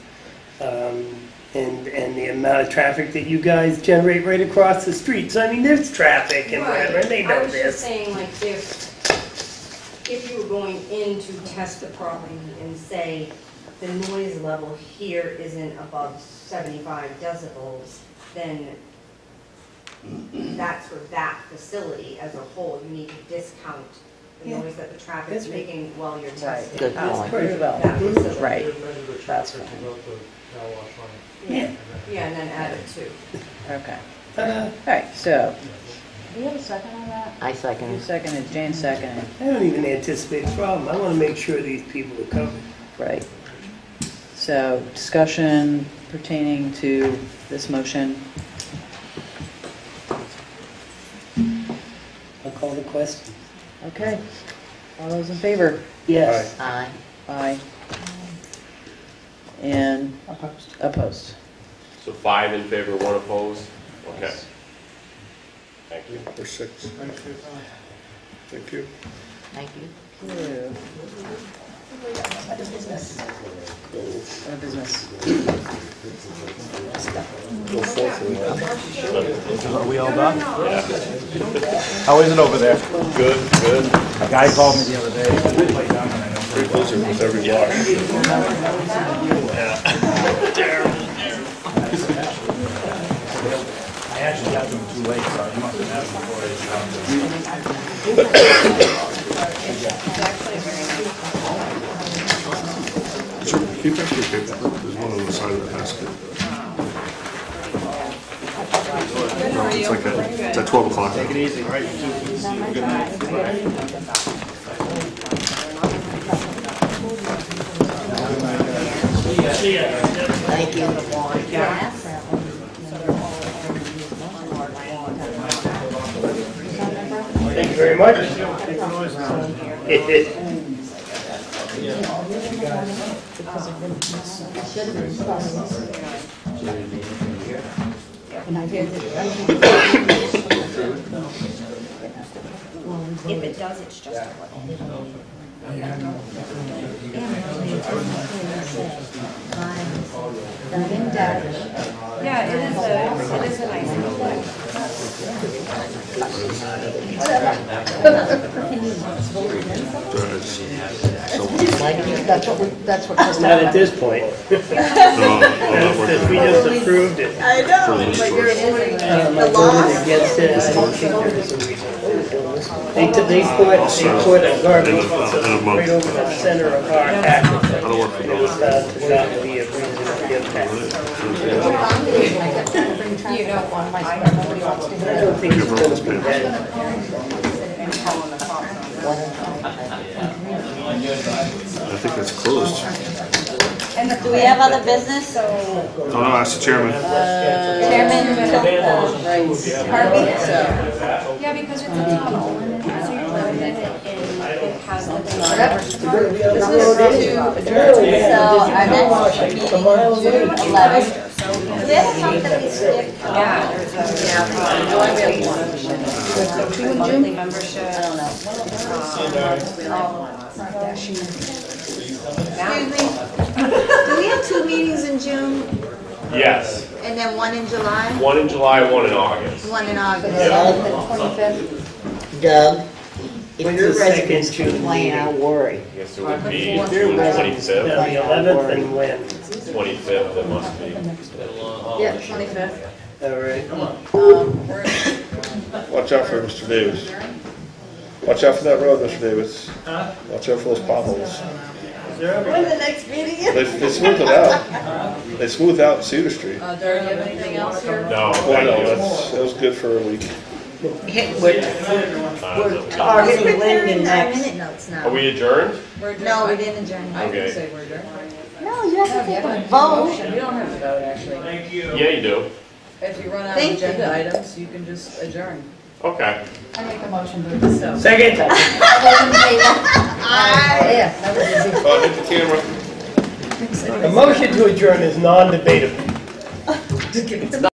And the amount of traffic that you guys generate right across the street. So, I mean, there's traffic and whatever, and they know I was just this. saying, like, if you were going in to test the property and say the noise level here isn't above 75 decibels, then that's for that facility as a whole. You need to discount the noise that the traffic's making while you're testing. Good point. Pretty well. That facility. Right. Measure the traffic about the car wash line. Yeah, yeah, and then add it too. Okay. All right, so, do you have a second on that? I second You it. seconded, Jane seconded. I don't even anticipate a problem. I want to make sure these people are covered. Right. So, discussion pertaining to this motion. I'll call the question. Okay. All those in favor? Yes. Aye. Aye. And opposed. So 5 in favor, 1 opposed? Okay. Thank you. Or 6. Thank you. Thank you. Other business. Go forth. Are we all done? How is it over there? Good, good. A guy called me the other day. Like down and I know Great blizzard with every I actually got to him too late, so he must have had him before he Sure, keep that your paper. There's one on the side of the basket. No, it's at 12 o'clock. Take it easy. All right, you too. Good night. Thank you. Thank you very much. If it does, it's just a little. Yeah, it is a nice building. That's what. Not at this point. We just approved it. I know, but you're avoiding I voted against it. I don't think there's a reason for doing this. They put a garbage facility right over the center of our package. I don't work for It was found to not be a reasonable impact. You don't want my. I don't think it's going to be that. I think that's closed. Do we have other business? Oh, no, ask the chairman. Chairman Harvey? Yeah, because it's a tunnel, so you put it in and it has the thing. This is to adjourn, so our next meeting is June 11th. Is there something we skipped? Yeah, there's a monthly membership. I don't know. Excuse me, do we have 2 meetings in June Yes. and then 1 in July? 1 in July, 1 in August. 1 in August. Doug, if When's your the second residents June complain, I'll worry. I guess it would be If June your 25th. The 11th and when? 25th, it must be. Yeah, 25th. All right. Watch out for Mr. Davis. Watch out for that road, Mr. Davis. Watch out for those potholes. When the next meeting is? They smooth it out. They smooth out Cedar Street. Do you have anything else here? No, Well, no, that was good for a week. We're targeting Linden next. No, it's Are not. we adjourned? No, we didn't adjourn. Okay. No, No, you have to take a vote. You don't have to vote, actually. Thank you. Yeah, you do. If you run out of Thank agenda you. items, you can just adjourn. Okay. I make a motion to accept. Second. All those in favor? Aye. Yeah, that was easy. Hit the camera. The motion to adjourn is non-debatable. Just give it to